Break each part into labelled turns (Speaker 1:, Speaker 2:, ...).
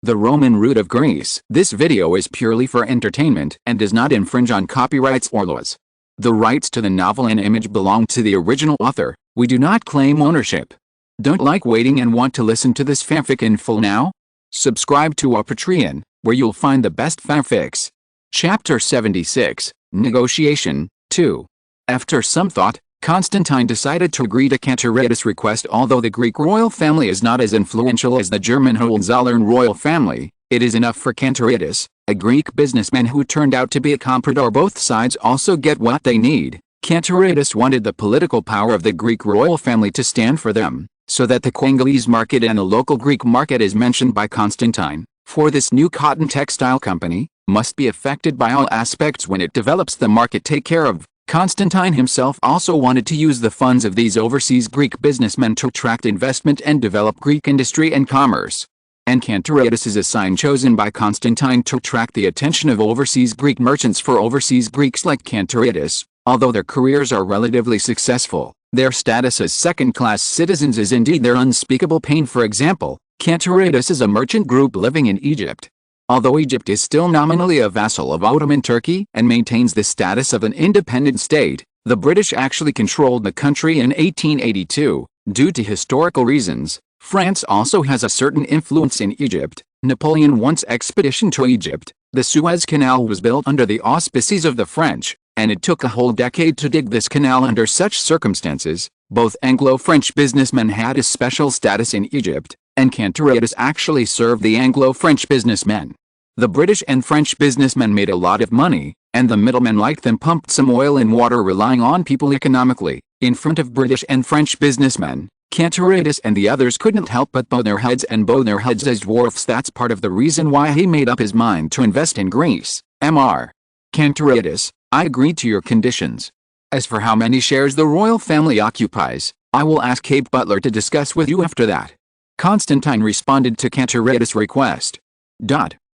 Speaker 1: The Roman root of Greece. This video is purely for entertainment and does not infringe on copyrights or laws. The rights to the novel and image belong to the original author. We do not claim ownership. Don't like waiting and want to listen to this fanfic in full now? Subscribe to our Patreon, where you'll find the best fanfics. Chapter 76, Negotiation, 2. After some thought, Constantine decided to agree to Cantaratus' request. Although the Greek royal family is not as influential as the German Hohenzollern royal family, it is enough for Cantaratus, a Greek businessman who turned out to be a comprador. Both sides also get what they need. Cantaratus wanted the political power of the Greek royal family to stand for them, so that the Congolese market and the local Greek market, as mentioned by Constantine, for this new cotton textile company, must be affected by all aspects when it develops the market take care of. Constantine himself also wanted to use the funds of these overseas Greek businessmen to attract investment and develop Greek industry and commerce. And Cantaratus is a sign chosen by Constantine to attract the attention of overseas Greek merchants. For overseas Greeks like Cantaratus, although their careers are relatively successful, their status as second-class citizens is indeed their unspeakable pain. For example, Cantaratus is a merchant group living in Egypt. Although Egypt is still nominally a vassal of Ottoman Turkey and maintains the status of an independent state, the British actually controlled the country in 1882. Due to historical reasons, France also has a certain influence in Egypt. Napoleon once expedition to Egypt. The Suez Canal was built under the auspices of the French, and it took a whole decade to dig this canal. Under such circumstances, both Anglo-French businessmen had a special status in Egypt, and Cantaratus actually served the Anglo-French businessmen. The British and French businessmen made a lot of money, and the middlemen like them pumped some oil and water, relying on people economically. In front of British and French businessmen, Cantaratus and the others couldn't help but bow their heads as dwarfs. That's part of the reason why he made up his mind to invest in Greece. Mr. Cantaratus, I agree to your conditions. As for how many shares the royal family occupies, I will ask Cape Butler to discuss with you after that. Constantine responded to Cantaratus' request.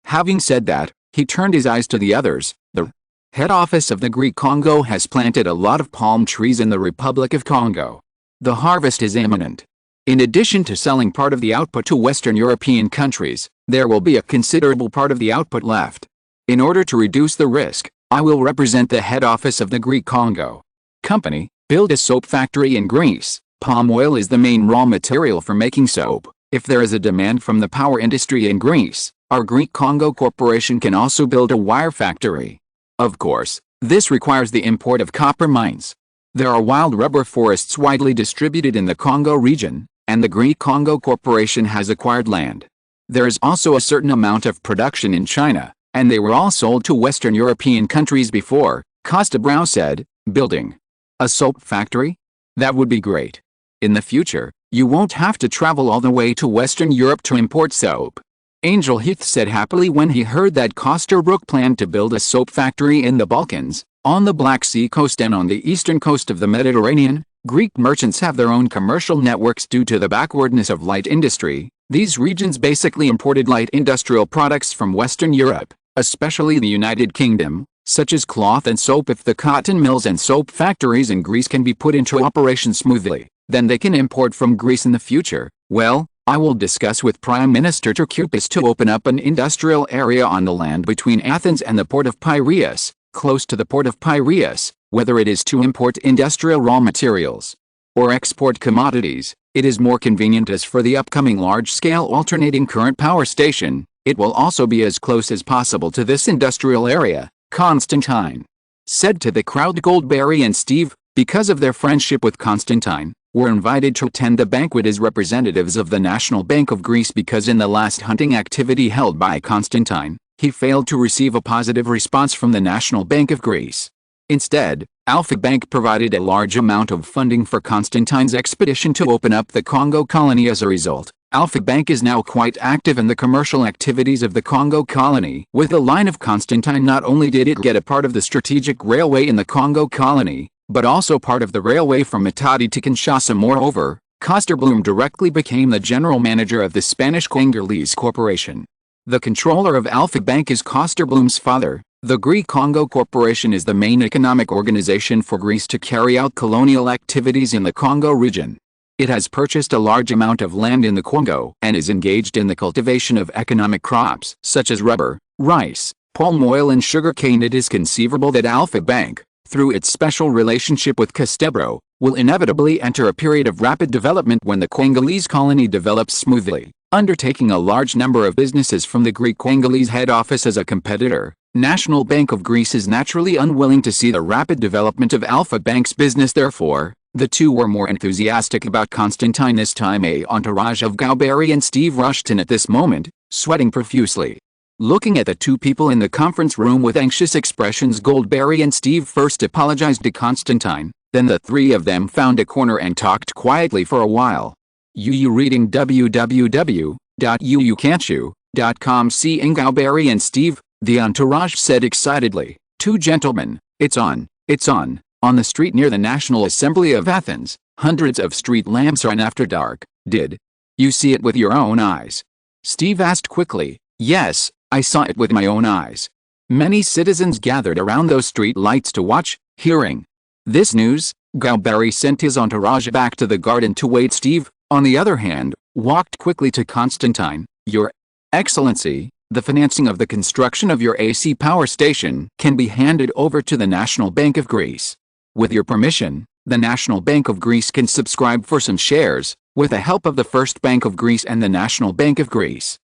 Speaker 1: Having said that, he turned his eyes to the others. The head office of the Greek Congo has planted a lot of palm trees in the Republic of Congo. The harvest is imminent. In addition to selling part of the output to Western European countries, there will be a considerable part of the output left. In order to reduce the risk, I will represent the head office of the Greek Congo Company, build a soap factory in Greece. Palm oil is the main raw material for making soap. If there is a demand from the power industry in Greece, our Greek Congo Corporation can also build a wire factory. Of course, this requires the import of copper mines. There are wild rubber forests widely distributed in the Congo region, and the Greek Congo Corporation has acquired land. There is also a certain amount of production in China, and they were all sold to Western European countries before. Costa Brow said, building a soap factory? That would be great. In the future, you won't have to travel all the way to Western Europe to import soap. Angel Heath said happily when he heard that Costa Brook planned to build a soap factory in the Balkans, on the Black Sea coast and on the eastern coast of the Mediterranean. Greek merchants have their own commercial networks due to the backwardness of light industry. These regions basically imported light industrial products from Western Europe, especially the United Kingdom, such as cloth and soap. If the cotton mills and soap factories in Greece can be put into operation smoothly, then they can import from Greece in the future. Well, I will discuss with Prime Minister Turkoupis to open up an industrial area on the land between Athens and the port of Piraeus, close to the port of Piraeus, whether it is to import industrial raw materials or export commodities. It is more convenient. As for the upcoming large-scale alternating current power station, it will also be as close as possible to this industrial area, Constantine said to the crowd. Goldberry and Steve, because of their friendship with Constantine, were invited to attend the banquet as representatives of the National Bank of Greece because in the last hunting activity held by Constantine, he failed to receive a positive response from the National Bank of Greece. Instead, Alpha Bank provided a large amount of funding for Constantine's expedition to open up the Congo colony. As a result, Alpha Bank is now quite active in the commercial activities of the Congo colony. With the line of Constantine, not only did it get a part of the strategic railway in the Congo colony, but also part of the railway from Matadi to Kinshasa. Moreover, Kosterblum directly became the general manager of the Spanish Congolese Corporation. The controller of Alpha Bank is Kosterblum's father. The Greek Congo Corporation is the main economic organization for Greece to carry out colonial activities in the Congo region. It has purchased a large amount of land in the Congo and is engaged in the cultivation of economic crops such as rubber, rice, palm oil and sugarcane. It is conceivable that Alpha Bank, through its special relationship with Castebro, will inevitably enter a period of rapid development when the Congolese colony develops smoothly, undertaking a large number of businesses from the Greek Congolese head office as a competitor. National Bank of Greece is naturally unwilling to see the rapid development of Alpha Bank's business. Therefore, the two were more enthusiastic about Constantine this time. A entourage of Gowberry and Steve rushed in at this moment, sweating profusely. Looking at the two people in the conference room with anxious expressions, Goldberry and Steve first apologized to Constantine, then the three of them found a corner and talked quietly for a while. You reading www.uucan'tchoo.com. Seeing Gowberry and Steve, the entourage said excitedly, "Two gentlemen, it's on, it's on." On the street near the National Assembly of Athens, hundreds of street lamps are on after dark. Did you see it with your own eyes? Steve asked quickly. Yes, I saw it with my own eyes. Many citizens gathered around those street lights to watch, hearing this news. Gowberry sent his entourage back to the garden to wait. Steve, on the other hand, walked quickly to Constantine. Your Excellency, the financing of the construction of your AC power station can be handed over to the National Bank of Greece. With your permission, the National Bank of Greece can subscribe for some shares, with the help of the First Bank of Greece and the National Bank of Greece.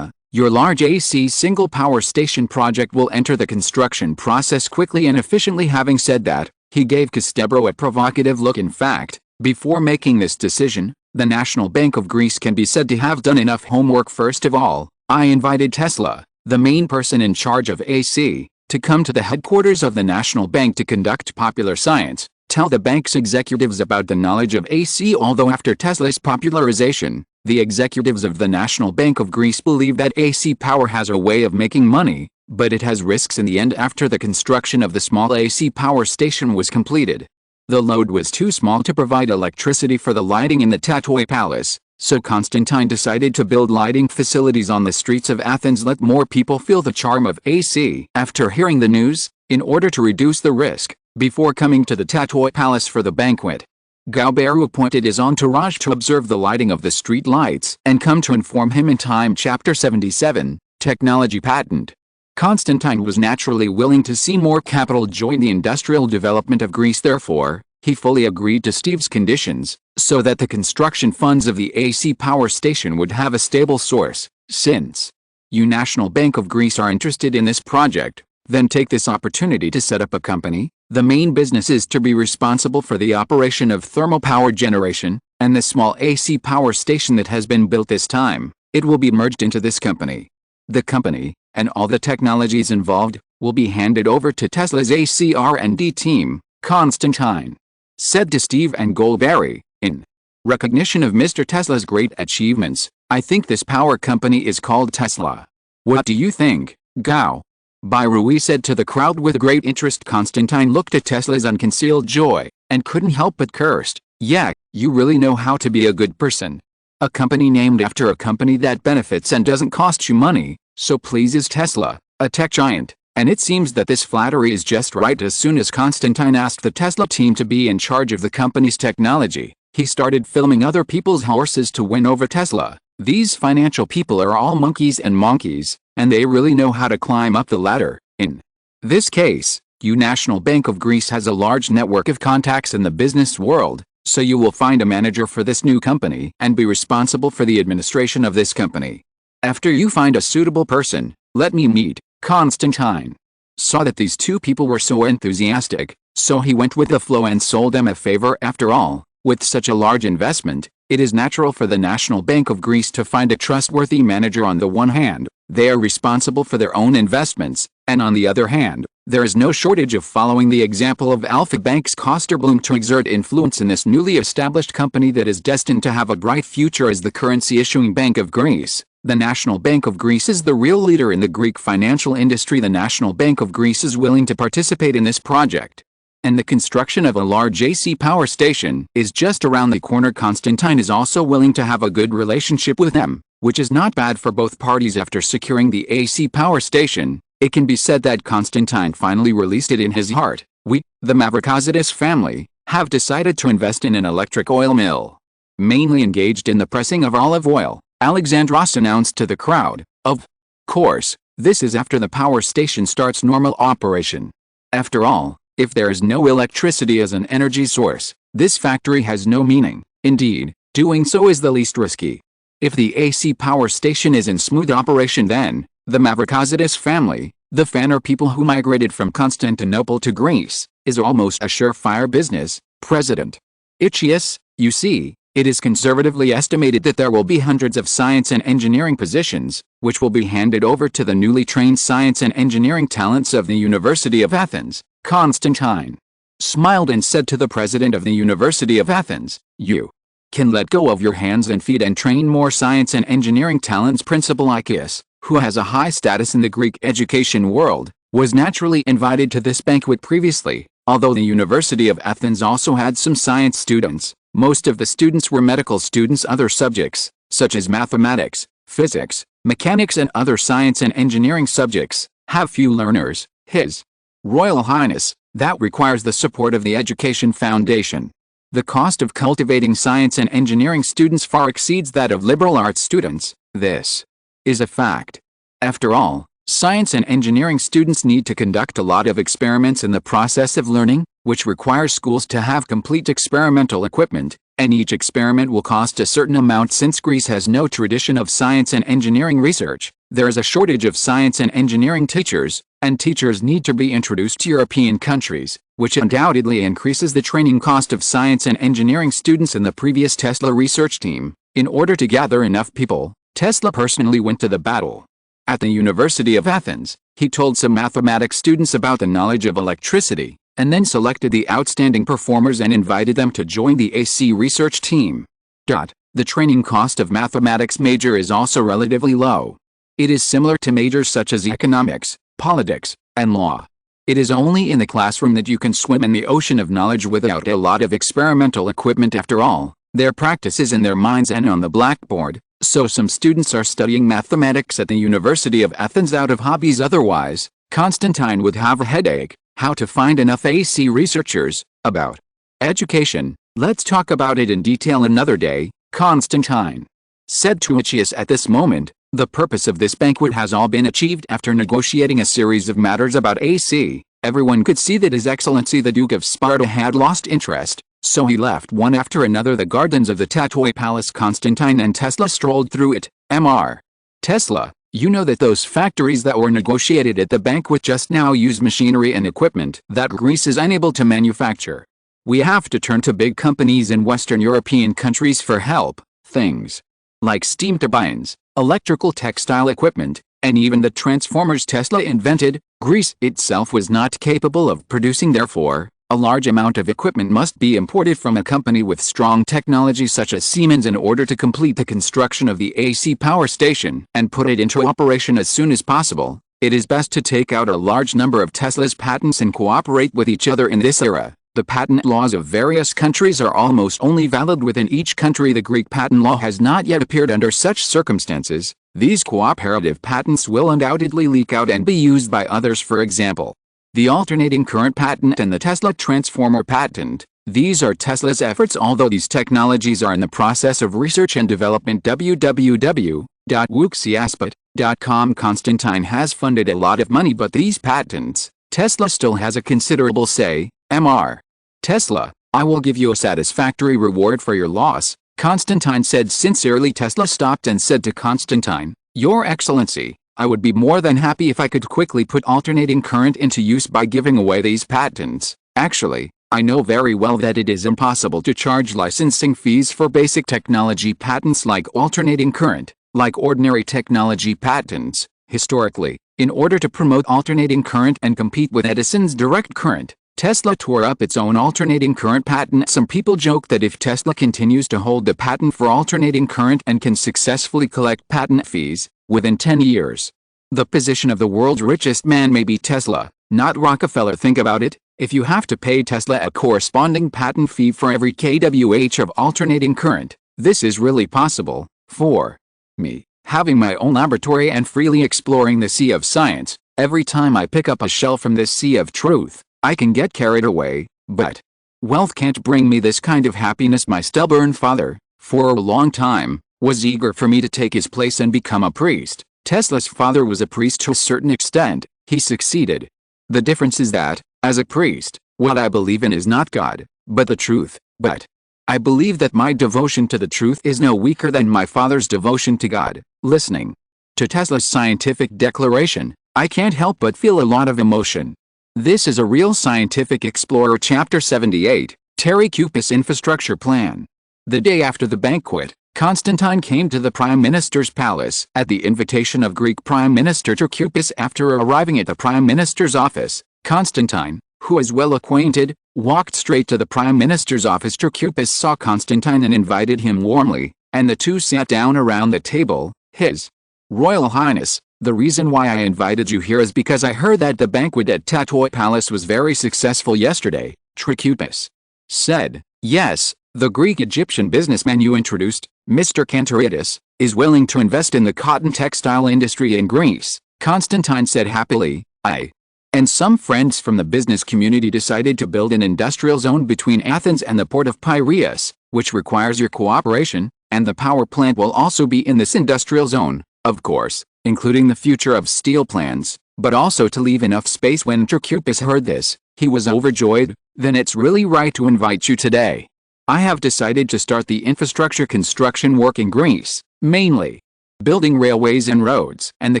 Speaker 1: Your large AC single power station project will enter the construction process quickly and efficiently. Having said that, he gave Castebro a provocative look. In fact, before making this decision, the National Bank of Greece can be said to have done enough homework. First of all, I invited Tesla, the main person in charge of AC, to come to the headquarters of the National Bank to conduct popular science, tell the bank's executives about the knowledge of AC. Although after Tesla's popularization, the executives of the National Bank of Greece believe that AC power has a way of making money, but it has risks in the end. After the construction of the small AC power station was completed, the load was too small to provide electricity for the lighting in the Tatoi Palace, so Constantine decided to build lighting facilities on the streets of Athens. Let more people feel the charm of AC. After hearing the news, in order to reduce the risk, before coming to the Tatoi Palace for the banquet, Gowberry appointed his entourage to observe the lighting of the street lights and come to inform him in time. Chapter 77, Technology Patent. Constantine was naturally willing to see more capital join the industrial development of Greece. Therefore, he fully agreed to Steve's conditions, so that the construction funds of the AC power station would have a stable source. Since you National Bank of Greece are interested in this project, then take this opportunity to set up a company. The main business is to be responsible for the operation of thermal power generation, and the small AC power station that has been built this time, it will be merged into this company. The company, and all the technologies involved, will be handed over to Tesla's AC R&D team. Constantine said to Steve and Goldberry, in recognition of Mr. Tesla's great achievements, I think this power company is called Tesla. What do you think, Gao? Bairui said to the crowd with great interest. Constantine looked at Tesla's unconcealed joy, and couldn't help but cursed. Yeah, you really know how to be a good person. A company named after a company that benefits and doesn't cost you money, so pleases Tesla, a tech giant. And it seems that this flattery is just right. As soon as Constantine asked the Tesla team to be in charge of the company's technology, he started filming other people's horses to win over Tesla. These financial people are all monkeys and monkeys, and they really know how to climb up the ladder. In this case, you National Bank of Greece has a large network of contacts in the business world, so you will find a manager for this new company and be responsible for the administration of this company. After you find a suitable person, let me meet. Constantine saw that these two people were so enthusiastic, so he went with the flow and sold them a favor. After all, with such a large investment, it is natural for the National Bank of Greece to find a trustworthy manager. On the one hand, they are responsible for their own investments, and on the other hand, there is no shortage of following the example of Alpha Bank's Kosterblum to exert influence in this newly established company that is destined to have a bright future as the currency-issuing Bank of Greece. The National Bank of Greece is the real leader in the Greek financial industry. The National Bank of Greece is willing to participate in this project, and the construction of a large AC power station is just around the corner. Constantine is also willing to have a good relationship with them, which is not bad for both parties. After securing the AC power station, it can be said that Constantine finally released it in his heart. We, the Mavrokozidis family, have decided to invest in an electric oil mill. Mainly engaged in the pressing of olive oil, Alexandros announced to the crowd. Of course, this is after the power station starts normal operation. After all, if there is no electricity as an energy source, this factory has no meaning. Indeed, doing so is the least risky. If the AC power station is in smooth operation, then the Mavrokozidis family, the Fanner people who migrated from Constantinople to Greece, is almost a surefire business. President Ichius, you see, it is conservatively estimated that there will be hundreds of science and engineering positions, which will be handed over to the newly trained science and engineering talents of the University of Athens. Constantine smiled and said to the president of the University of Athens, "You can let go of your hands and feet and train more science and engineering talents." Principal Ichius, who has a high status in the Greek education world, was naturally invited to this banquet previously. Although the University of Athens also had some science students, most of the students were medical students. Other subjects, such as mathematics, physics, mechanics and other science and engineering subjects, have few learners. His Royal Highness, that requires the support of the Education Foundation. The cost of cultivating science and engineering students far exceeds that of liberal arts students. This is a fact. After all, science and engineering students need to conduct a lot of experiments in the process of learning, which requires schools to have complete experimental equipment, and each experiment will cost a certain amount. Since Greece has no tradition of science and engineering research, there is a shortage of science and engineering teachers, and teachers need to be introduced to European countries, which undoubtedly increases the training cost of science and engineering students in the previous Tesla research team. In order to gather enough people, Tesla personally went to the battle. At the University of Athens, he told some mathematics students about the knowledge of electricity, and then selected the outstanding performers and invited them to join the AC research team. The training cost of mathematics major is also relatively low. It is similar to majors such as economics, politics, and law. It is only in the classroom that you can swim in the ocean of knowledge without a lot of experimental equipment. After all, their practice is in their minds and on the blackboard, so some students are studying mathematics at the University of Athens out of hobbies. Otherwise, Constantine would have a headache. How to find enough AC researchers? About education, let's talk about it in detail another day, Constantine said to Ichius. At this moment, the purpose of this banquet has all been achieved. After negotiating a series of matters about AC, everyone could see that His Excellency the Duke of Sparta had lost interest, so he left one after another the gardens of the Tatoi Palace. Constantine and Tesla strolled through it. Mr. Tesla, you know that those factories that were negotiated at the banquet just now use machinery and equipment that Greece is unable to manufacture. We have to turn to big companies in Western European countries for help. Things like steam turbines, electrical textile equipment, and even the transformers Tesla invented, Greece itself was not capable of producing. Therefore, a large amount of equipment must be imported from a company with strong technology such as Siemens in order to complete the construction of the AC power station and put it into operation as soon as possible. It is best to take out a large number of Tesla's patents and cooperate with each other in this era. The patent laws of various countries are almost only valid within each country. The Greek patent law has not yet appeared. Under such circumstances, these cooperative patents will undoubtedly leak out and be used by others. For example, the alternating current patent and the Tesla transformer patent. These are Tesla's efforts. Although these technologies are in the process of research and development. www.wuxiaspot.com. Constantine has funded a lot of money, but these patents, Tesla still has a considerable say. Mr. Tesla, I will give you a satisfactory reward for your loss, Constantine said sincerely. Tesla stopped and said to Constantine, Your Excellency, I would be more than happy if I could quickly put alternating current into use by giving away these patents. Actually, I know very well that it is impossible to charge licensing fees for basic technology patents like alternating current, like ordinary technology patents. Historically, in order to promote alternating current and compete with Edison's direct current, Tesla tore up its own alternating current patent. Some people joke that if Tesla continues to hold the patent for alternating current and can successfully collect patent fees, within 10 years, the position of the world's richest man may be Tesla, not Rockefeller. Think about it. If you have to pay Tesla a corresponding patent fee for every kWh of alternating current, this is really possible. For me, having my own laboratory and freely exploring the sea of science, every time I pick up a shell from this sea of truth, I can get carried away, but wealth can't bring me this kind of happiness. My stubborn father, for a long time, was eager for me to take his place and become a priest. Tesla's father was a priest to a certain extent. He succeeded. The difference is that, as a priest, what I believe in is not God, but the truth. But I believe that my devotion to the truth is no weaker than my father's devotion to God. Listening to Tesla's scientific declaration, I can't help but feel a lot of emotion. This is a real scientific explorer. Chapter 78, Terry Cupis Infrastructure Plan. The day after the banquet, Constantine came to the Prime Minister's palace at the invitation of Greek Prime Minister Cupis. After arriving at the Prime Minister's office, Constantine, who was well acquainted, walked straight to the Prime Minister's office. Cupis saw Constantine and invited him warmly, and the two sat down around the table. His Royal Highness, the reason why I invited you here is because I heard that the banquet at Tatoi Palace was very successful yesterday, Cupis said. Yes, the Greek-Egyptian businessman you introduced, Mr. Kantoridis, is willing to invest in the cotton textile industry in Greece, Constantine said happily. I and some friends from the business community decided to build an industrial zone between Athens and the port of Piraeus, which requires your cooperation, and the power plant will also be in this industrial zone, of course, including the future of steel plants, but also to leave enough space. When Cupis heard this, he was overjoyed. Then it's really right to invite you today. I have decided to start the infrastructure construction work in Greece, mainly building railways and roads and the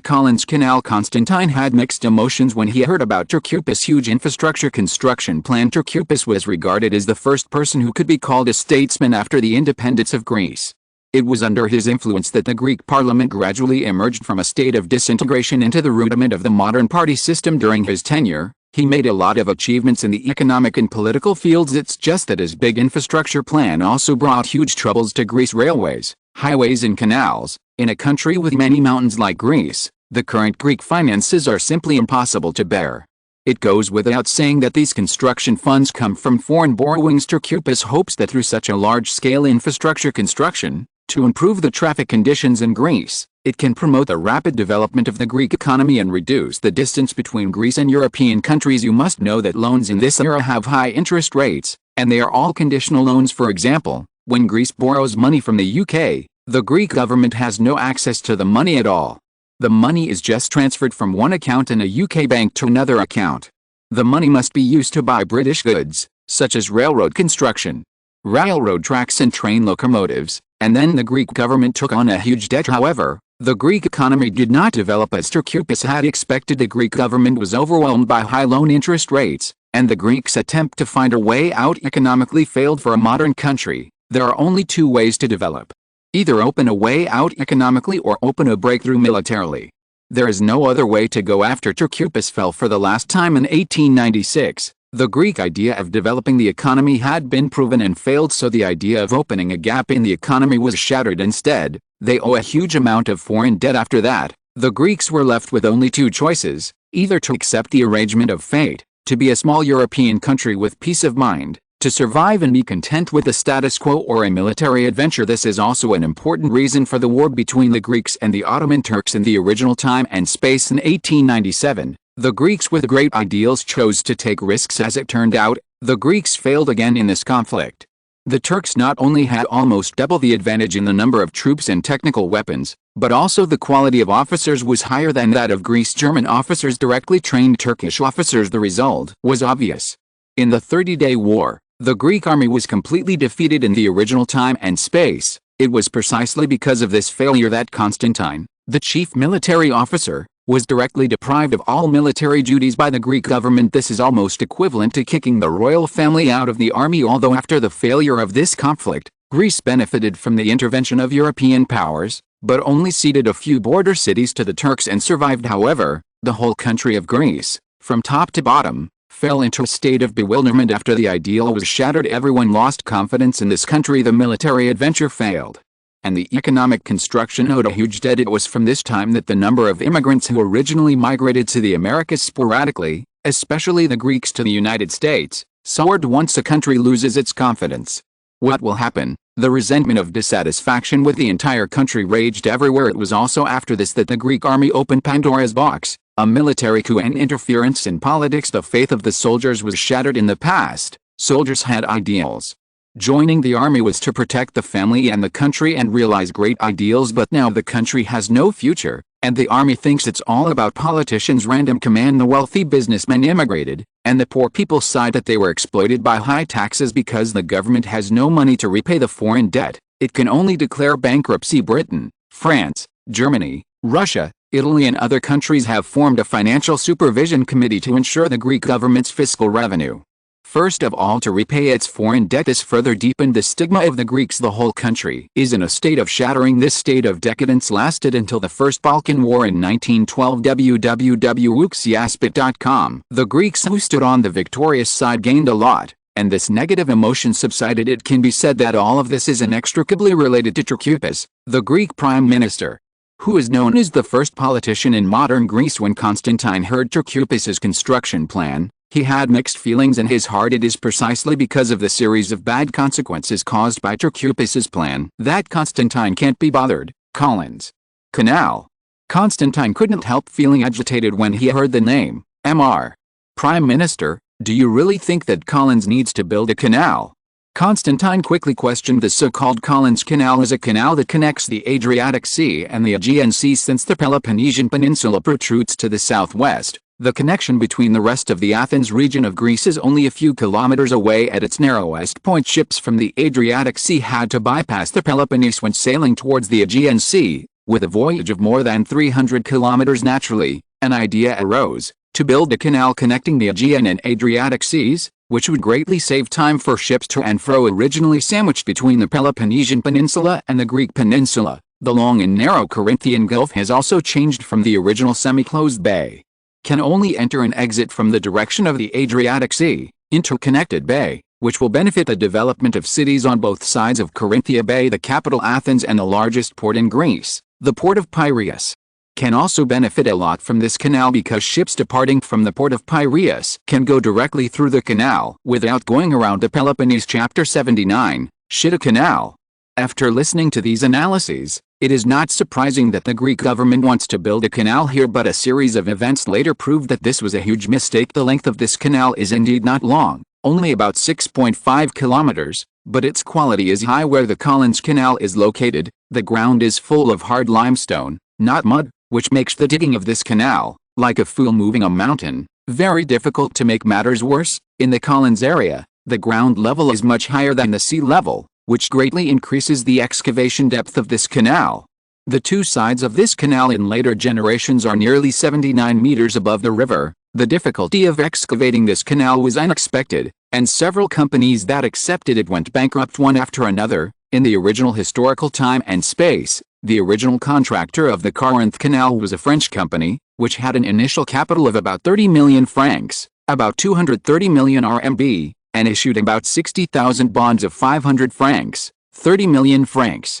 Speaker 1: Collins Canal. Constantine had mixed emotions when he heard about Cupis' huge infrastructure construction plan. Cupis was regarded as the first person who could be called a statesman after the independence of Greece. It was under his influence that the Greek parliament gradually emerged from a state of disintegration into the rudiment of the modern party system. During his tenure, he made a lot of achievements in the economic and political fields. It's just that his big infrastructure plan also brought huge troubles to Greece. Railways, highways and canals. In a country with many mountains like Greece, the current Greek finances are simply impossible to bear. It goes without saying that these construction funds come from foreign borrowings. Cupis hopes that through such a large-scale infrastructure construction, to improve the traffic conditions in Greece, it can promote the rapid development of the Greek economy and reduce the distance between Greece and European countries. You must know that loans in this era have high interest rates, and they are all conditional loans. For example, when Greece borrows money from the UK, the Greek government has no access to the money at all. The money is just transferred from one account in a UK bank to another account. The money must be used to buy British goods, such as railroad construction, railroad tracks and train locomotives, and then the Greek government took on a huge debt. However, the Greek economy did not develop as Cupis had expected. The Greek government was overwhelmed by high loan interest rates, and the Greeks' attempt to find a way out economically failed. For a modern country, there are only two ways to develop. Either open a way out economically or open a breakthrough militarily. There is no other way to go. After Cupis fell for the last time in 1896, the Greek idea of developing the economy had been proven and failed, so the idea of opening a gap in the economy was shattered. Instead, they owe a huge amount of foreign debt. After that, the Greeks were left with only two choices, either to accept the arrangement of fate, to be a small European country with peace of mind, to survive and be content with the status quo, or a military adventure. This is also an important reason for the war between the Greeks and the Ottoman Turks in the original time and space in 1897. The Greeks with great ideals chose to take risks. As it turned out, the Greeks failed again in this conflict. The Turks not only had almost double the advantage in the number of troops and technical weapons, but also the quality of officers was higher than that of Greece. German officers directly trained Turkish officers. The result was obvious. In the 30-Day War, the Greek army was completely defeated in the original time and space. It was precisely because of this failure that Constantine, the chief military officer, was directly deprived of all military duties by the Greek government. This is almost equivalent to kicking the royal family out of the army. Although after the failure of this conflict, Greece benefited from the intervention of European powers, but only ceded a few border cities to the Turks and survived. However, the whole country of Greece, from top to bottom, fell into a state of bewilderment after the ideal was shattered. Everyone lost confidence in this country. The military adventure failed, and the economic construction owed a huge debt. It was from this time that the number of immigrants who originally migrated to the Americas sporadically, especially the Greeks to the United States, soared. Once a country loses its confidence, what will happen? The resentment of dissatisfaction with the entire country raged everywhere. It was also after this that the Greek army opened Pandora's box, a military coup and interference in politics. The faith of the soldiers was shattered. In the past, soldiers had ideals. Joining the army was to protect the family and the country and realize great ideals, but now the country has no future, and the army thinks it's all about politicians' random command. The wealthy businessmen immigrated, and the poor people sighed that they were exploited by high taxes because the government has no money to repay the foreign debt. It can only declare bankruptcy. Britain, France, Germany, Russia, Italy and other countries have formed a financial supervision committee to ensure the Greek government's fiscal revenue. First of all, to repay its foreign debt. This further deepened the stigma of the Greeks. The whole country is in a state of shattering. This state of decadence lasted until the First Balkan War in 1912. www.wuxiaspit.com. The Greeks who stood on the victorious side gained a lot, and this negative emotion subsided. It can be said that all of this is inextricably related to Trikoupis, the Greek prime minister, who is known as the first politician in modern Greece. When Constantine heard Trikoupis's construction plan, he had mixed feelings in his heart. It is precisely because of the series of bad consequences caused by Trikoupis's plan that Constantine can't be bothered. Collins. Canal. Constantine couldn't help feeling agitated when he heard the name, Mr. Prime Minister. Do you really think that Collins needs to build a canal? Constantine quickly questioned the so-called Collins Canal as a canal that connects the Adriatic Sea and the Aegean Sea. Since the Peloponnesian Peninsula protrudes to the southwest, the connection between the rest of the Athens region of Greece is only a few kilometers away at its narrowest point. Ships from the Adriatic Sea had to bypass the Peloponnese when sailing towards the Aegean Sea. With a voyage of more than 300 kilometers, naturally, an idea arose to build a canal connecting the Aegean and Adriatic Seas, which would greatly save time for ships to and fro. Originally sandwiched between the Peloponnesian Peninsula and the Greek Peninsula, the long and narrow Corinthian Gulf has also changed from the original semi-closed bay. Can only enter and exit from the direction of the Adriatic Sea, interconnected bay, which will benefit the development of cities on both sides of Corinthia Bay. The capital Athens and the largest port in Greece, the port of Piraeus, can also benefit a lot from this canal because ships departing from the port of Piraeus can go directly through the canal without going around the Peloponnese. Chapter 79, Should a canal? After listening to these analyses, it is not surprising that the Greek government wants to build a canal here, but a series of events later proved that this was a huge mistake. The length of this canal is indeed not long, only about 6.5 kilometers, but its quality is high. Where the Collins Canal is located, the ground is full of hard limestone, not mud, which makes the digging of this canal, like a fool moving a mountain, very difficult. To make matters worse, in the Collins area, the ground level is much higher than the sea level, which greatly increases the excavation depth of this canal. The two sides of this canal in later generations are nearly 79 meters above the river. The difficulty of excavating this canal was unexpected, and several companies that accepted it went bankrupt one after another. In the original historical time and space, the original contractor of the Corinth Canal was a French company, which had an initial capital of about 30 million francs, about 230 million RMB, and issued about 60,000 bonds of 500 francs, 30 million francs.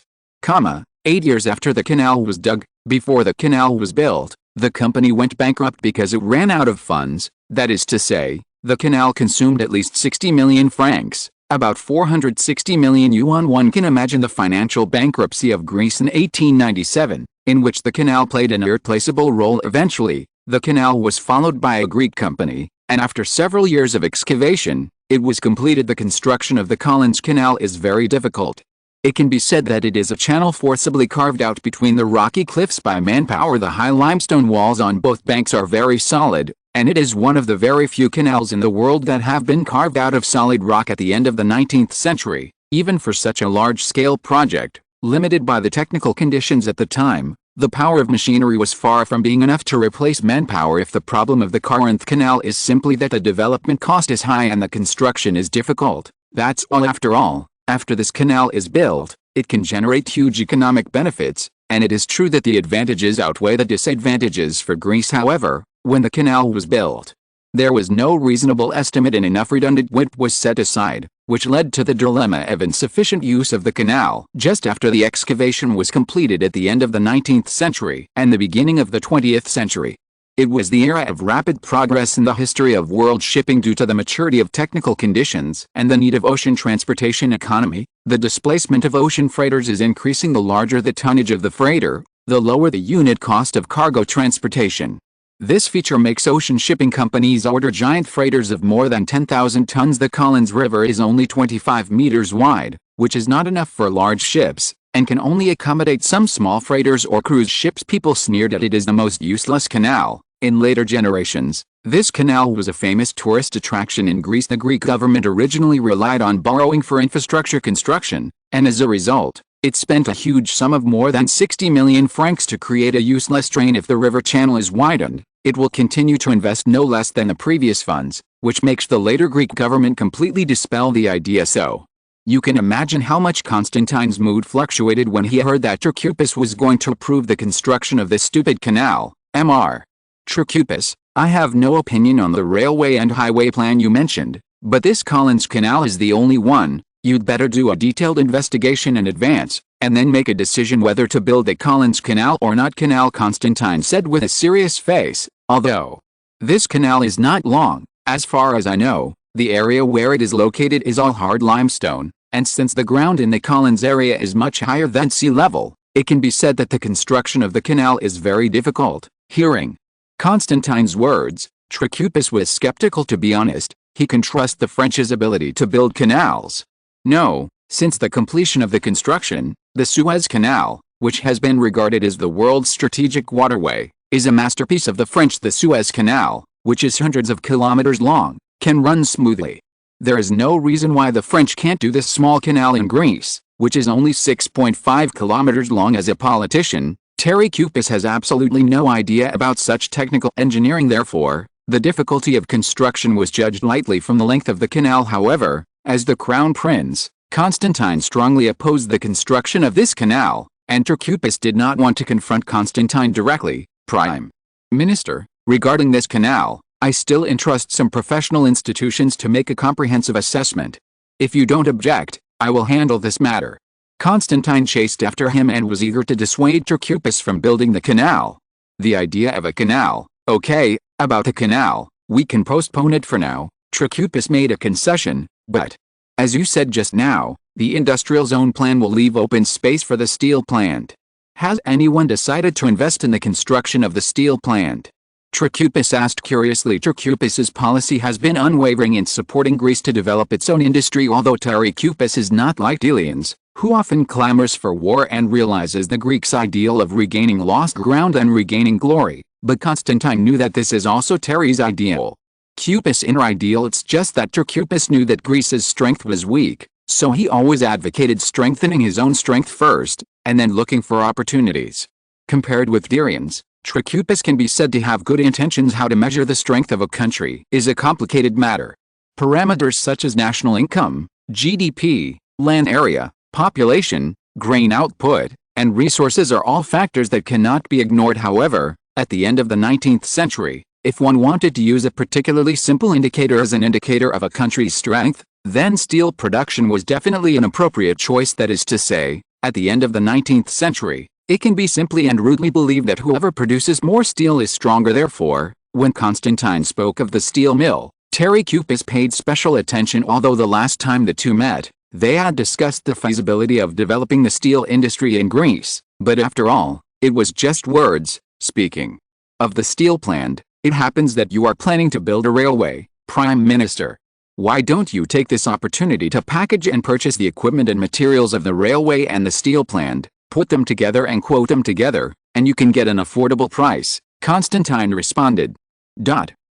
Speaker 1: 8 years after the canal was dug, before the canal was built, the company went bankrupt because it ran out of funds. That is to say, the canal consumed at least 60 million francs, about 460 million yuan. One can imagine the financial bankruptcy of Greece in 1897, in which the canal played an irreplaceable role. Eventually, the canal was followed by a Greek company, and after several years of excavation, it was completed. The construction of the Collins Canal is very difficult. It can be said that it is a channel forcibly carved out between the rocky cliffs by manpower. The high limestone walls on both banks are very solid, and it is one of the very few canals in the world that have been carved out of solid rock at the end of the 19th century. Even for such a large-scale project, limited by the technical conditions at the time, the power of machinery was far from being enough to replace manpower. If the problem of the Corinth Canal is simply that the development cost is high and the construction is difficult, that's all. After all, after this canal is built, it can generate huge economic benefits, and it is true that the advantages outweigh the disadvantages for Greece. However, when the canal was built, there was no reasonable estimate and enough redundant width was set aside, which led to the dilemma of insufficient use of the canal. Just after the excavation was completed at the end of the 19th century and the beginning of the 20th century, it was the era of rapid progress in the history of world shipping. Due to the maturity of technical conditions and the need of ocean transportation economy, the displacement of ocean freighters is increasing. The larger the tonnage of the freighter, the lower the unit cost of cargo transportation. This feature makes ocean shipping companies order giant freighters of more than 10,000 tons. The Collins River is only 25 meters wide, which is not enough for large ships, and can only accommodate some small freighters or cruise ships. People sneered at it as the most useless canal. In later generations, this canal was a famous tourist attraction in Greece. The Greek government originally relied on borrowing for infrastructure construction, and as a result, it spent a huge sum of more than 60 million francs to create a useless drain. If the river channel is widened, it will continue to invest no less than the previous funds, which makes the later Greek government completely dispel the idea. So, you can imagine how much Constantine's mood fluctuated when he heard that Trachupis was going to approve the construction of this stupid canal. Mr. Trachupis, I have no opinion on the railway and highway plan you mentioned, but this Collins Canal is the only one. You'd better do a detailed investigation in advance, and then make a decision whether to build the Collins Canal or not. Canal, Constantine said with a serious face, although this canal is not long, as far as I know, the area where it is located is all hard limestone, and since the ground in the Collins area is much higher than sea level, it can be said that the construction of the canal is very difficult. Hearing Constantine's words, Trachupis was skeptical. To be honest, he can trust the French's ability to build canals. No, since the completion of the construction, the Suez Canal, which has been regarded as the world's strategic waterway, is a masterpiece of the French. The Suez Canal, which is hundreds of kilometers long, can run smoothly. There is no reason why the French can't do this small canal in Greece, which is only 6.5 kilometers long. As a politician, Trachupis has absolutely no idea about such technical engineering. Therefore, the difficulty of construction was judged lightly from the length of the canal. However, as the Crown Prince, Constantine strongly opposed the construction of this canal, and Trachupis did not want to confront Constantine directly. Prime Minister, regarding this canal, I still entrust some professional institutions to make a comprehensive assessment. If you don't object, I will handle this matter. Constantine chased after him and was eager to dissuade Trachupis from building the canal. The idea of a canal, okay, about the canal, we can postpone it for now. Trachupis made a concession, but, as you said just now, the industrial zone plan will leave open space for the steel plant. Has anyone decided to invest in the construction of the steel plant? Trachupis asked curiously. Trachupis's policy has been unwavering in supporting Greece to develop its own industry. Although Trachupis is not like Delians, who often clamors for war and realizes the Greeks' ideal of regaining lost ground and regaining glory, but Constantine knew that this is also Terry's ideal. Cupis' inner ideal. It's just that Trachupis knew that Greece's strength was weak, so he always advocated strengthening his own strength first, and then looking for opportunities. Compared with Delians, Trachupis can be said to have good intentions. How to measure the strength of a country is a complicated matter. Parameters such as national income, GDP, land area, population, grain output, and resources are all factors that cannot be ignored. However, at the end of the 19th century, if one wanted to use a particularly simple indicator as an indicator of a country's strength, then steel production was definitely an appropriate choice. That is to say, at the end of the 19th century, it can be simply and rudely believed that whoever produces more steel is stronger. Therefore, when Constantine spoke of the steel mill, Trachupis paid special attention. Although the last time the two met, they had discussed the feasibility of developing the steel industry in Greece, but after all, it was just words. Speaking of the steel plant, it happens that you are planning to build a railway, Prime Minister. Why don't you take this opportunity to package and purchase the equipment and materials of the railway and the steel plant, put them together and quote them together, and you can get an affordable price, Constantine responded.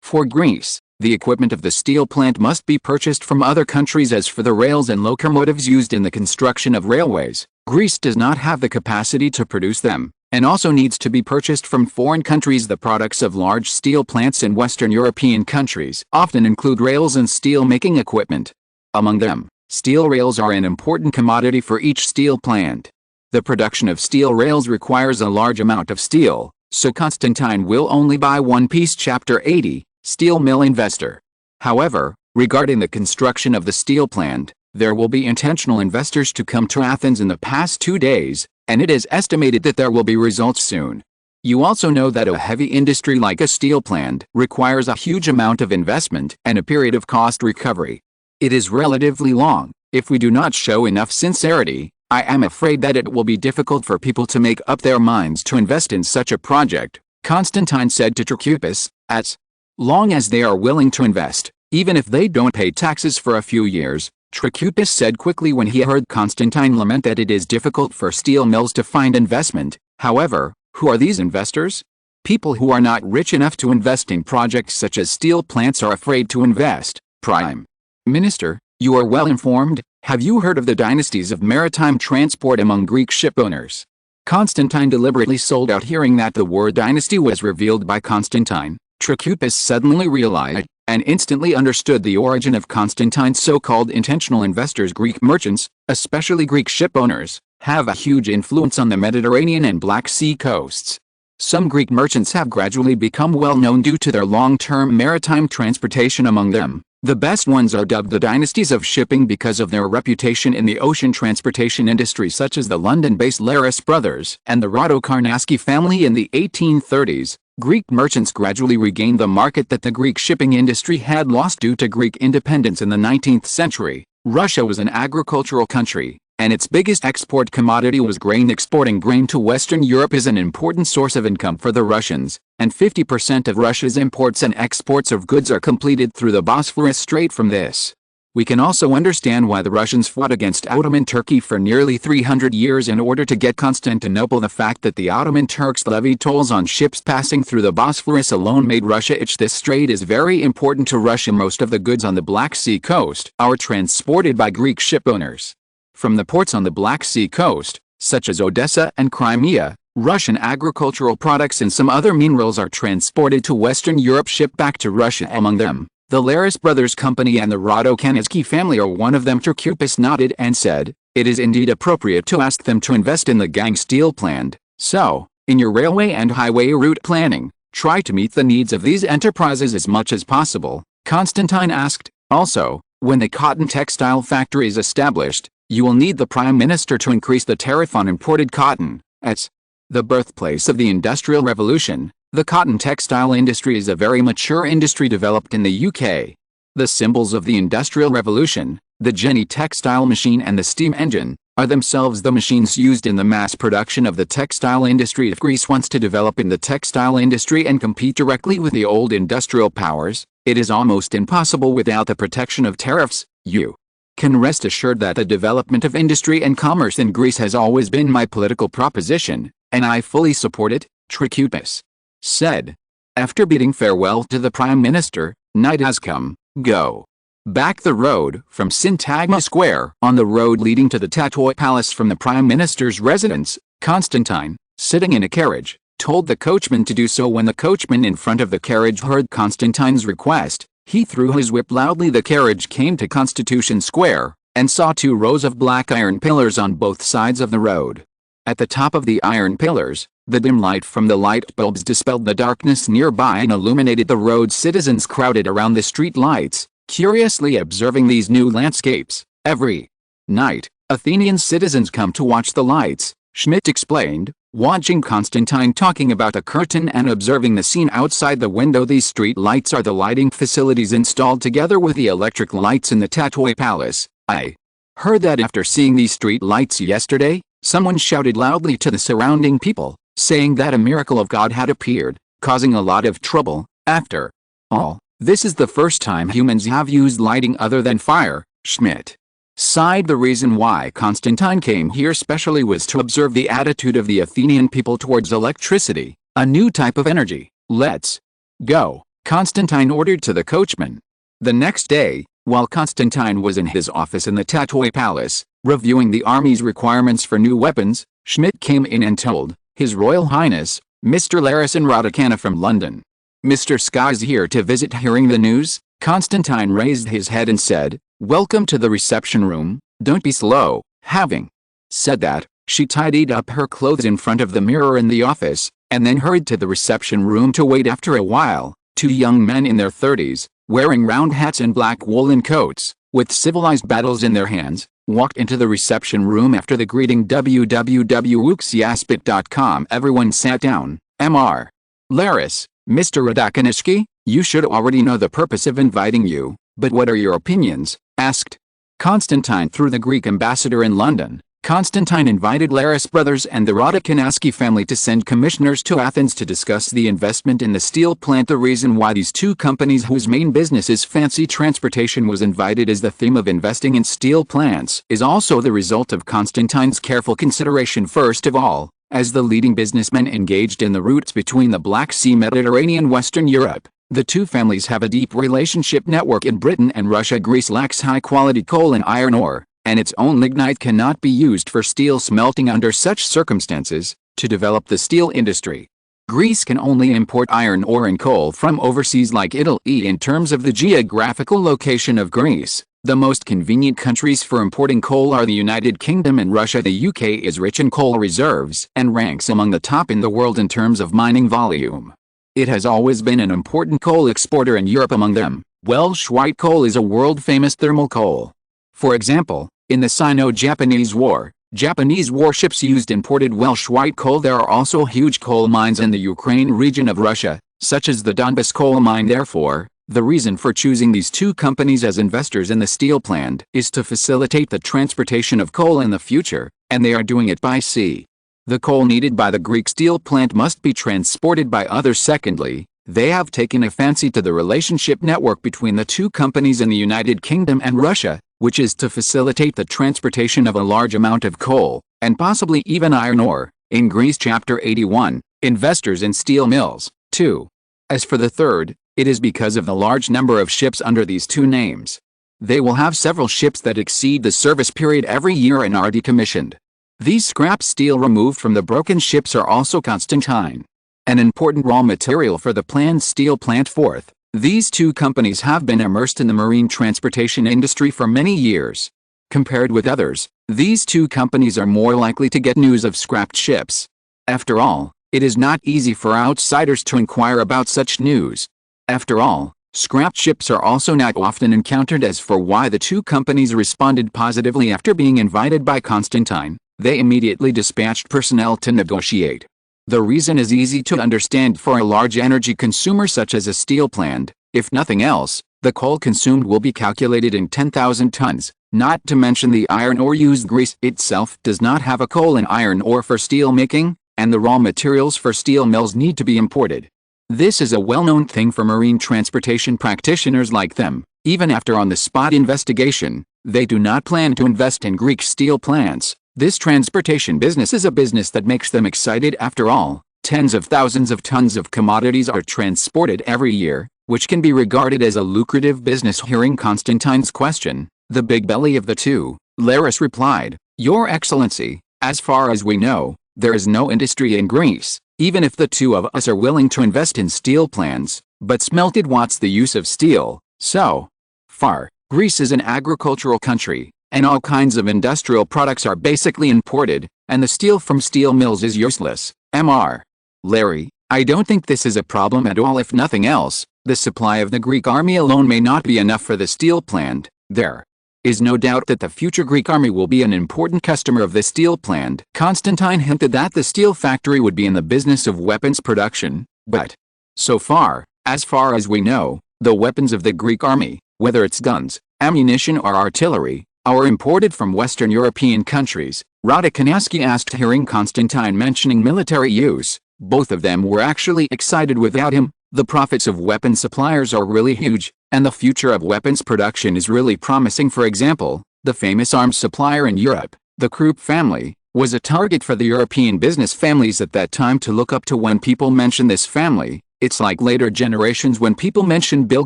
Speaker 1: For Greece, the equipment of the steel plant must be purchased from other countries. As for the rails and locomotives used in the construction of railways, Greece does not have the capacity to produce them, and also needs to be purchased from foreign countries. The products of large steel plants in Western European countries often include rails and steel-making equipment. Among them, steel rails are an important commodity for each steel plant. The production of steel rails requires a large amount of steel, so Constantine will only buy one piece. Chapter 80, Steel Mill Investor. However, regarding the construction of the steel plant, there will be intentional investors to come to Athens in the past 2 days, and it is estimated that there will be results soon. You also know that a heavy industry like a steel plant requires a huge amount of investment and a period of cost recovery. It is relatively long. If we do not show enough sincerity, I am afraid that it will be difficult for people to make up their minds to invest in such a project. Constantine said to Trachupis, as long as they are willing to invest, even if they don't pay taxes for a few years. Trachupis said quickly when he heard Constantine lament that it is difficult for steel mills to find investment. However, who are these investors? People who are not rich enough to invest in projects such as steel plants are afraid to invest. Prime Minister, you are well informed. Have you heard of the dynasties of maritime transport among Greek shipowners? Constantine deliberately sold out hearing that the word dynasty was revealed by Constantine. Trachupis suddenly realized and instantly understood the origin of Constantine's so-called intentional investors. Greek merchants, especially Greek shipowners, have a huge influence on the Mediterranean and Black Sea coasts. Some Greek merchants have gradually become well known due to their long-term maritime transportation. Among them, the best ones are dubbed the dynasties of shipping because of their reputation in the ocean transportation industry, such as the London-based Laris brothers and the Radokarnaski family in the 1830s. Greek merchants gradually regained the market that the Greek shipping industry had lost due to Greek independence in the 19th century. Russia was an agricultural country, and its biggest export commodity was grain. Exporting grain to Western Europe is an important source of income for the Russians, and 50% of Russia's imports and exports of goods are completed through the Bosphorus Strait. From this, we can also understand why the Russians fought against Ottoman Turkey for nearly 300 years in order to get Constantinople. The fact that the Ottoman Turks levied tolls on ships passing through the Bosphorus alone made Russia itch. This strait is very important to Russia. Most of the goods on the Black Sea coast are transported by Greek shipowners. From the ports on the Black Sea coast, such as Odessa and Crimea, Russian agricultural products and some other minerals are transported to Western Europe, shipped back to Russia. Among them, the Laris brothers company and the Radokarnaski family are one of them. Trachupis nodded and said, it is indeed appropriate to ask them to invest in the gang steel plant. So, in your railway and highway route planning, try to meet the needs of these enterprises as much as possible. Constantine asked, also, when the cotton textile factory is established, you will need the Prime Minister to increase the tariff on imported cotton. As the birthplace of the Industrial Revolution, the cotton textile industry is a very mature industry developed in the UK. The symbols of the Industrial Revolution, the Jenny textile machine and the steam engine, are themselves the machines used in the mass production of the textile industry. If Greece wants to develop in the textile industry and compete directly with the old industrial powers, it is almost impossible without the protection of tariffs. You can rest assured that the development of industry and commerce in Greece has always been my political proposition, and I fully support it, Trachupis said. After bidding farewell to the Prime Minister, night has come. Go back the road from Syntagma Square on the road leading to the Tatoi Palace. From the Prime Minister's residence, Constantine, sitting in a carriage, told the coachman to do so. When the coachman in front of the carriage heard Constantine's request, he threw his whip loudly. The carriage came to Constitution Square, and saw 2 rows of black iron pillars on both sides of the road. At the top of the iron pillars, the dim light from the light bulbs dispelled the darkness nearby and illuminated the road. Citizens crowded around the street lights, curiously observing these new landscapes. Every night, Athenian citizens come to watch the lights, Schmidt explained, watching Constantine talking about a curtain and observing the scene outside the window. These street lights are the lighting facilities installed together with the electric lights in the Tatoi Palace. I heard that after seeing these street lights yesterday, someone shouted loudly to the surrounding people, saying that a miracle of God had appeared, causing a lot of trouble. After all, this is the first time humans have used lighting other than fire, Schmidt sighed. The reason why Constantine came here specially was to observe the attitude of the Athenian people towards electricity, a new type of energy. Let's go, Constantine ordered to the coachman. The next day, while Constantine was in his office in the Tatoi Palace, reviewing the army's requirements for new weapons, Schmidt came in and told His Royal Highness, Mr. Larison Radicana from London. Mr. Sky's here to visit. Hearing the news, Constantine raised his head and said, welcome to the reception room, don't be slow. Having said that, she tidied up her clothes in front of the mirror in the office, and then hurried to the reception room to wait. After a while, 2 young men in their 30s, wearing round hats and black woolen coats, with civilized battles in their hands, walked into the reception room. After the greeting www.uxiaspit.com, everyone sat down. Mr. Laris, Mr. Radakaniski, you should already know the purpose of inviting you, but what are your opinions? Asked Constantine through the Greek ambassador in London. Constantine invited Laris brothers and the Radikanaski family to send commissioners to Athens to discuss the investment in the steel plant. The reason why these two companies, whose main business is fancy transportation, was invited as the theme of investing in steel plants is also the result of Constantine's careful consideration. First of all, as the leading businessmen engaged in the routes between the Black Sea, Mediterranean, Western Europe, the two families have a deep relationship network in Britain and Russia. Greece lacks high-quality coal and iron ore, and its own lignite cannot be used for steel smelting under such circumstances. To develop the steel industry, Greece can only import iron ore and coal from overseas like Italy. In terms of the geographical location of Greece, the most convenient countries for importing coal are the United Kingdom and Russia. The UK is rich in coal reserves and ranks among the top in the world in terms of mining volume. It has always been an important coal exporter in Europe. Among them, Welsh white coal is a world-famous thermal coal. For example, in the Sino-Japanese War, Japanese warships used imported Welsh white coal. There are also huge coal mines in the Ukraine region of Russia, such as the Donbas coal mine. Therefore, the reason for choosing these two companies as investors in the steel plant is to facilitate the transportation of coal in the future, and they are doing it by sea. The coal needed by the Greek steel plant must be transported by others. Secondly, they have taken a fancy to the relationship network between the two companies in the United Kingdom and Russia, which is to facilitate the transportation of a large amount of coal, and possibly even iron ore, in Greece. Chapter 81, Investors in Steel Mills. 2. As for the third, it is because of the large number of ships under these two names. They will have several ships that exceed the service period every year and are decommissioned. These scrap steel removed from the broken ships are also Constantine, an important raw material for the planned steel plant. Fourth, these two companies have been immersed in the marine transportation industry for many years. Compared with others, these two companies are more likely to get news of scrapped ships. After all, it is not easy for outsiders to inquire about such news. After all, scrapped ships are also not often encountered. As for why the two companies responded positively after being invited by Constantine, they immediately dispatched personnel to negotiate. The reason is easy to understand. For a large energy consumer such as a steel plant, if nothing else, the coal consumed will be calculated in 10,000 tons, not to mention the iron ore used. Greece itself does not have a coal and iron ore for steel making, and the raw materials for steel mills need to be imported. This is a well-known thing for marine transportation practitioners like them. Even after on-the-spot investigation, they do not plan to invest in Greek steel plants. This transportation business is a business that makes them excited. After all, tens of thousands of tons of commodities are transported every year, which can be regarded as a lucrative business. Hearing Constantine's question, the big belly of the two, Laris replied, "Your Excellency, as far as we know, there is no industry in Greece, even if the two of us are willing to invest in steel plants. But smelted, what's the use of steel? So far, Greece is an agricultural country, and all kinds of industrial products are basically imported, and the steel from steel mills is useless." Mr. Larry, I don't think this is a problem at all. If nothing else, the supply of the Greek army alone may not be enough for the steel plant. There is no doubt that the future Greek army will be an important customer of the steel plant. Constantine hinted that the steel factory would be in the business of weapons production, but so far as we know, the weapons of the Greek army, whether it's guns, ammunition or artillery, are imported from Western European countries. Radikanaski asked. Hearing Constantine mentioning military use, both of them were actually excited without him. The profits of weapon suppliers are really huge, and the future of weapons production is really promising. For example, the famous arms supplier in Europe, the Krupp family, was a target for the European business families at that time to look up to. When people mention this family, it's like later generations when people mention Bill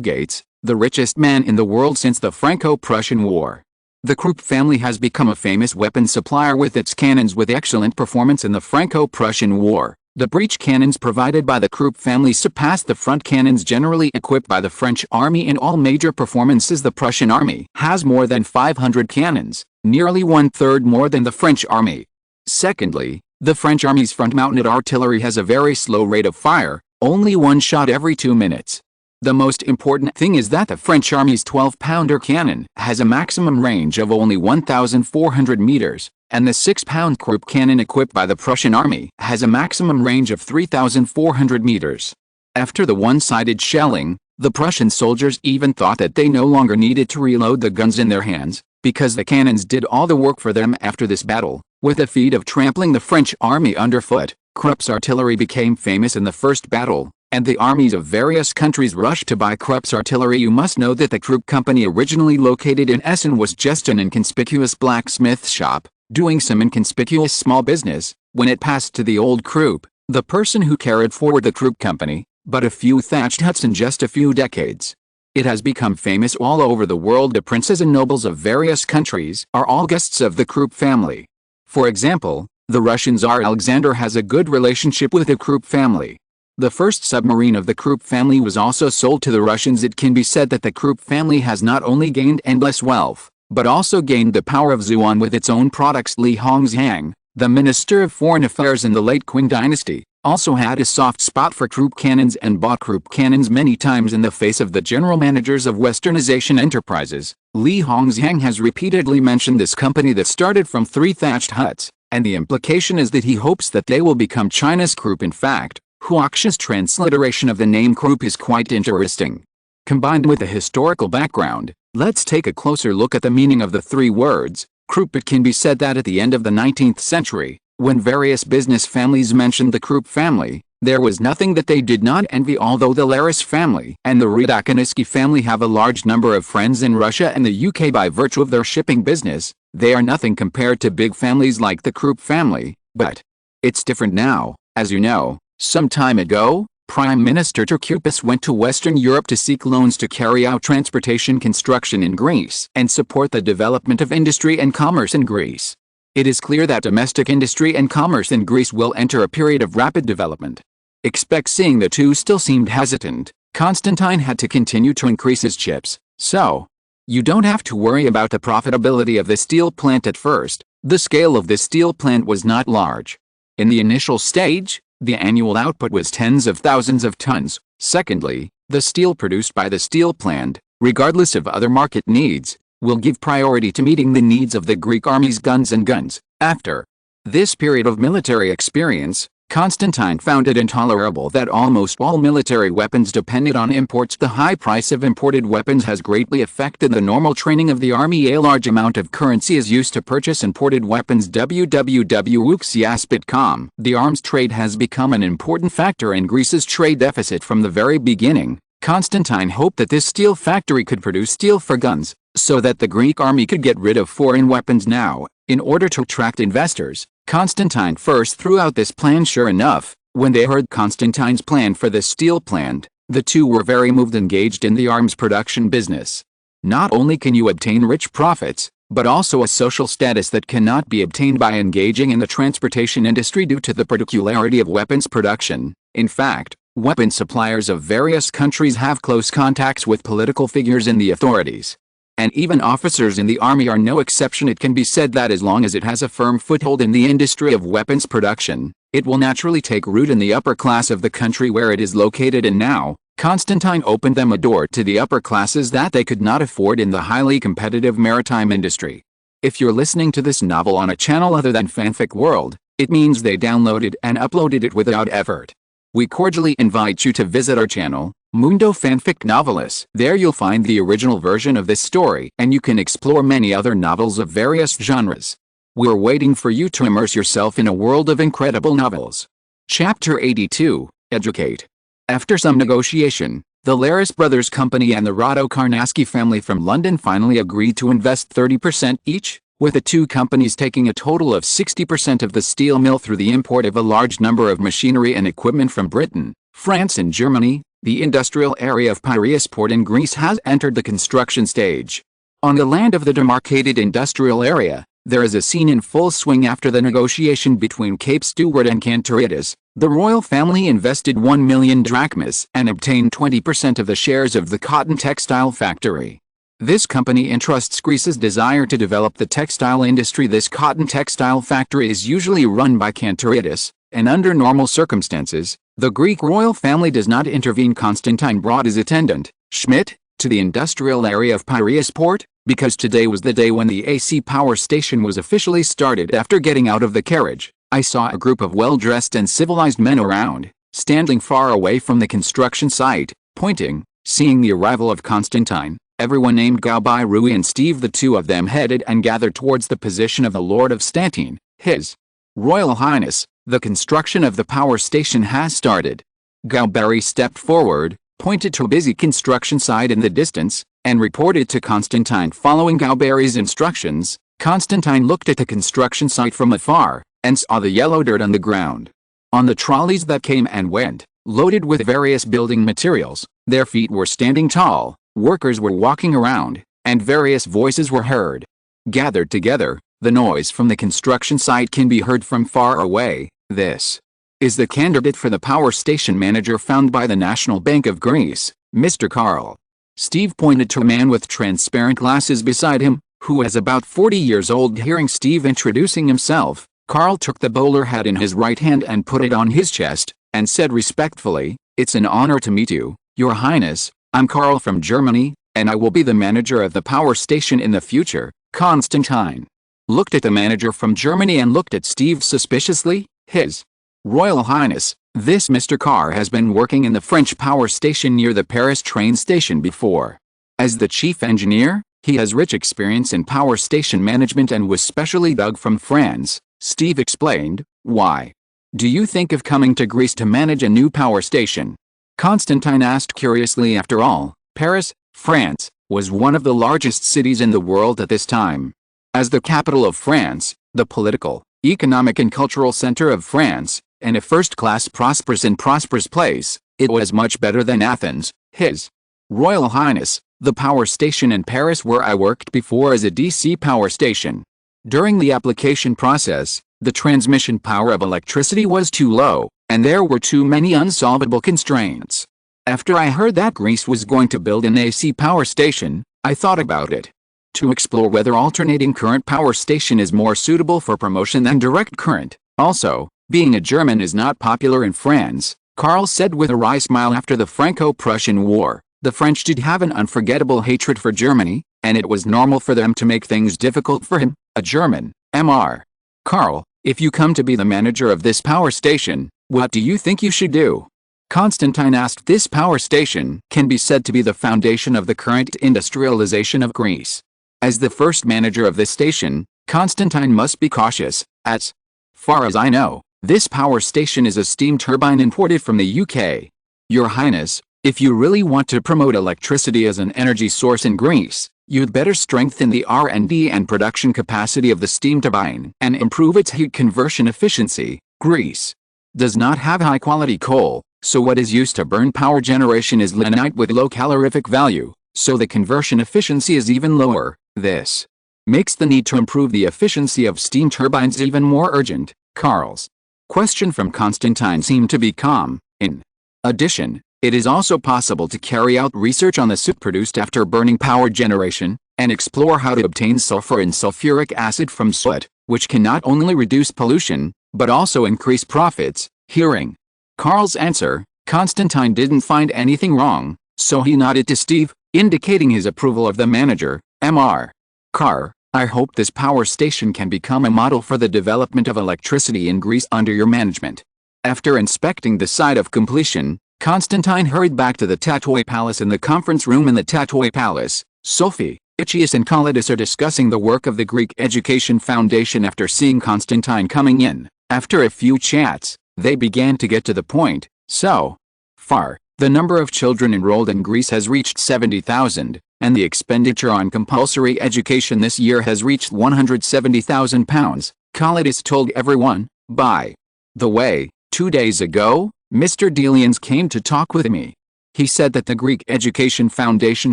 Speaker 1: Gates, the richest man in the world since the Franco-Prussian War. The Krupp family has become a famous weapons supplier with its cannons with excellent performance in the Franco-Prussian War. The breech cannons provided by the Krupp family surpassed the front cannons generally equipped by the French army in all major performances. The Prussian army has more than 500 cannons, nearly one-third more than the French army. Secondly, the French army's front-mounted artillery has a very slow rate of fire, only one shot every 2 minutes. The most important thing is that the French army's 12-pounder cannon has a maximum range of only 1,400 meters, and the 6-pound Krupp cannon equipped by the Prussian army has a maximum range of 3,400 meters. After the one-sided shelling, the Prussian soldiers even thought that they no longer needed to reload the guns in their hands, because the cannons did all the work for them after this battle. With the feat of trampling the French army underfoot, Krupp's artillery became famous in the first battle, and the armies of various countries rushed to buy Krupp's artillery. You must know that the Krupp company, originally located in Essen, was just an inconspicuous blacksmith shop, doing some inconspicuous small business, when it passed to the old Krupp, the person who carried forward the Krupp company, but a few thatched huts in just a few decades. It has become famous all over the world. The princes and nobles of various countries are all guests of the Krupp family. For example, the Russian Tsar Alexander has a good relationship with the Krupp family. The first submarine of the Krupp family was also sold to the Russians. It can be said that the Krupp family has not only gained endless wealth, but also gained the power of Zhuan with its own products. Li Hongxiang, the Minister of Foreign Affairs in the late Qing dynasty, also had a soft spot for Krupp cannons and bought Krupp cannons many times in the face of the general managers of Westernization enterprises. Li Hongxiang has repeatedly mentioned this company that started from 3 thatched huts, and the implication is that he hopes that they will become China's Krupp. In fact, Huaxia's transliteration of the name Krupp is quite interesting. Combined with the historical background, let's take a closer look at the meaning of the 3 words, Krupp. It can be said that at the end of the 19th century, when various business families mentioned the Krupp family, there was nothing that they did not envy. Although the Laris family and the Ryadakiniski family have a large number of friends in Russia and the UK by virtue of their shipping business, they are nothing compared to big families like the Krupp family. But it's different now. As you know, some time ago, Prime Minister Turkoupis went to Western Europe to seek loans to carry out transportation construction in Greece and support the development of industry and commerce in Greece. It is clear that domestic industry and commerce in Greece will enter a period of rapid development. Expect. Seeing the two still seemed hesitant, Constantine had to continue to increase his chips. So, you don't have to worry about the profitability of the steel plant at first. The scale of this steel plant was not large. In the initial stage, the annual output was tens of thousands of tons. Secondly, the steel produced by the steel plant, regardless of other market needs, will give priority to meeting the needs of the Greek army's guns and guns. After this period of military experience, Constantine found it intolerable that almost all military weapons depended on imports. The high price of imported weapons has greatly affected the normal training of the army. A large amount of currency is used to purchase imported weapons. www.wuxias.com. The arms trade has become an important factor in Greece's trade deficit from the very beginning. Constantine hoped that this steel factory could produce steel for guns, so that the Greek army could get rid of foreign weapons. Now, in order to attract investors, Constantine first threw out this plan. Sure enough, when they heard Constantine's plan for the steel plant, the two were very moved. Engaged in the arms production business, not only can you obtain rich profits, but also a social status that cannot be obtained by engaging in the transportation industry due to the particularity of weapons production. In fact, weapon suppliers of various countries have close contacts with political figures in the authorities. And even officers in the army are no exception. It can be said that as long as it has a firm foothold in the industry of weapons production, it will naturally take root in the upper class of the country where it is located. And now, Constantine opened them a door to the upper classes that they could not afford in the highly competitive maritime industry. If you're listening to this novel on a channel other than Fanfic World, it means they downloaded and uploaded it without effort. We cordially invite you to visit our channel, Mundo Fanfic Novelis. There you'll find the original version of this story, and you can explore many other novels of various genres. We're waiting for you to immerse yourself in a world of incredible novels. Chapter 82, Educate. After some negotiation, the Laris Brothers Company and the Radokarnaski family from London finally agreed to invest 30% each, with the two companies taking a total of 60% of the steel mill through the import of a large number of machinery and equipment from Britain, France and Germany. The industrial area of Piraeus port in Greece has entered the construction stage. On the land of the demarcated industrial area, there is a scene in full swing. After the negotiation between Cape Stewart and Cantorides, the royal family invested 1 million drachmas and obtained 20% of the shares of the cotton textile factory. This company entrusts Greece's desire to develop the textile industry. This cotton textile factory is usually run by Cantorides, and under normal circumstances, the Greek royal family does not intervene. Constantine brought his attendant, Schmidt, to the industrial area of Piraeus port, because today was the day when the AC power station was officially started. After getting out of the carriage, I saw a group of well-dressed and civilized men around, standing far away from the construction site, pointing. Seeing the arrival of Constantine, Everyone named Galbai Rui and Steve, the two of them headed and gathered towards the position of the Lord of Stantin. His Royal Highness, the construction of the power station has started. Galbari stepped forward, pointed to a busy construction site in the distance, and reported to Constantine. Following Galbari's instructions, Constantine looked at the construction site from afar, and saw the yellow dirt on the ground. On the trolleys that came and went, loaded with various building materials, their feet were standing tall, workers were walking around, and various voices were heard. Gathered together, the noise from the construction site can be heard from far away. This is the candidate for the power station manager found by the National Bank of Greece, Mr. Karl. Steve pointed to a man with transparent glasses beside him, who was about 40 years old. Hearing Steve introducing himself, Karl took the bowler hat in his right hand and put it on his chest, and said respectfully, "It's an honor to meet you, Your Highness. I'm Karl from Germany, and I will be the manager of the power station in the future." Constantine looked at the manager from Germany and looked at Steve suspiciously. His Royal Highness, this Mr. Carr has been working in the French power station near the Paris train station before. As the chief engineer, he has rich experience in power station management and was specially dug from France, Steve explained. Why do you think of coming to Greece to manage a new power station? Constantine asked curiously. After all, Paris, France, was one of the largest cities in the world at this time. As the capital of France, the political, economic and cultural center of France, and a first-class prosperous place, it was much better than Athens. His Royal Highness, the power station in Paris where I worked before as a DC power station. During the application process, the transmission power of electricity was too low, and there were too many unsolvable constraints. After I heard that Greece was going to build an AC power station, I thought about it. To explore whether alternating current power station is more suitable for promotion than direct current. Also, being a German is not popular in France, Karl said with a wry smile. After the Franco-Prussian War, the French did have an unforgettable hatred for Germany, and it was normal for them to make things difficult for him, a German. Mr. Karl, if you come to be the manager of this power station, what do you think you should do? Constantine asked. This power station can be said to be the foundation of the current industrialization of Greece. As the first manager of this station, Constantine must be cautious. As far as I know, this power station is a steam turbine imported from the UK. Your Highness, if you really want to promote electricity as an energy source in Greece, you'd better strengthen the R&D and production capacity of the steam turbine and improve its heat conversion efficiency. Greece does not have high-quality coal, so what is used to burn power generation is lignite with low calorific value, so the conversion efficiency is even lower. This makes the need to improve the efficiency of steam turbines even more urgent. Karl's question from Constantine seemed to be calm. In addition, it is also possible to carry out research on the soot produced after burning power generation, and explore how to obtain sulfur and sulfuric acid from soot, which can not only reduce pollution, but also increase profits. Hearing Karl's answer, Constantine didn't find anything wrong, so he nodded to Steve, indicating his approval of the manager. Mr. Carr, I hope this power station can become a model for the development of electricity in Greece under your management. After inspecting the site of completion, Constantine hurried back to the Tatoi Palace. In the conference room in the Tatoi Palace, Sophie, Ichias and Kalidis are discussing the work of the Greek Education Foundation. After seeing Constantine coming in, after a few chats, they began to get to the point. So far, the number of children enrolled in Greece has reached 70,000, and the expenditure on compulsory education this year has reached £170,000, Kalidis told everyone. By the way, 2 days ago, Mr. Delians came to talk with me. He said that the Greek Education Foundation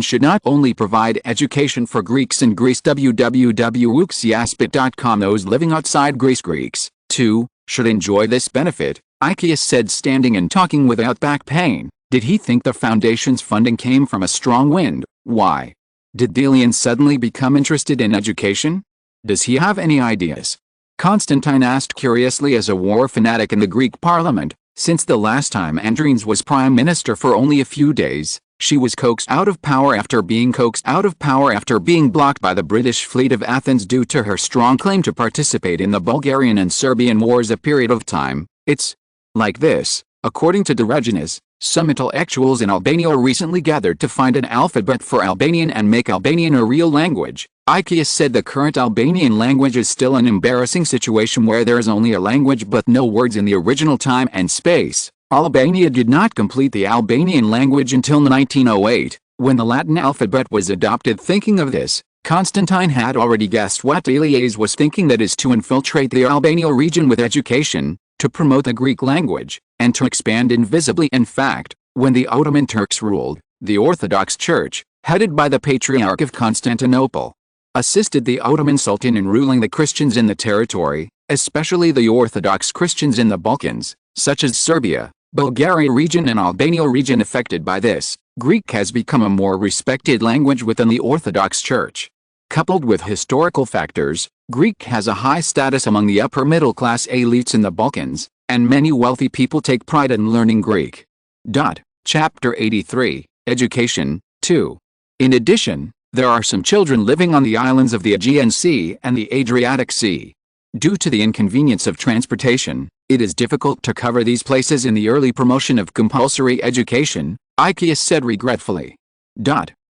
Speaker 1: should not only provide education for Greeks in Greece. www.uxiaspit.com. Those living outside Greece, Greeks, too, should enjoy this benefit, Ikias said, standing and talking without back pain. Did he think the foundation's funding came from a strong wind? Why did Delian suddenly become interested in education? Does he have any ideas? Constantine asked curiously. As a war fanatic in the Greek parliament, since the last time Andrines was prime minister for only a few days, she was coaxed out of power after being blocked by the British fleet of Athens due to her strong claim to participate in the Bulgarian and Serbian wars. A period of time. It's like this, according to Diogenes, Some intellectuals in Albania recently gathered to find an alphabet for Albanian and make Albanian a real language. Ikeas said the current Albanian language is still an embarrassing situation where there is only a language but no words in the original time and space. Albania did not complete the Albanian language until 1908, when the Latin alphabet was adopted. Thinking of this, Constantine had already guessed what Elias was thinking, that is to infiltrate the Albania region with education, to promote the Greek language, and to expand invisibly. In fact, when the Ottoman Turks ruled, the Orthodox Church, headed by the Patriarch of Constantinople, assisted the Ottoman Sultan in ruling the Christians in the territory, especially the Orthodox Christians in the Balkans, such as Serbia, Bulgaria region and Albania region. Affected by this, Greek has become a more respected language within the Orthodox Church. Coupled with historical factors, Greek has a high status among the upper middle class elites in the Balkans, and many wealthy people take pride in learning Greek. Chapter 83, Education, 2. In addition, there are some children living on the islands of the Aegean Sea and the Adriatic Sea. Due to the inconvenience of transportation, it is difficult to cover these places in the early promotion of compulsory education, Ikeas said regretfully.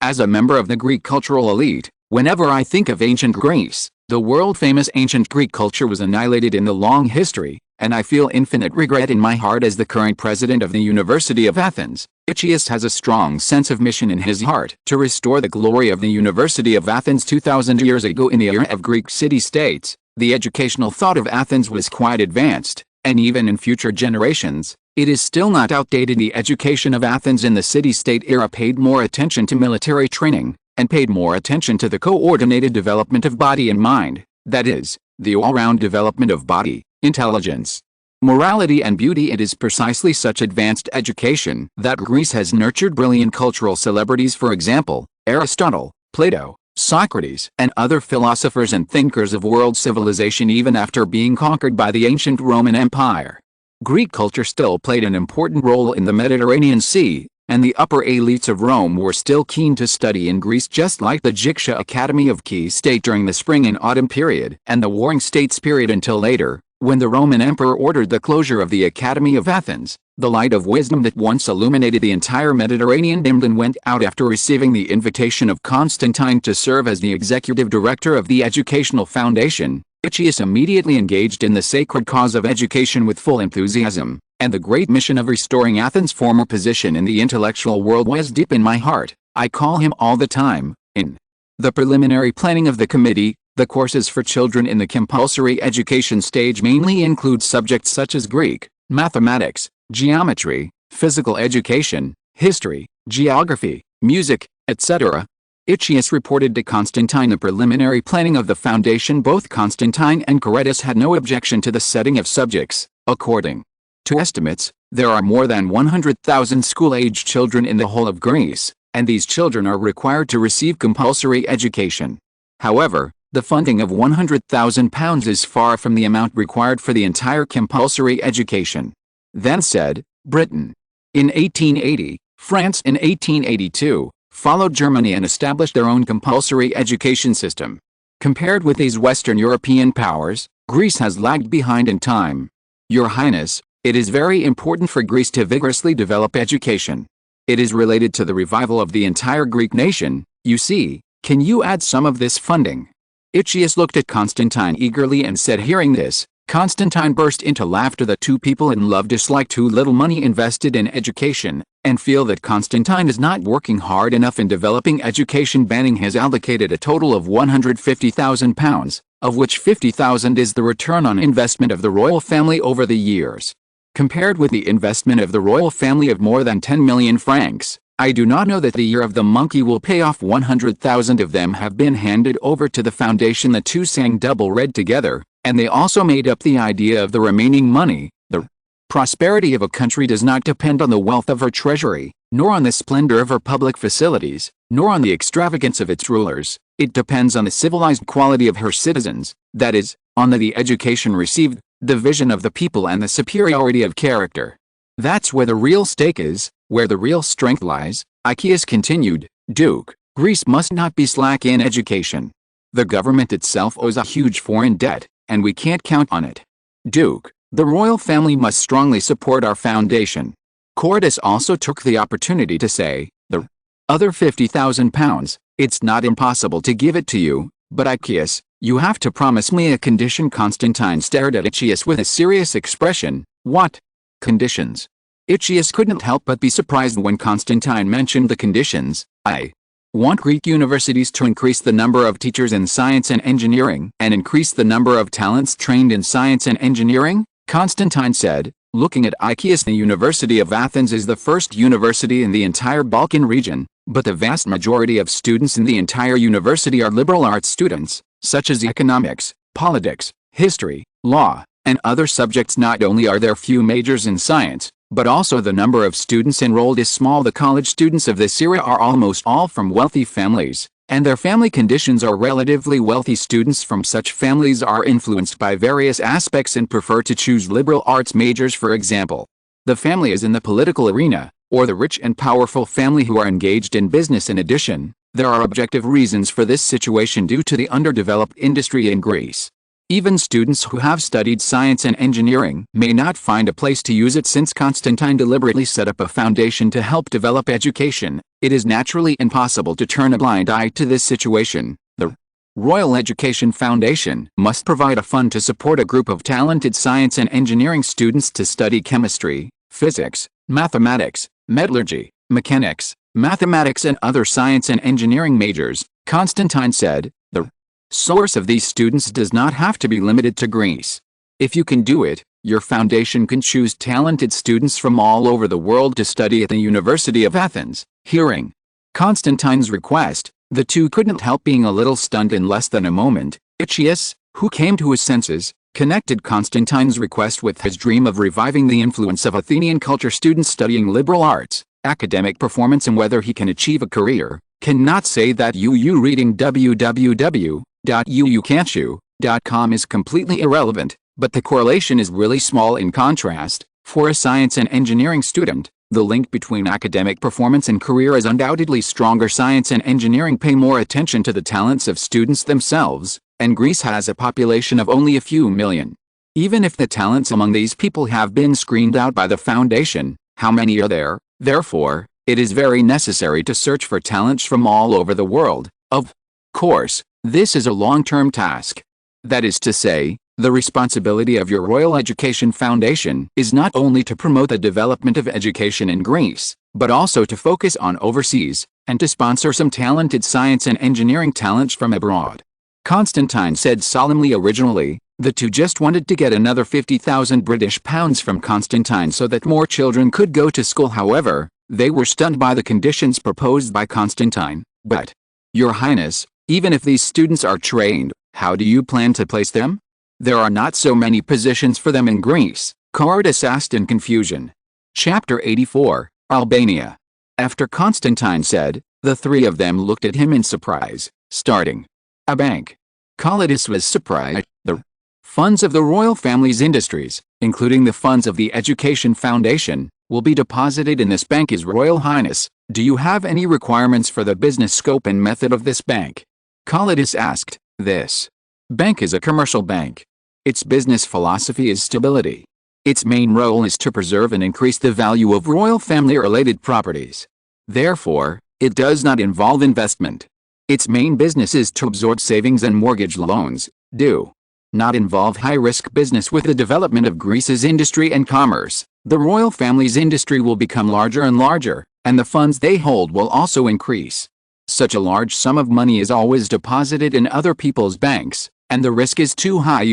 Speaker 1: As a member of the Greek cultural elite, whenever I think of ancient Greece, the world-famous ancient Greek culture was annihilated in the long history, and I feel infinite regret in my heart as the current president of the University of Athens. Ikeas has a strong sense of mission in his heart to restore the glory of the University of Athens. 2,000 years ago, in the era of Greek city-states, the educational thought of Athens was quite advanced, and even in future generations, it is still not outdated. The education of Athens in the city-state era paid more attention to military training, and paid more attention to the coordinated development of body and mind, that is, the all-round development of body, intelligence, morality and beauty. It is precisely such advanced education that Greece has nurtured brilliant cultural celebrities, for example, Aristotle, Plato, Socrates, and other philosophers and thinkers of world civilization even after being conquered by the ancient Roman Empire. Greek culture still played an important role in the Mediterranean Sea, and the upper elites of Rome were still keen to study in Greece, just like the Jiksha Academy of Key State during the spring and autumn period and the Warring States period until later, when the Roman emperor ordered the closure of the Academy of Athens. The light of wisdom that once illuminated the entire Mediterranean dimmed and went out after receiving the invitation of Constantine to serve as the executive director of the Educational Foundation. Ikeas immediately engaged in the sacred cause of education with full enthusiasm, and the great mission of restoring Athens' former position in the intellectual world was deep in my heart. I call him all the time. In the preliminary planning of the committee, the courses for children in the compulsory education stage mainly include subjects such as Greek, mathematics, geometry, physical education, history, geography, music, etc. Ikeas reported to Constantine the preliminary planning of the foundation. Both Constantine and Caritas had no objection to the setting of subjects. According to estimates, there are more than 100,000 school-age children in the whole of Greece, and these children are required to receive compulsory education. However, the funding of £100,000 is far from the amount required for the entire compulsory education. Then said, Britain. In 1880, France in 1882, followed Germany and established their own compulsory education system. Compared with these Western European powers, Greece has lagged behind in time. Your Highness, it is very important for Greece to vigorously develop education. It is related to the revival of the entire Greek nation, you see. Can you add some of this funding? Ikeas looked at Constantine eagerly and said, hearing this, Constantine burst into laughter. The two people in love dislike too little money invested in education, and feel that Constantine is not working hard enough in developing education. Banning has allocated a total of £150,000, of which £50,000 is the return on investment of the royal family over the years. Compared with the investment of the royal family of more than 10 million francs, I do not know that the year of the monkey will pay off. 100,000 of them have been handed over to the foundation. The two sang double red together, and they also made up the idea of the remaining money. The prosperity of a country does not depend on the wealth of her treasury, nor on the splendor of her public facilities, nor on the extravagance of its rulers. It depends on the civilized quality of her citizens, that is, on the education received, the vision of the people and the superiority of character. That's where the real stake is, where the real strength lies. Ikeas continued, Duke, Greece must not be slack in education. The government itself owes a huge foreign debt, and we can't count on it. Duke, the royal family must strongly support our foundation. Cordus also took the opportunity to say, the other £50,000, it's not impossible to give it to you, but Iccius, you have to promise me a condition. Constantine stared at Iccius with a serious expression. What conditions? Iccius couldn't help but be surprised when Constantine mentioned the conditions. I want Greek universities to increase the number of teachers in science and engineering and increase the number of talents trained in science and engineering, Constantine said, looking at Iccius. The University of Athens is the first university in the entire Balkan region, but the vast majority of students in the entire university are liberal arts students, such as economics, politics, history, law, and other subjects. Not only are there few majors in science, but also the number of students enrolled is small. The college students of this era are almost all from wealthy families, and their family conditions are relatively wealthy. Students from such families are influenced by various aspects and prefer to choose liberal arts majors. For example, the family is in the political arena, or the rich and powerful family who are engaged in business. In addition, there are objective reasons for this situation due to the underdeveloped industry in Greece. Even students who have studied science and engineering may not find a place to use it. Since Constantine deliberately set up a foundation to help develop education, it is naturally impossible to turn a blind eye to this situation. The Royal Education Foundation must provide a fund to support a group of talented science and engineering students to study chemistry, physics, mathematics, metallurgy, mechanics, mathematics and other science and engineering majors, Constantine said. The source of these students does not have to be limited to Greece. If you can do it, your foundation can choose talented students from all over the world to study at the University of Athens. Hearing Constantine's request, the two couldn't help being a little stunned. In less than a moment, Iccius, who came to his senses, connected Constantine's request with his dream of reviving the influence of Athenian culture. Students studying liberal arts, academic performance and whether he can achieve a career, cannot say that reading www.uucan'tchoo.com is completely irrelevant, but the correlation is really small. In contrast, for a science and engineering student, the link between academic performance and career is undoubtedly stronger. Science and engineering pay more attention to the talents of students themselves, and Greece has a population of only a few million. Even if the talents among these people have been screened out by the foundation, how many are there? Therefore, it is very necessary to search for talents from all over the world. Of course, this is a long-term task. That is to say, the responsibility of your Royal Education Foundation is not only to promote the development of education in Greece, but also to focus on overseas, and to sponsor some talented science and engineering talents from abroad. Constantine said solemnly. Originally, the two just wanted to get another £50,000 from Constantine so that more children could go to school. However, they were stunned by the conditions proposed by Constantine. But, Your Highness, even if these students are trained, how do you plan to place them? There are not so many positions for them in Greece, Cordus asked in confusion. Chapter 84, Albania. After Constantine said, the three of them looked at him in surprise, starting a bank. Cordus was surprised. The funds of the royal family's industries, including the funds of the Education Foundation, will be deposited in this bank. His Royal Highness, do you have any requirements for the business scope and method of this bank? Cordus asked. This bank is a commercial bank. Its business philosophy is stability. Its main role is to preserve and increase the value of royal family-related properties. Therefore, it does not involve investment. Its main business is to absorb savings and mortgage loans, do not involve high-risk business. With the development of Greece's industry and commerce, the royal family's industry will become larger and larger, and the funds they hold will also increase. Such a large sum of money is always deposited in other people's banks, and the risk is too high.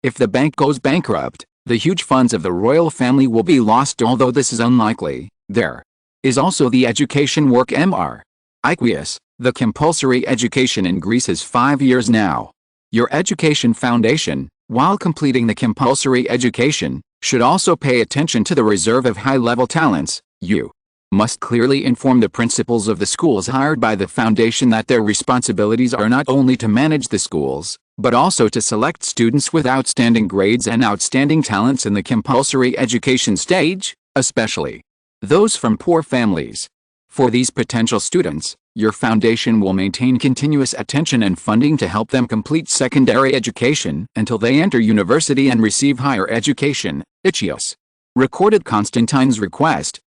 Speaker 1: If the bank goes bankrupt, the huge funds of the royal family will be lost. Although this is unlikely, there is also the education work. Mr. Iccius, the compulsory education in Greece is 5 years now. Your Education Foundation, while completing the compulsory education, should also pay attention to the reserve of high-level talents. You must clearly inform the principals of the schools hired by the foundation that their responsibilities are not only to manage the schools, but also to select students with outstanding grades and outstanding talents in the compulsory education stage, especially those from poor families. For these potential students, your foundation will maintain continuous attention and funding to help them complete secondary education until they enter university and receive higher education. Iccius recorded Constantine's request,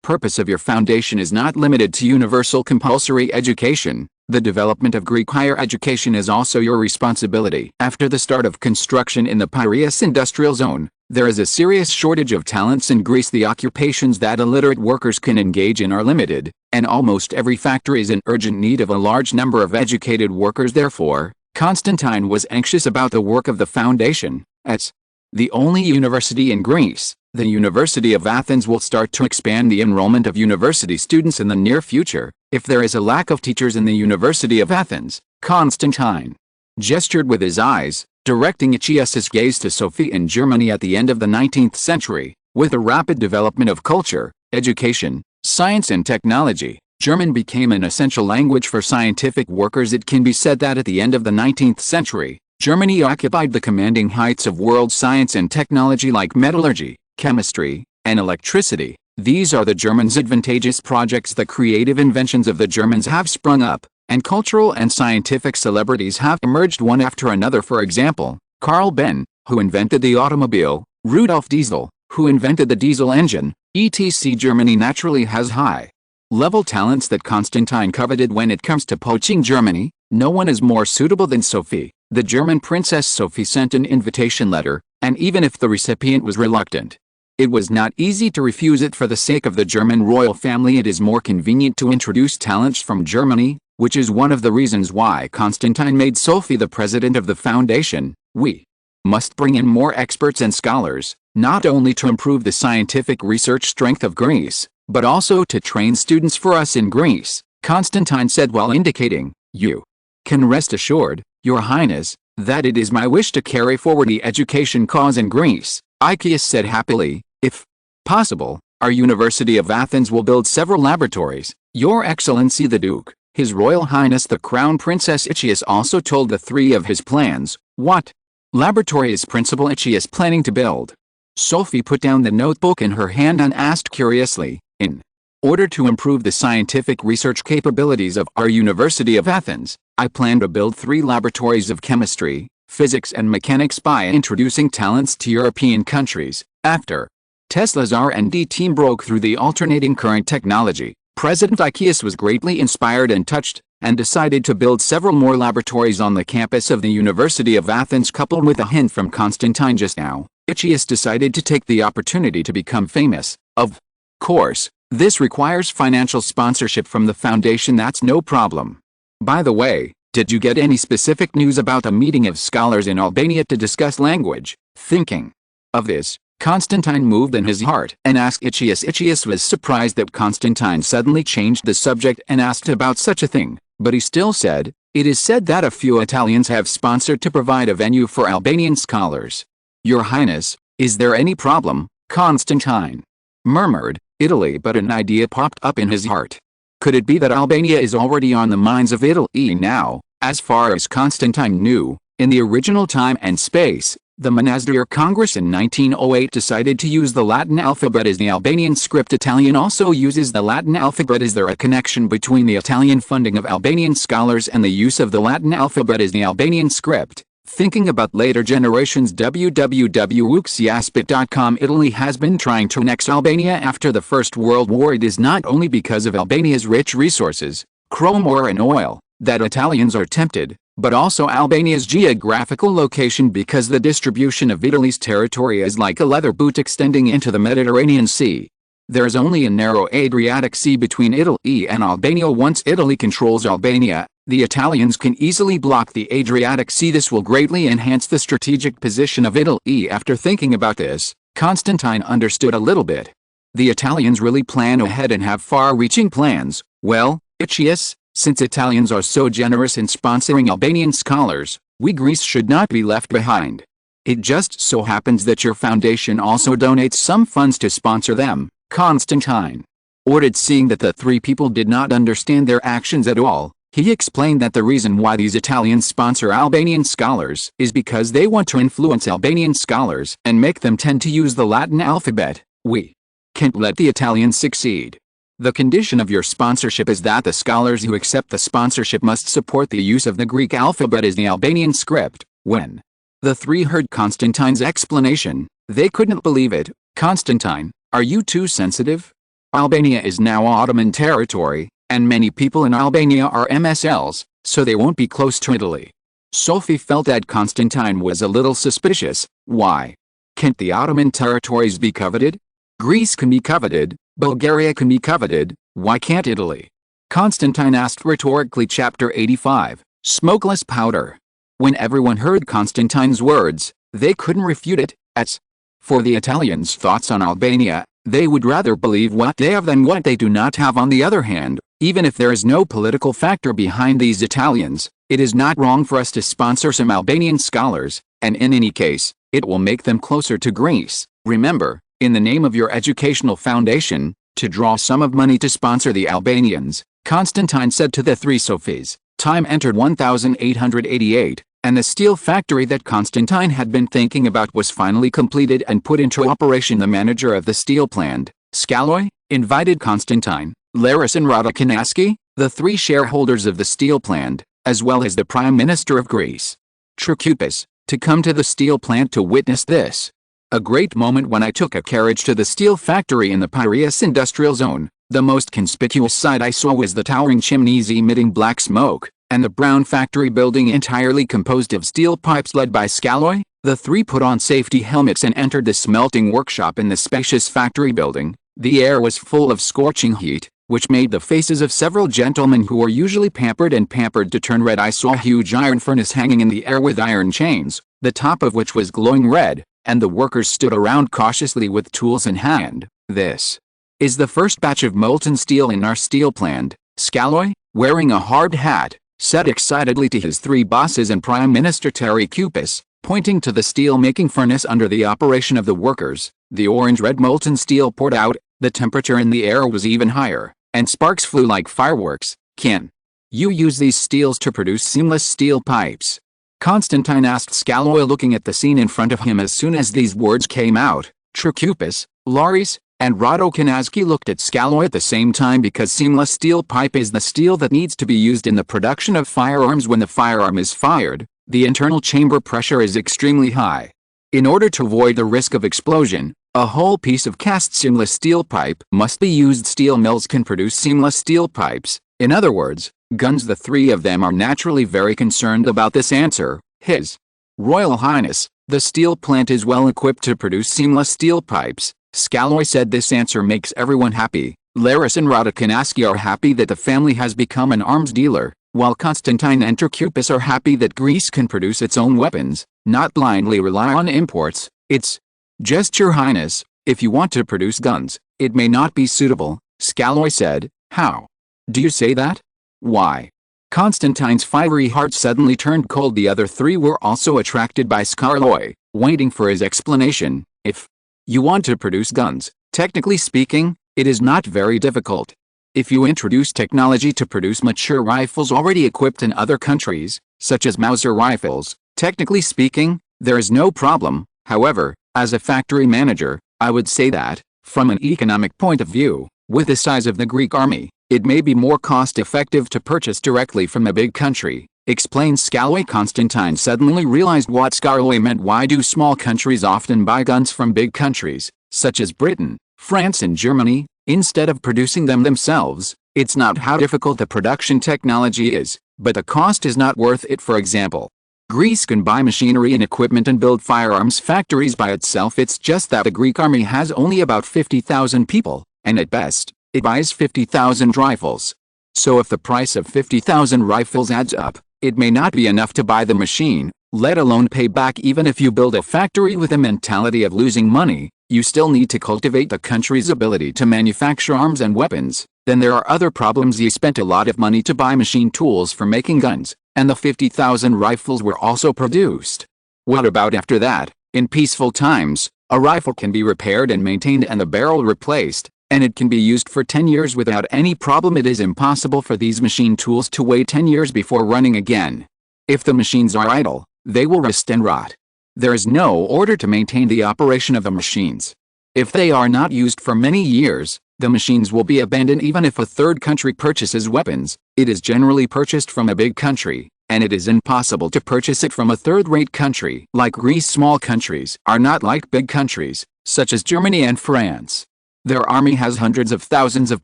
Speaker 1: purpose of your foundation is not limited to universal compulsory education. The development of Greek higher education is also your responsibility. After the start of construction in the Piraeus industrial zone, there is a serious shortage of talents in Greece. The occupations that illiterate workers can engage in are limited, and almost every factory is in urgent need of a large number of educated workers. Therefore, Constantine was anxious about the work of the foundation. As the only university in Greece, the University of Athens will start to expand the enrollment of university students in the near future. If there is a lack of teachers in the University of Athens, Constantine gestured with his eyes, directing Aegeus' gaze to Sophie in Germany at the end of the 19th century. With the rapid development of culture, education, science and technology, German became an essential language for scientific workers. It can be said that at the end of the 19th century, Germany occupied the commanding heights of world science and technology like metallurgy, chemistry, and electricity. These are the Germans' advantageous projects. The creative inventions of the Germans have sprung up, and cultural and scientific celebrities have emerged one after another. For example, Carl Benz, who invented the automobile, Rudolf Diesel, who invented the diesel engine, etc. Germany naturally has high-level talents that Constantine coveted. When it comes to poaching Germany, no one is more suitable than Sophie. The German Princess Sophie sent an invitation letter, and even if the recipient was reluctant, it was not easy to refuse it. For the sake of the German royal family, it is more convenient to introduce talents from Germany, which is one of the reasons why Constantine made Sophie the president of the foundation. We must bring in more experts and scholars, not only to improve the scientific research strength of Greece, but also to train students for us in Greece, Constantine said while indicating, "You can rest assured, Your Highness, that it is my wish to carry forward the education cause in Greece." Aegeus said happily, "If possible, our University of Athens will build several laboratories. Your Excellency the Duke, His Royal Highness the Crown Princess." Aegeus also told the three of his plans. What laboratory is Principal Aegeus planning to build? Sophie put down the notebook in her hand and asked curiously, "In order to improve the scientific research capabilities of our University of Athens, I plan to build 3 laboratories of chemistry, physics and mechanics by introducing talents to European countries." After Tesla's R&D team broke through the alternating current technology, President Aegeus was greatly inspired and touched, and decided to build several more laboratories on the campus of the University of Athens. Coupled with a hint from Constantine just now, Aegeus decided to take the opportunity to become famous. Of course, this requires financial sponsorship from the foundation. That's no problem. By the way, did you get any specific news about a meeting of scholars in Albania to discuss language? Thinking of this, Constantine moved in his heart and asked Aegeus. Aegeus was surprised that Constantine suddenly changed the subject and asked about such a thing, but he still said, "It is said that a few Italians have sponsored to provide a venue for Albanian scholars." "Your Highness, is there any problem?" Constantine murmured, "Italy," but an idea popped up in his heart. Could it be that Albania is already on the minds of Italy now? As far as Constantine knew, in the original time and space, the Monastir Congress in 1908 decided to use the Latin alphabet as the Albanian script. Italian also uses the Latin alphabet. Is there a connection between the Italian funding of Albanian scholars and the use of the Latin alphabet as the Albanian script? Thinking about later generations. www.uxiaspit.com. Italy has been trying to annex Albania after the First World War. It is not only because of Albania's rich resources, chrome ore and oil, that Italians are tempted, but also Albania's geographical location, because the distribution of Italy's territory is like a leather boot extending into the Mediterranean Sea. There is only a narrow Adriatic Sea between Italy and Albania. Once Italy controls Albania, the Italians can easily block the Adriatic Sea. This will greatly enhance the strategic position of Italy. After thinking about this, Constantine understood a little bit. The Italians really plan ahead and have far-reaching plans. Well, Aegeus, since Italians are so generous in sponsoring Albanian scholars, we Greece should not be left behind. It just so happens that your foundation also donates some funds to sponsor them, Constantine ordered. Seeing that the 3 people did not understand their actions at all, he explained that the reason why these Italians sponsor Albanian scholars is because they want to influence Albanian scholars and make them tend to use the Latin alphabet. We can't let the Italians succeed. The condition of your sponsorship is that the scholars who accept the sponsorship must support the use of the Greek alphabet as the Albanian script. When the 3 heard Constantine's explanation, they couldn't believe it. "Constantine, are you too sensitive?" Albania is now Ottoman territory, and many people in Albania are MSLs, so they won't be close to Italy. Sophie felt that Constantine was a little suspicious. Why? Can't the Ottoman territories be coveted? Greece can be coveted, Bulgaria can be coveted, why can't Italy? Constantine asked rhetorically. Chapter 85, Smokeless Powder. When everyone heard Constantine's words, they couldn't refute it. As for the Italians' thoughts on Albania, they would rather believe what they have than what they do not have. On the other hand, even if there is no political factor behind these Italians, it is not wrong for us to sponsor some Albanian scholars, and in any case, it will make them closer to Greece. Remember, in the name of your educational foundation, to draw some of money to sponsor the Albanians, Constantine said to the three Sophies. Time entered 1888, and the steel factory that Constantine had been thinking about was finally completed and put into operation. The manager of the steel plant, Scaloi, invited Constantine, Laris and Radokinaski, the three shareholders of the steel plant, as well as the Prime Minister of Greece, Trikoupis, to come to the steel plant to witness this. A great moment when I took a carriage to the steel factory in the Piraeus industrial zone. The most conspicuous sight I saw was the towering chimneys emitting black smoke, and the brown factory building entirely composed of steel pipes led by Scaloi. The three put on safety helmets and entered the smelting workshop in the spacious factory building. The air was full of scorching heat, which made the faces of several gentlemen who were usually pampered to turn red. I saw a huge iron furnace hanging in the air with iron chains, the top of which was glowing red, and the workers stood around cautiously with tools in hand. This is the first batch of molten steel in our steel plant, Scaloi, wearing a hard hat, said excitedly to his three bosses and Prime Minister Trikoupis, pointing to the steel-making furnace under the operation of the workers. The orange-red molten steel poured out, the temperature in the air was even higher, and sparks flew like fireworks. Can you use these steels to produce seamless steel pipes? Constantine asked Scaloi, looking at the scene in front of him. As soon as these words came out, Trikoupis, Laris, and Radokinaski looked at Scaloi at the same time, because seamless steel pipe is the steel that needs to be used in the production of firearms. When the firearm is fired, the internal chamber pressure is extremely high. In order to avoid the risk of explosion, a whole piece of cast seamless steel pipe must be used. Steel mills can produce seamless steel pipes, in other words, guns. The three of them are naturally very concerned about this answer. His Royal Highness, the steel plant is well equipped to produce seamless steel pipes, Scaloi said. This answer makes everyone happy. Laris and Radokinaski are happy that the family has become an arms dealer, while Constantine and Trikoupis are happy that Greece can produce its own weapons, not blindly rely on imports. It's just, Your Highness, if you want to produce guns, it may not be suitable, Scaloi said. How do you say that? Why? Constantine's fiery heart suddenly turned cold. The other three were also attracted by Scaloi, waiting for his explanation. If you want to produce guns, technically speaking, it is not very difficult. If you introduce technology to produce mature rifles already equipped in other countries, such as Mauser rifles, technically speaking, there is no problem. However, as a factory manager, I would say that, from an economic point of view, with the size of the Greek army, it may be more cost-effective to purchase directly from a big country, explained Scaloi. Constantine suddenly realized what Scaloi meant. Why do small countries often buy guns from big countries, such as Britain, France and Germany, instead of producing them themselves? It's not how difficult the production technology is, but the cost is not worth it. For example, Greece can buy machinery and equipment and build firearms factories by itself. It's just that the Greek army has only about 50,000 people, and at best, it buys 50,000 rifles. So if the price of 50,000 rifles adds up, it may not be enough to buy the machine, let alone pay back. Even if you build a factory with a mentality of losing money, you still need to cultivate the country's ability to manufacture arms and weapons. Then there are other problems. You spent a lot of money to buy machine tools for making guns, and the 50,000 rifles were also produced. What about after that? In peaceful times, a rifle can be repaired and maintained and the barrel replaced, and it can be used for 10 years without any problem. It is impossible for these machine tools to wait 10 years before running again. If the machines are idle, they will rust and rot. There is no order to maintain the operation of the machines. If they are not used for many years, the machines will be abandoned. Even if a third country purchases weapons, it is generally purchased from a big country, and it is impossible to purchase it from a third-rate country like Greece. Small countries are not like big countries, such as Germany and France. Their army has hundreds of thousands of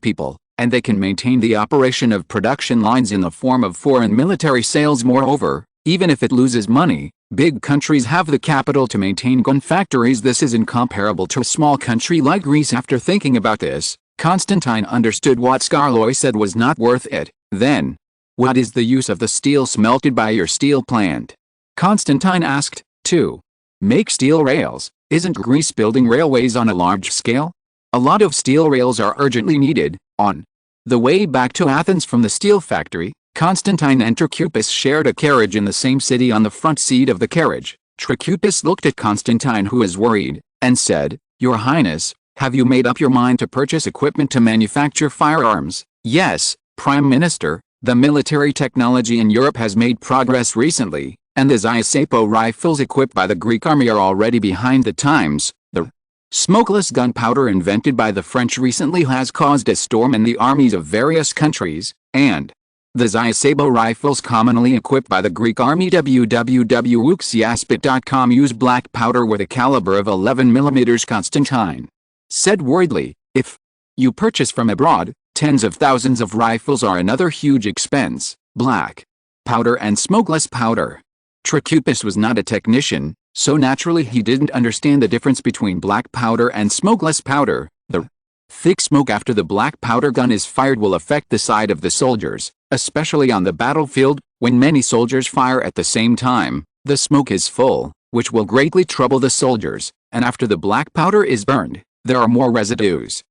Speaker 1: people, and they can maintain the operation of production lines in the form of foreign military sales. Moreover, even if it loses money, big countries have the capital to maintain gun factories. This is incomparable to a small country like Greece. After thinking about this, Constantine understood what Scarloy said was not worth it. Then, what is the use of the steel smelted by your steel plant? Constantine asked. To make steel rails. Isn't Greece building railways on a large scale? A lot of steel rails are urgently needed. On the way back to Athens from the steel factory, Constantine and Trachupis shared a carriage in the same city. On the front seat of the carriage, Trachupis looked at Constantine, who was worried, and said, "Your Highness, have you made up your mind to purchase equipment to manufacture firearms?" "Yes, Prime Minister, the military technology in Europe has made progress recently, and the Ziasapo rifles equipped by the Greek army are already behind the times. The smokeless gunpowder invented by the French recently has caused a storm in the armies of various countries, and the Ziasapo rifles commonly equipped by the Greek army www.wuxiaspit.com use black powder with a caliber of 11 mm. Constantine said worriedly, "If you purchase from abroad, tens of thousands of rifles are another huge expense." Black powder and smokeless powder. Trachupis was not a technician, so naturally he didn't understand the difference between black powder and smokeless powder. The thick smoke after the black powder gun is fired will affect the side of the soldiers, especially on the battlefield. When many soldiers fire at the same time, the smoke is full, which will greatly trouble the soldiers, and after the black powder is burned, there are more residues,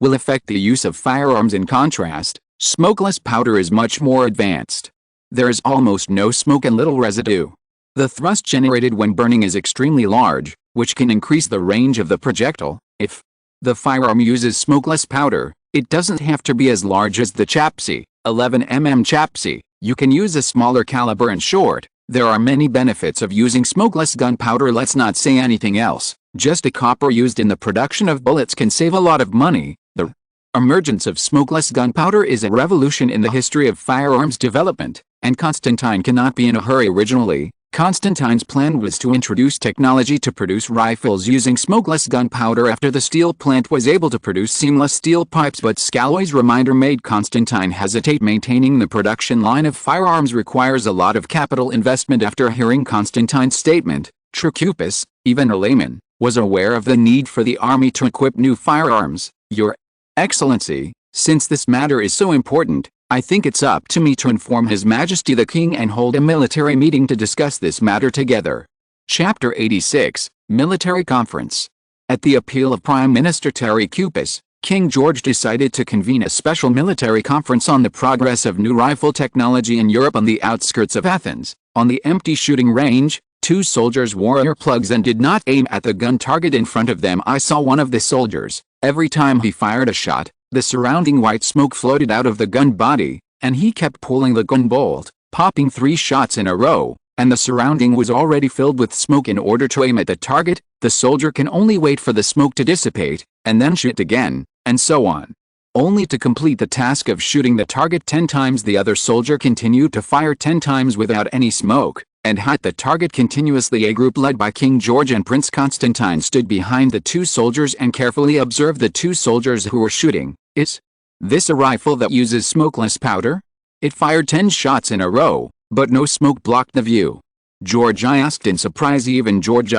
Speaker 1: will affect the use of firearms. In contrast, smokeless powder is much more advanced. There is almost no smoke and little residue. The thrust generated when burning is extremely large, which can increase the range of the projectile. If the firearm uses smokeless powder, it doesn't have to be as large as the chapsi, 11 mm chapsi. You can use a smaller caliber. In short, there are many benefits of using smokeless gunpowder. Let's not say anything else. Just the copper used in the production of bullets can save a lot of money. The emergence of smokeless gunpowder is a revolution in the history of firearms development, and Constantine cannot be in a hurry. Originally, Constantine's plan was to introduce technology to produce rifles using smokeless gunpowder after the steel plant was able to produce seamless steel pipes, but Scarloy's reminder made Constantine hesitate. Maintaining the production line of firearms requires a lot of capital investment. After hearing Constantine's statement, Trachupis, even a layman, was aware of the need for the army to equip new firearms. "Your Excellency, since this matter is so important, I think it's up to me to inform His Majesty the King and hold a military meeting to discuss this matter together." Chapter 86, Military Conference. At the appeal of Prime Minister Trachupis, King George decided to convene a special military conference on the progress of new rifle technology in Europe. On the outskirts of Athens, on the empty shooting range, two soldiers wore earplugs and did not aim at the gun target in front of them. I saw one of the soldiers. Every time he fired a shot, the surrounding white smoke floated out of the gun body, and he kept pulling the gun bolt, popping 3 shots in a row, and the surrounding was already filled with smoke. In order to aim at the target, the soldier can only wait for the smoke to dissipate, and then shoot again, and so on, only to complete the task of shooting the target 10 times. The other soldier continued to fire 10 times without any smoke, and hit the target continuously. A group led by King George and Prince Constantine stood behind the two soldiers and carefully observed the two soldiers who were shooting. "Is this a rifle that uses smokeless powder?" It fired 10 shots in a row, but no smoke blocked the view. George asked in surprise. Even George,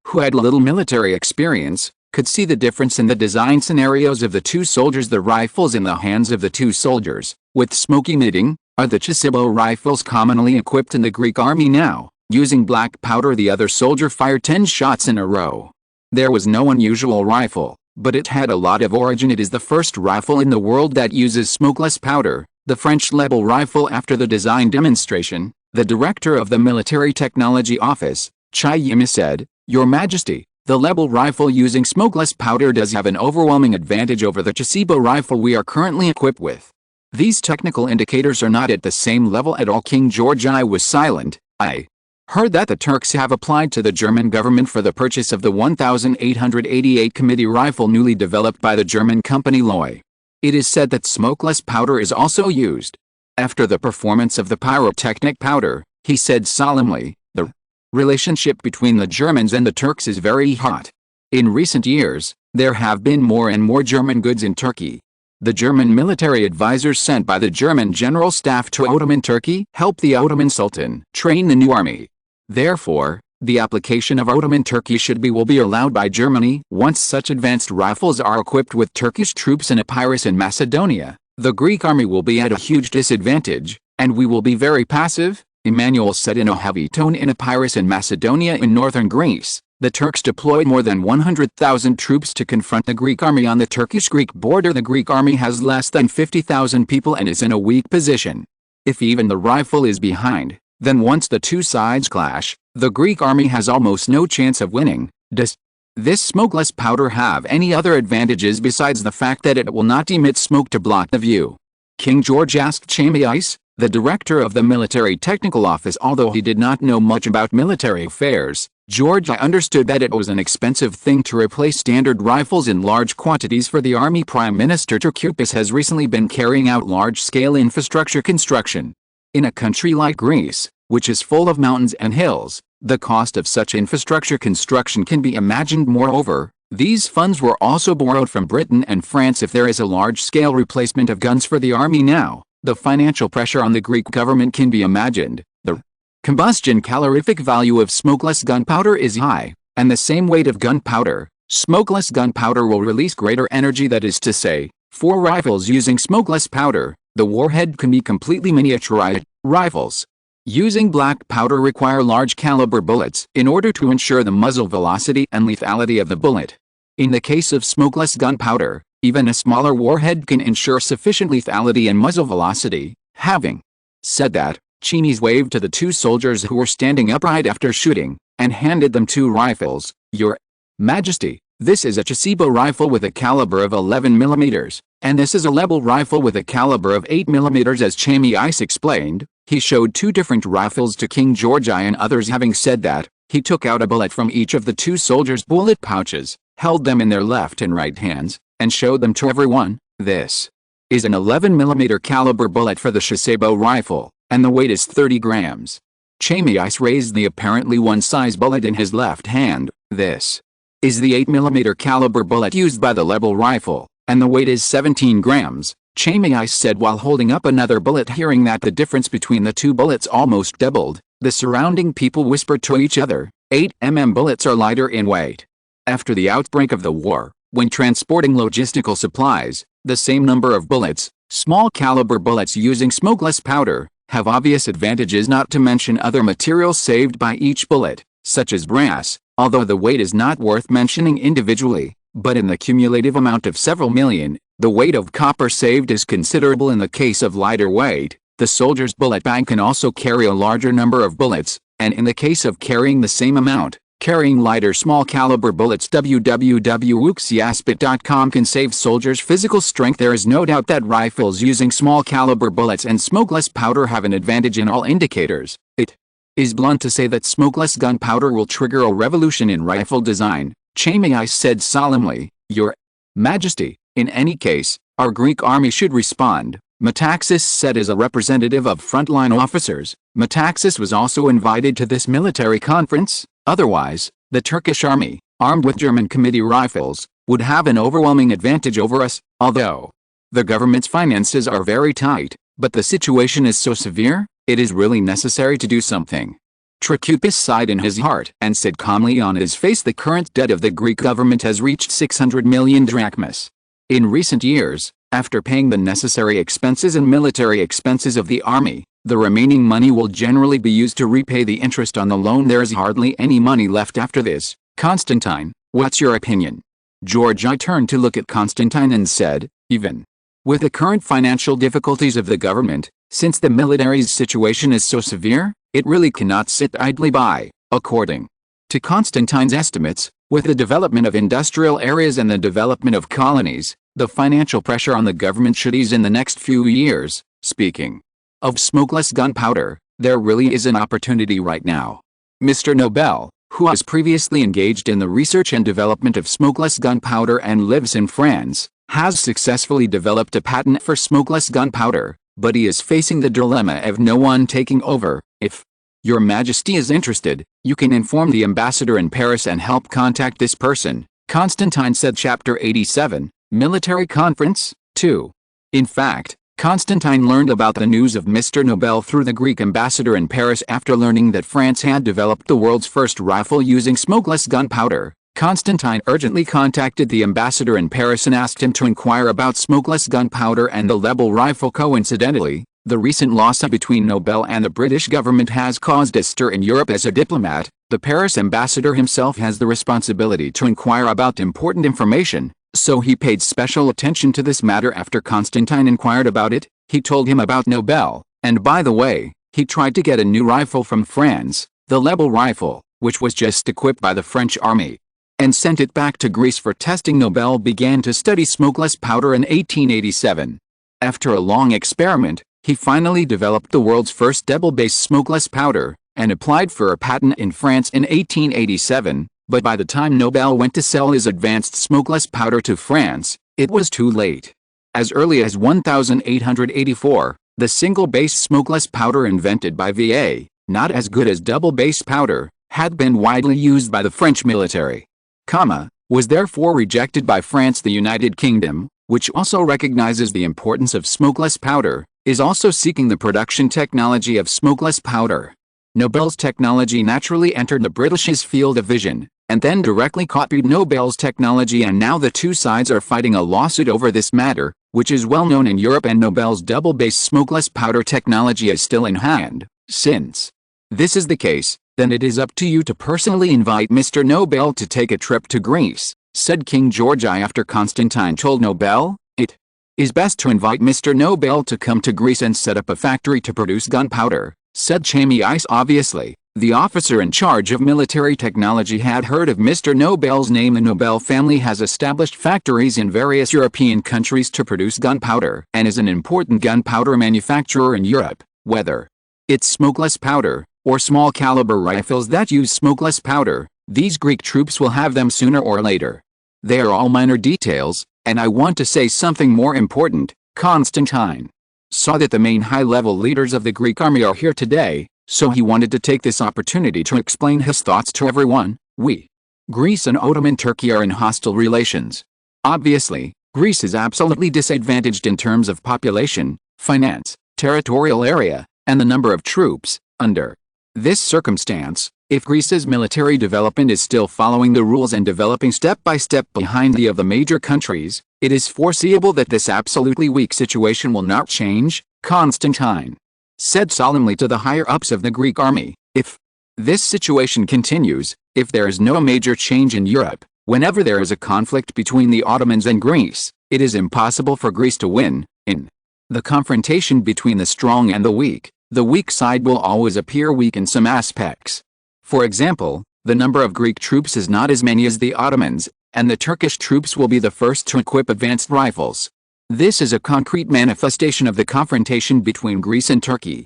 Speaker 1: who had little military experience, could see the difference in the design scenarios of the two soldiers. The rifles in the hands of the two soldiers, with smoke emitting, are the Ziasapo rifles commonly equipped in the Greek army now, using black powder. The other soldier fired 10 shots in a row. There was no unusual rifle, but it had a lot of origin. It is the first rifle in the world that uses smokeless powder, the French Lebel rifle. After the design demonstration, the director of the Military Technology Office, Chai Yimi, said, "Your Majesty, the Lebel rifle using smokeless powder does have an overwhelming advantage over the Ziasapo rifle we are currently equipped with. These technical indicators are not at the same level at all." King George was silent. "I heard that the Turks have applied to the German government for the purchase of the 1888 committee rifle newly developed by the German company Loy. It is said that smokeless powder is also used." After the performance of the pyrotechnic powder, he said solemnly, "The relationship between the Germans and the Turks is very hot. In recent years, There have been more and more German goods in Turkey. The German military advisors sent by the German General Staff to Ottoman Turkey help the Ottoman Sultan train the new army. Therefore, the application of Ottoman Turkey will be allowed by Germany. Once such advanced rifles are equipped with Turkish troops in Epirus and Macedonia, the Greek army will be at a huge disadvantage, and we will be very passive, Emmanuel said in a heavy tone. In Epirus and Macedonia in northern Greece, the Turks deployed more than 100,000 troops to confront the Greek army on the Turkish-Greek border. The Greek army has less than 50,000 people and is in a weak position. If even the rifle is behind, then once the two sides clash, the Greek army has almost no chance of winning. Does this smokeless powder have any other advantages besides the fact that it will not emit smoke to block the view? King George asked Chamiais, the director of the military technical office. Although he did not know much about military affairs, George understood that it was an expensive thing to replace standard rifles in large quantities for the army. Prime Minister Trikoupis has recently been carrying out large-scale infrastructure construction. In a country like Greece, which is full of mountains and hills, the cost of such infrastructure construction can be imagined. Moreover, these funds were also borrowed from Britain and France. If there is a large-scale replacement of guns for the army now, the financial pressure on the Greek government can be imagined. The combustion calorific value of smokeless gunpowder is high, and the same weight of gunpowder, smokeless gunpowder will release greater energy. That is to say, for rifles using smokeless powder, the warhead can be completely miniaturized. Rifles using black powder require large caliber bullets in order to ensure the muzzle velocity and lethality of the bullet. In the case of smokeless gunpowder, even a smaller warhead can ensure sufficient lethality and muzzle velocity. Having said that, Chamiais waved to the two soldiers who were standing upright after shooting, and handed them two rifles. Your Majesty, this is a Chasibo rifle with a caliber of 11 mm, and this is a Lebel rifle with a caliber of 8 mm. As Chamiais explained, he showed two different rifles to King George and others. Having said that, he took out a bullet from each of the two soldiers' bullet pouches, held them in their left and right hands, and showed them to everyone. This is an 11 mm caliber bullet for the Chasibo rifle, and the weight is 30 grams. Chamiais raised the apparently one-size bullet in his left hand. This is the 8 mm caliber bullet used by the Lebel rifle, and the weight is 17 grams, Chamiais said while holding up another bullet. Hearing that the difference between the two bullets almost doubled, the surrounding people whispered to each other, 8mm bullets are lighter in weight. After the outbreak of the war, when transporting logistical supplies, the same number of bullets, small caliber bullets using smokeless powder, have obvious advantages, not to mention other materials saved by each bullet, such as brass, although the weight is not worth mentioning individually, but in the cumulative amount of several million, the weight of copper saved is considerable. In the case of lighter weight, the soldier's bullet bag can also carry a larger number of bullets, and in the case of carrying the same amount, carrying lighter small caliber bullets, www.wuxiaspit.com can save soldiers physical strength. There is no doubt that rifles using small caliber bullets and smokeless powder have an advantage in all indicators. It is blunt to say that smokeless gunpowder will trigger a revolution in rifle design, Chamiais said solemnly. Your Majesty, in any case, our Greek army should respond, Metaxas said as a representative of frontline officers. Metaxas was also invited to this military conference. Otherwise, the Turkish army, armed with German committee rifles, would have an overwhelming advantage over us. Although the government's finances are very tight, but the situation is so severe, it is really necessary to do something. Trikoupis sighed in his heart and said calmly on his face, the current debt of the Greek government has reached 600 million drachmas. In recent years, after paying the necessary expenses and military expenses of the army, the remaining money will generally be used to repay the interest on the loan. There is hardly any money left after this. Constantine, what's your opinion? George I turned to look at Constantine and said, even with the current financial difficulties of the government, since the military's situation is so severe, it really cannot sit idly by. According to Constantine's estimates, with the development of industrial areas and the development of colonies, the financial pressure on the government should ease in the next few years. Speaking of smokeless gunpowder, there really is an opportunity right now. Mr. Nobel, who was previously engaged in the research and development of smokeless gunpowder and lives in France, has successfully developed a patent for smokeless gunpowder, but he is facing the dilemma of no one taking over. If Your Majesty is interested, you can inform the ambassador in Paris and help contact this person. Constantine said. Chapter 87, Military Conference, 2. In fact, Constantine learned about the news of Mr. Nobel through the Greek ambassador in Paris. After learning that France had developed the world's first rifle using smokeless gunpowder, Constantine urgently contacted the ambassador in Paris and asked him to inquire about smokeless gunpowder and the Lebel rifle. Coincidentally, the recent lawsuit between Nobel and the British government has caused a stir in Europe. As a diplomat, the Paris ambassador himself has the responsibility to inquire about important information, so he paid special attention to this matter. After Constantine inquired about it, he told him about Nobel, and by the way, he tried to get a new rifle from France, the Lebel rifle, which was just equipped by the French army, and sent it back to Greece for testing. Nobel began to study smokeless powder in 1887. After a long experiment, he finally developed the world's first double-based smokeless powder, and applied for a patent in France in 1887, but by the time Nobel went to sell his advanced smokeless powder to France, it was too late. As early as 1884, the single-base smokeless powder invented by VA, not as good as double-base powder, had been widely used by the French military, was therefore rejected by France. The United Kingdom, which also recognizes the importance of smokeless powder, is also seeking the production technology of smokeless powder. Nobel's technology naturally entered the British's field of vision, and then directly copied Nobel's technology, and now the two sides are fighting a lawsuit over this matter, which is well known in Europe, and Nobel's double-base smokeless powder technology is still in hand. Since this is the case, then it is up to you to personally invite Mr. Nobel to take a trip to Greece, said King George I. After Constantine told Nobel, "It is best to invite Mr. Nobel to come to Greece and set up a factory to produce gunpowder," said Chamie Ice. Obviously, the officer in charge of military technology had heard of Mr. Nobel's name. The Nobel family has established factories in various European countries to produce gunpowder, and is an important gunpowder manufacturer in Europe, whether it's smokeless powder, or small caliber rifles that use smokeless powder. These Greek troops will have them sooner or later. They are all minor details, and I want to say something more important. Constantine saw that the main high-level leaders of the Greek army are here today, so he wanted to take this opportunity to explain his thoughts to everyone. Greece and Ottoman Turkey are in hostile relations. Obviously, Greece is absolutely disadvantaged in terms of population, finance, territorial area, and the number of troops. Under this circumstance, if Greece's military development is still following the rules and developing step by step behind the of the major countries, it is foreseeable that this absolutely weak situation will not change. Constantine said solemnly to the higher-ups of the Greek army, "If this situation continues, if there is no major change in Europe, whenever there is a conflict between the Ottomans and Greece, it is impossible for Greece to win. In the confrontation between the strong and the weak side will always appear weak in some aspects. For example, the number of Greek troops is not as many as the Ottomans, and the Turkish troops will be the first to equip advanced rifles. This is a concrete manifestation of the confrontation between Greece and Turkey.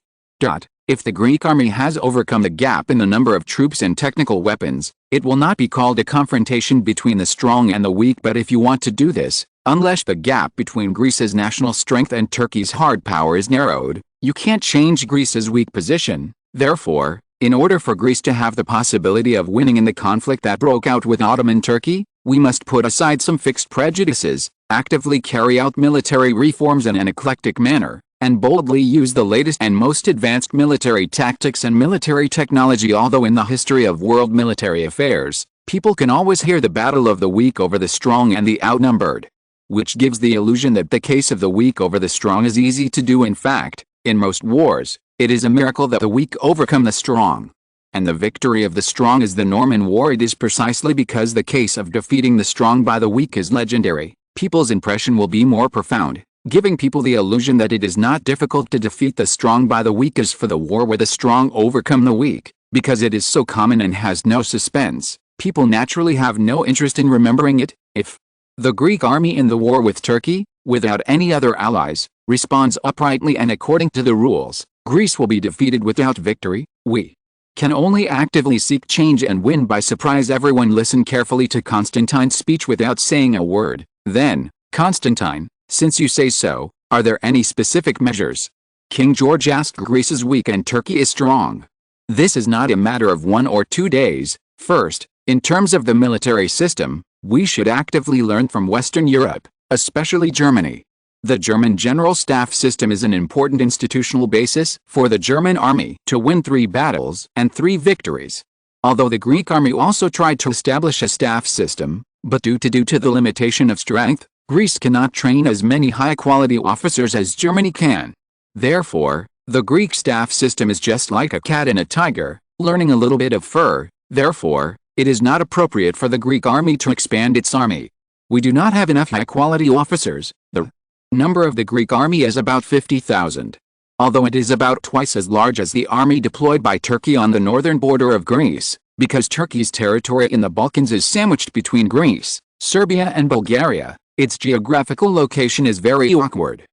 Speaker 1: If the Greek army has overcome the gap in the number of troops and technical weapons, it will not be called a confrontation between the strong and the weak. But if you want to do this, unless the gap between Greece's national strength and Turkey's hard power is narrowed, you can't change Greece's weak position. Therefore, in order for Greece to have the possibility of winning in the conflict that broke out with Ottoman Turkey, we must put aside some fixed prejudices, actively carry out military reforms in an eclectic manner, and boldly use the latest and most advanced military tactics and military technology." Although in the history of world military affairs, people can always hear the battle of the weak over the strong and the outnumbered, which gives the illusion that the case of the weak over the strong is easy to do. In fact, in most wars, it is a miracle that the weak overcome the strong, and the victory of the strong is the norm in war. It is precisely because the case of defeating the strong by the weak is legendary, people's impression will be more profound, giving people the illusion that it is not difficult to defeat the strong by the weak as for the war where the strong overcome the weak. Because it is so common and has no suspense, people naturally have no interest in remembering it. If the Greek army in the war with Turkey, without any other allies, responds uprightly and according to the rules, Greece will be defeated without victory. We can only actively seek change and win by surprise. Everyone listen carefully to Constantine's speech without saying a word. Then, "Constantine, since you say so, are there any specific measures?" King George asked. "Greece is weak and Turkey is strong. This is not a matter of 1 or 2 days. First, In terms of the military system, we should actively learn from Western Europe, especially Germany. The German General Staff system is an important institutional basis for the German army to win 3 battles and 3 victories. Although the Greek army also tried to establish a staff system, but due to the limitation of strength, Greece cannot train as many high-quality officers as Germany can. Therefore, the Greek staff system is just like a cat and a tiger, learning a little bit of fur. Therefore, it is not appropriate for the Greek army to expand its army. We do not have enough high-quality officers. The number of the Greek army is about 50,000. Although it is about twice as large as the army deployed by Turkey on the northern border of Greece, because Turkey's territory in the Balkans is sandwiched between Greece, Serbia and Bulgaria, its geographical location is very awkward.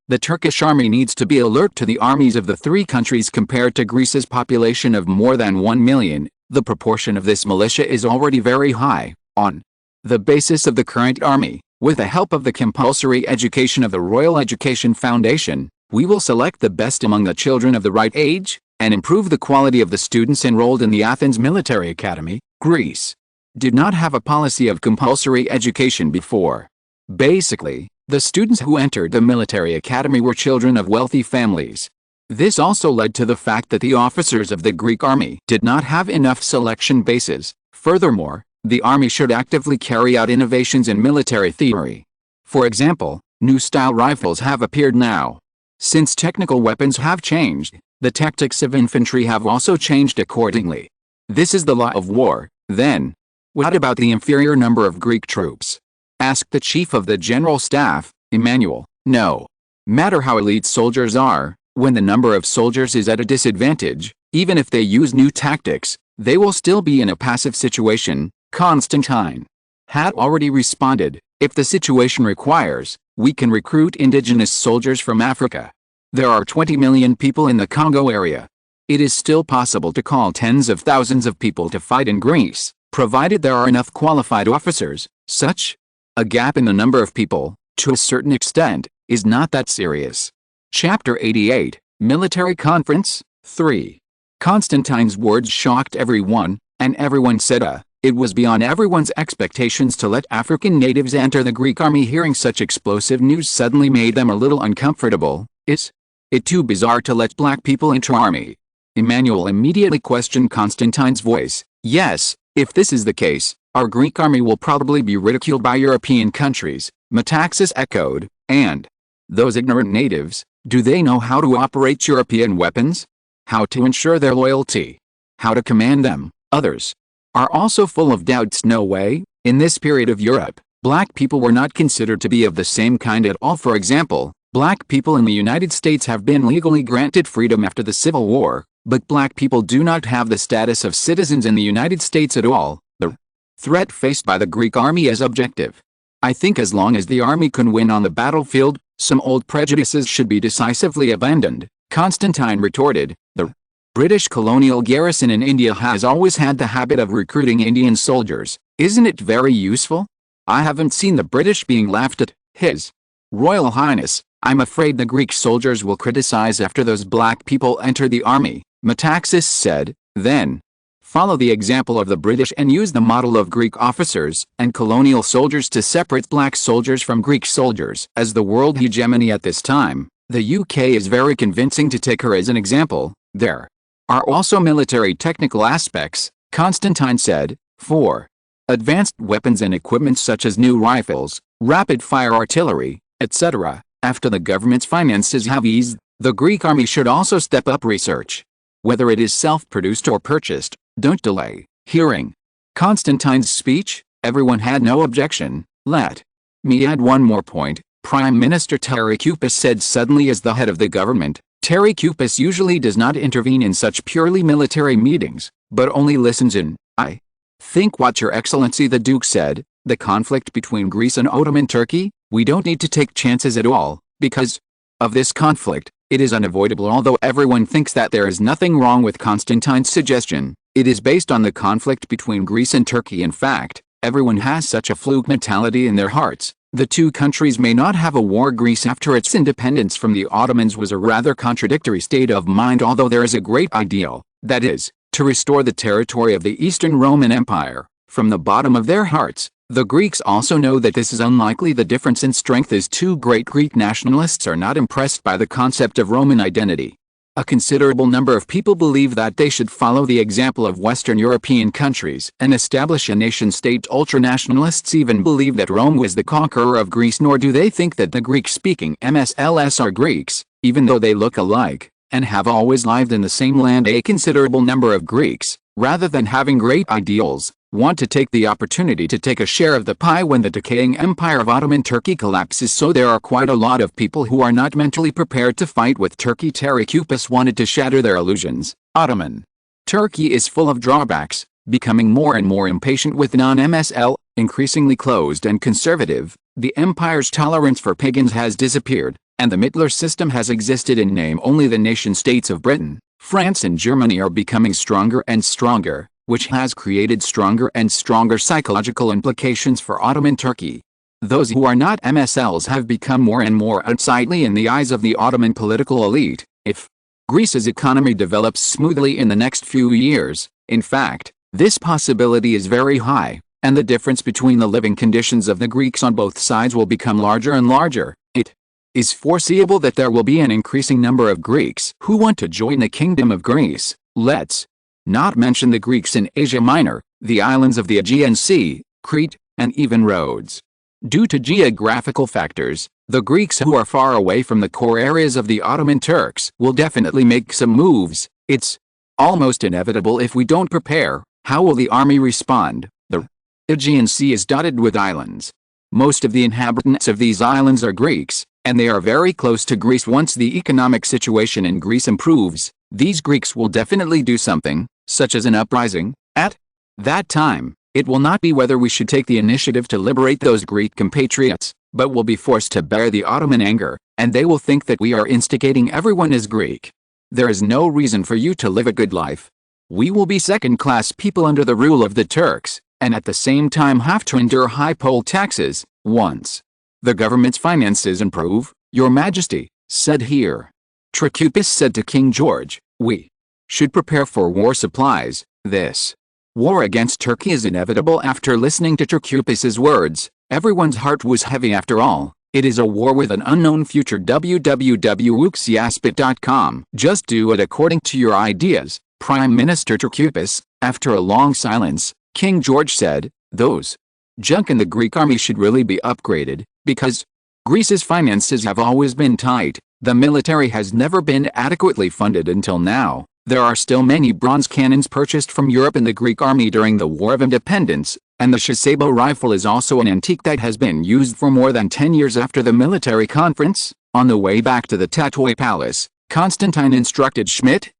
Speaker 1: The Turkish army needs to be alert to the armies of the 3 countries compared to Greece's population of more than 1 million. The proportion of this militia is already very high. On the basis of the current army, with the help of the compulsory education of the Royal Education Foundation, we will select the best among the children of the right age, and improve the quality of the students enrolled in the Athens Military Academy. Greece did not have a policy of compulsory education before. Basically, the students who entered the military academy were children of wealthy families. This also led to the fact that the officers of the Greek army did not have enough selection bases. Furthermore, the army should actively carry out innovations in military theory. For example, new style rifles have appeared now. Since technical weapons have changed, the tactics of infantry have also changed accordingly. This is the law of war. Then, what about the inferior number of Greek troops? Asked the chief of the general staff, Emmanuel. No matter how elite soldiers are, when the number of soldiers is at a disadvantage, even if they use new tactics, they will still be in a passive situation. Constantine had already responded, if the situation requires, we can recruit indigenous soldiers from Africa. There are 20 million people in the Congo area. It is still possible to call tens of thousands of people to fight in Greece, provided there are enough qualified officers. Such a gap in the number of people, to a certain extent, is not that serious. Chapter 88, Military Conference, 3. Constantine's words shocked everyone, and everyone said, it was beyond everyone's expectations to let African natives enter the Greek army. Hearing such explosive news suddenly made them a little uncomfortable. Is it too bizarre to let black people enter army? Emmanuel immediately questioned Constantine's voice. Yes, if this is the case, our Greek army will probably be ridiculed by European countries, Metaxas echoed. And those ignorant natives, do they know how to operate European weapons? How to ensure their loyalty? How to command them? Others are also full of doubts. No way. In this period of Europe, black people were not considered to be of the same kind at all. For example, black people in the United States have been legally granted freedom after the Civil War, but black people do not have the status of citizens in the United States at all. The threat faced by the Greek army is objective. I think as long as the army can win on the battlefield, some old prejudices should be decisively abandoned. Constantine retorted. The British colonial garrison in India has always had the habit of recruiting Indian soldiers. Isn't it very useful? I haven't seen the British being laughed at. His Royal Highness, I'm afraid the Greek soldiers will criticize after those black people enter the army, Metaxas said. Then, follow the example of the British and use the model of Greek officers and colonial soldiers to separate black soldiers from Greek soldiers. As the world hegemony at this time, the UK is very convincing to take her as an example. There are also military technical aspects, Constantine said. 4. Advanced weapons and equipment such as new rifles, rapid-fire artillery, etc. After the government's finances have eased, the Greek army should also step up research. Whether it is self-produced or purchased, don't delay. Hearing Constantine's speech, everyone had no objection. Let me add one more point. Prime Minister Taricoupis said suddenly as the head of the government. Taricoupis usually does not intervene in such purely military meetings, but only listens in. I think what Your Excellency the Duke said, the conflict between Greece and Ottoman Turkey, we don't need to take chances at all, because of this conflict, it is unavoidable. Although everyone thinks that there is nothing wrong with Constantine's suggestion, it is based on the conflict between Greece and Turkey. In fact, everyone has such a fluke mentality in their hearts. The two countries may not have a war. Greece after its independence from the Ottomans was a rather contradictory state of mind. Although there is a great ideal, that is, to restore the territory of the Eastern Roman Empire. From the bottom of their hearts, the Greeks also know that this is unlikely. The difference in strength is two great Greek nationalists are not impressed by the concept of Roman identity. A considerable number of people believe that they should follow the example of Western European countries and establish a nation-state. Ultranationalists even believe that Rome was the conqueror of Greece, nor do they think that the Greek-speaking MSLs are Greeks, even though they look alike and have always lived in the same land. A considerable number of Greeks, rather than having great ideals, want to take the opportunity to take a share of the pie when the decaying empire of Ottoman Turkey collapses. So there are quite a lot of people who are not mentally prepared to fight with Turkey. Trachupis wanted to shatter their illusions. Ottoman Turkey is full of drawbacks, becoming more and more impatient with non-MSL, increasingly closed and conservative. The empire's tolerance for pagans has disappeared, and the Mittler system has existed in name only. The nation-states of Britain, France and Germany are becoming stronger and stronger, which has created stronger and stronger psychological implications for Ottoman Turkey. Those who are not MSLs have become more and more unsightly in the eyes of the Ottoman political elite. If Greece's economy develops smoothly in the next few years, in fact, this possibility is very high, and the difference between the living conditions of the Greeks on both sides will become larger and larger. It is foreseeable that there will be an increasing number of Greeks who want to join the Kingdom of Greece. Let's not mention the Greeks in Asia Minor, the islands of the Aegean Sea, Crete, and even Rhodes. Due to geographical factors, the Greeks who are far away from the core areas of the Ottoman Turks will definitely make some moves. It's almost inevitable if we don't prepare. How will the army respond? The Aegean Sea is dotted with islands. Most of the inhabitants of these islands are Greeks, and they are very close to Greece. Once the economic situation in Greece improves, these Greeks will definitely do something, such as an uprising. At that time, it will not be whether we should take the initiative to liberate those Greek compatriots, but will be forced to bear the Ottoman anger, and they will think that we are instigating everyone as Greek. There is no reason for you to live a good life. We will be second-class people under the rule of the Turks, and at the same time have to endure high poll taxes. Once the government's finances improve, Your Majesty, said here. Trachupis said to King George, we should prepare for war supplies. This war against Turkey is inevitable. After listening to Trachupis's words, everyone's heart was heavy. After all, it is a war with an unknown future. www.wuxiaspit.com. Just do it according to your ideas, Prime Minister Trachupis. After a long silence, King George said, those junk in the Greek army should really be upgraded, because Greece's finances have always been tight. The military has never been adequately funded until now. There are still many bronze cannons purchased from Europe in the Greek army during the War of Independence, and the Sasebo rifle is also an antique that has been used for more than 10 years. After the military conference, on the way back to the Tatoi Palace, Constantine instructed Schmidt,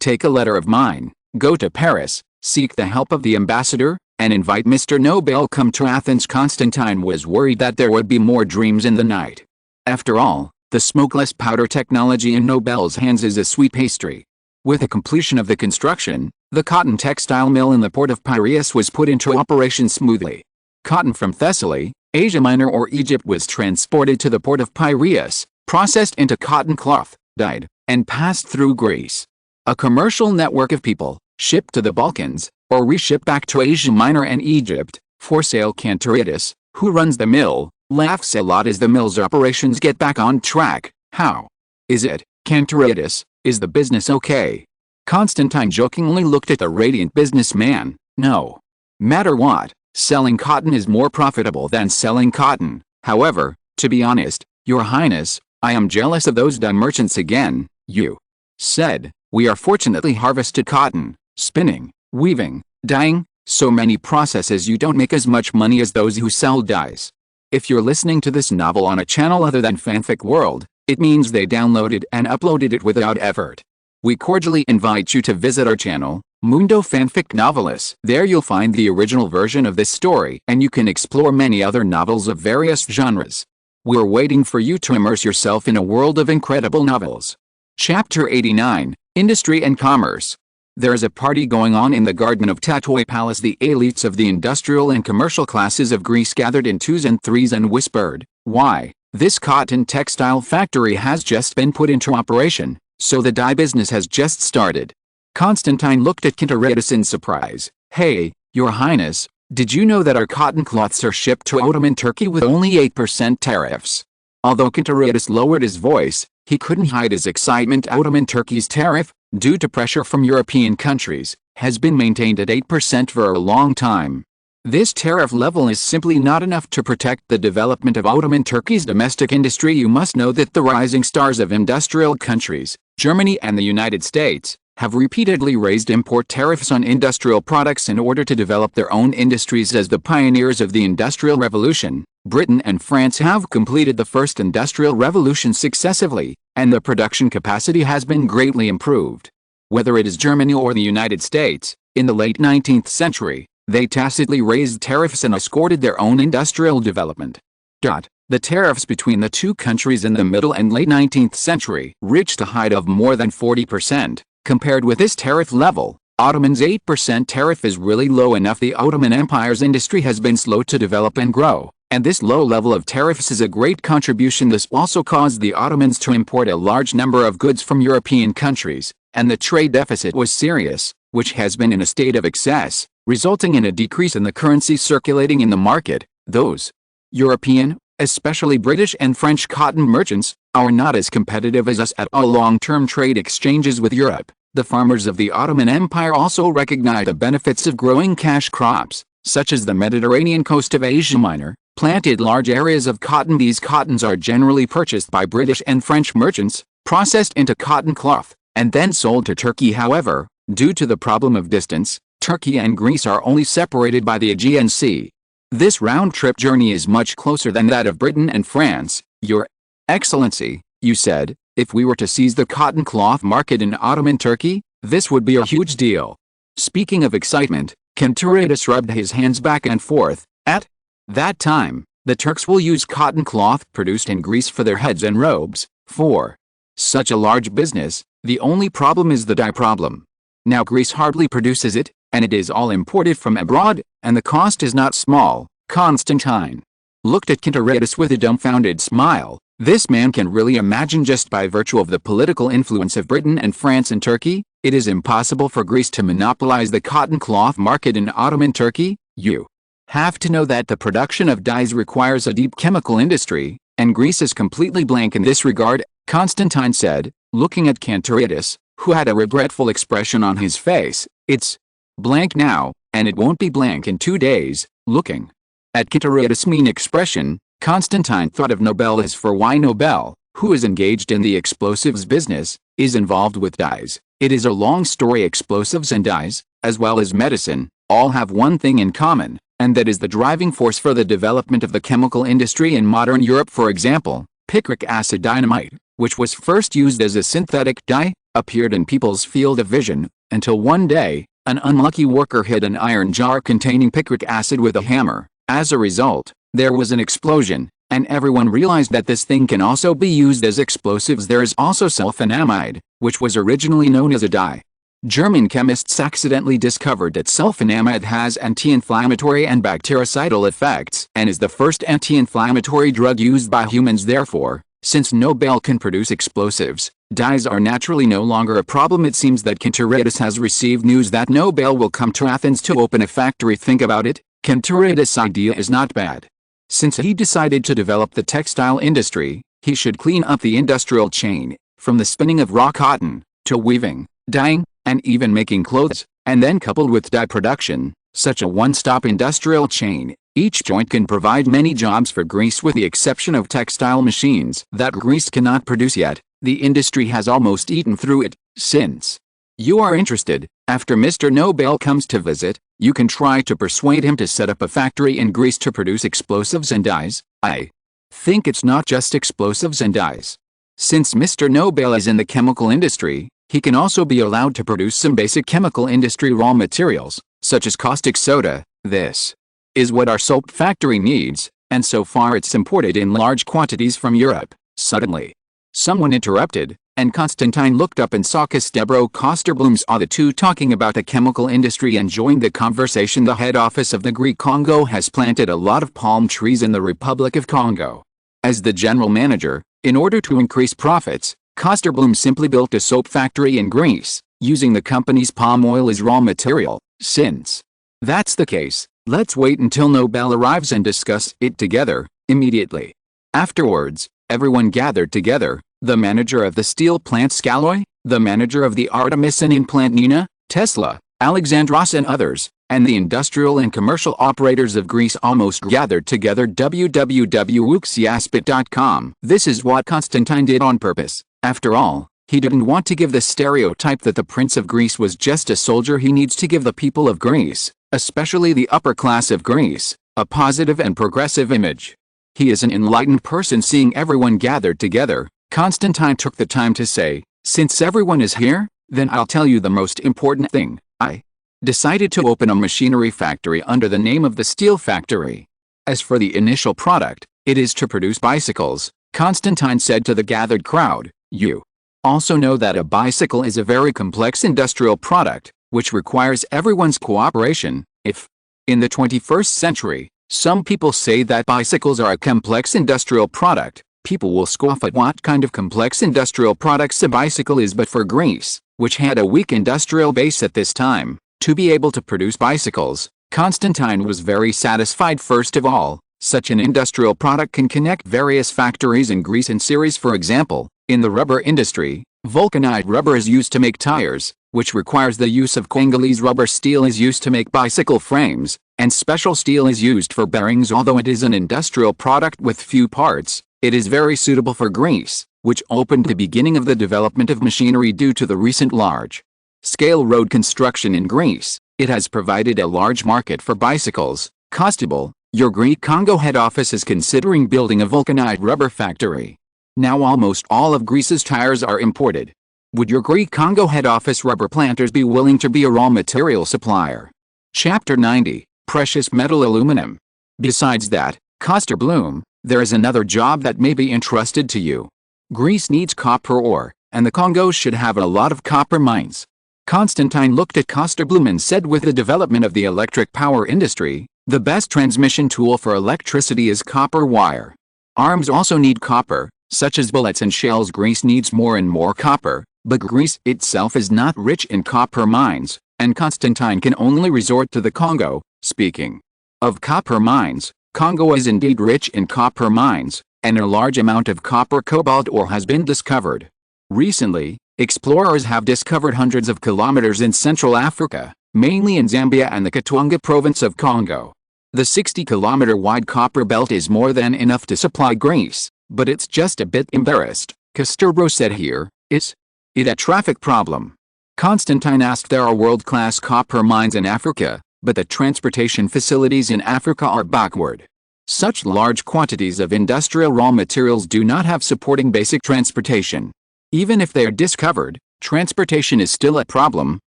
Speaker 1: take a letter of mine, go to Paris, seek the help of the ambassador, and invite Mr. Nobel come to Athens. Constantine was worried that there would be more dreams in the night. After all, the smokeless powder technology in Nobel's hands is a sweet pastry. With the completion of the construction, the cotton textile mill in the port of Piraeus was put into operation smoothly. Cotton from Thessaly, Asia Minor or Egypt was transported to the port of Piraeus, processed into cotton cloth, dyed, and passed through Greece. A commercial network of people, shipped to the Balkans, or reshipped back to Asia Minor and Egypt, for sale. Cantoriadis, who runs the mill, laughs a lot as the mill's operations get back on track. How is it, Cantoriadis? Is the business okay? Constantine jokingly looked at the radiant businessman. No matter what, selling cotton is more profitable than selling cotton. However, to be honest, Your Highness, I am jealous of those dye merchants again. You said, we are fortunately harvested cotton, spinning, weaving, dyeing, so many processes. You don't make as much money as those who sell dyes. If you're listening to this novel on a channel other than Fanfic World, it means they downloaded and uploaded it without effort. We cordially invite you to visit our channel, Mundo Fanfic Novelis. There you'll find the original version of this story, and you can explore many other novels of various genres. We're waiting for you to immerse yourself in a world of incredible novels. Chapter 89, Industry and Commerce. There is a party going on in the garden of Tatoi Palace. The elites of the industrial and commercial classes of Greece gathered in twos and threes and whispered, why, this cotton textile factory has just been put into operation, so the dye business has just started. Constantine looked at Constantine in surprise. Hey, Your Highness, did you know that our cotton cloths are shipped to Ottoman Turkey with only 8% tariffs? Although Constantine lowered his voice, he couldn't hide his excitement. Ottoman Turkey's tariff, due to pressure from European countries, has been maintained at 8% for a long time. This tariff level is simply not enough to protect the development of Ottoman Turkey's domestic industry. You must know that the rising stars of industrial countries, Germany and the United States, have repeatedly raised import tariffs on industrial products in order to develop their own industries. As the pioneers of the Industrial Revolution, Britain and France have completed the first industrial revolution successively, and the production capacity has been greatly improved. Whether it is Germany or the United States, in the late 19th century, they tacitly raised tariffs and escorted their own industrial development. The tariffs between the two countries in the middle and late 19th century reached a height of more than 40%. Compared with this tariff level, Ottoman's 8% tariff is really low enough. The Ottoman Empire's industry has been slow to develop and grow, and this low level of tariffs is a great contribution. This also caused the Ottomans to import a large number of goods from European countries, and the trade deficit was serious, which has been in a state of excess, resulting in a decrease in the currency circulating in the market. Those European, especially British and French cotton merchants, are not as competitive as us at all long-term trade exchanges with Europe. The farmers of the Ottoman Empire also recognized the benefits of growing cash crops, such as the Mediterranean coast of Asia Minor, planted large areas of cotton. These cottons are generally purchased by British and French merchants, processed into cotton cloth, and then sold to Turkey. However, due to the problem of distance, Turkey and Greece are only separated by the Aegean Sea. This round-trip journey is much closer than that of Britain and France. Your Excellency, you said, if we were to seize the cotton cloth market in Ottoman Turkey, this would be a huge deal. Speaking of excitement, Constantine rubbed his hands back and forth. At that time, the Turks will use cotton cloth produced in Greece for their heads and robes. For such a large business, the only problem is the dye problem. Now Greece hardly produces it, and it is all imported from abroad, and the cost is not small. Constantine looked at Constantine with a dumbfounded smile. This man can really imagine. Just by virtue of the political influence of Britain and France in Turkey, it is impossible for Greece to monopolize the cotton cloth market in Ottoman Turkey. You have to know that the production of dyes requires a deep chemical industry, and Greece is completely blank in this regard, Constantine said, looking at Constantine, who had a regretful expression on his face. It's blank now, and it won't be blank in 2 days. Looking at Constantine's mean expression, Constantine thought of Nobel. As for why Nobel, who is engaged in the explosives business, is involved with dyes, it is a long story. Explosives and dyes, as well as medicine, all have one thing in common, and that is the driving force for the development of the chemical industry in modern Europe. For example, picric acid dynamite, which was first used as a synthetic dye, appeared in people's field of vision, until one day, an unlucky worker hit an iron jar containing picric acid with a hammer. As a result, there was an explosion, and everyone realized that this thing can also be used as explosives. There is also sulfonamide, which was originally known as a dye. German chemists accidentally discovered that sulfonamide has anti-inflammatory and bactericidal effects and is the first anti-inflammatory drug used by humans. Therefore, since Nobel can produce explosives, dyes are naturally no longer a problem. It seems that Constantine has received news that Nobel will come to Athens to open a factory. Think about it, Constantine's idea is not bad. Since he decided to develop the textile industry, he should clean up the industrial chain, from the spinning of raw cotton, to weaving, dyeing, and even making clothes, and then coupled with dye production, such a one-stop industrial chain. Each joint can provide many jobs for Greece. With the exception of textile machines that Greece cannot produce yet, the industry has almost eaten through it. Since you are interested, after Mr. Nobel comes to visit, you can try to persuade him to set up a factory in Greece to produce explosives and dyes. I think it's not just explosives and dyes. Since Mr. Nobel is in the chemical industry, he can also be allowed to produce some basic chemical industry raw materials, such as caustic soda. This is what our soap factory needs, and so far it's imported in large quantities from Europe. Suddenly, someone interrupted, and Constantine looked up and saw Kostebro Kosterblum saw the two talking about the chemical industry and joined the conversation. The head office of the Greek Congo has planted a lot of palm trees in the Republic of Congo. As the general manager, in order to increase profits, Kosterblum simply built a soap factory in Greece. using the company's palm oil as raw material. Since that's the case, let's wait until Nobel arrives and discuss it together, immediately. Afterwards, everyone gathered together, the manager of the steel plant Scalloy, the manager of the Artemisinin plant Nina, Tesla, Alexandros and others, and the industrial and commercial operators of Greece almost gathered together. www.uxiaspit.com. This is what Constantine did on purpose. After all, he didn't want to give the stereotype that the Prince of Greece was just a soldier. He needs to give the people of Greece, especially the upper class of Greece, a positive and progressive image. He is an enlightened person. Seeing everyone gathered together, Constantine took the time to say, "Since everyone is here, then I'll tell you the most important thing. I decided to open a machinery factory under the name of the Steel Factory. As for the initial product, it is to produce bicycles," Constantine said to the gathered crowd. "You also know that a bicycle is a very complex industrial product, which requires everyone's cooperation. If, in the 21st century, some people say that bicycles are a complex industrial product, people will scoff at what kind of complex industrial products a bicycle is. But for Greece, which had a weak industrial base at this time, to be able to produce bicycles, Constantine was very satisfied. First of all, such an industrial product can connect various factories in Greece in series. For example, in the rubber industry, vulcanized rubber is used to make tires, which requires the use of Congolese rubber. Steel is used to make bicycle frames, and special steel is used for bearings. Although it is an industrial product with few parts, it is very suitable for Greece, which opened the beginning of the development of machinery due to the recent large-scale road construction in Greece. It has provided a large market for bicycles. Constable, your Greek Congo head office is considering building a vulcanized rubber factory. Now almost all of Greece's tires are imported. Would your Greek Congo head office rubber planters be willing to be a raw material supplier?" Chapter 90, Precious Metal Aluminum. Besides that, Coster Bloom, there is another job that may be entrusted to you. Greece needs copper ore, and the Congo should have a lot of copper mines. Constantine looked at Coster Bloom and said, with the development of the electric power industry, the best transmission tool for electricity is copper wire. Arms also need copper, such as bullets and shells. Greece needs more and more copper, but Greece itself is not rich in copper mines, and Constantine can only resort to the Congo. Speaking of copper mines, Congo is indeed rich in copper mines, and a large amount of copper cobalt ore has been discovered. Recently, explorers have discovered hundreds of kilometers in Central Africa, mainly in Zambia and the Katanga province of Congo. The 60-kilometer wide copper belt is more than enough to supply Greece, but it's just a bit embarrassed, Castro said. Here, is it a traffic problem? Constantine asked. There are world-class copper mines in Africa, but the transportation facilities in Africa are backward. Such large quantities of industrial raw materials do not have supporting basic transportation. Even if they are discovered, transportation is still a problem.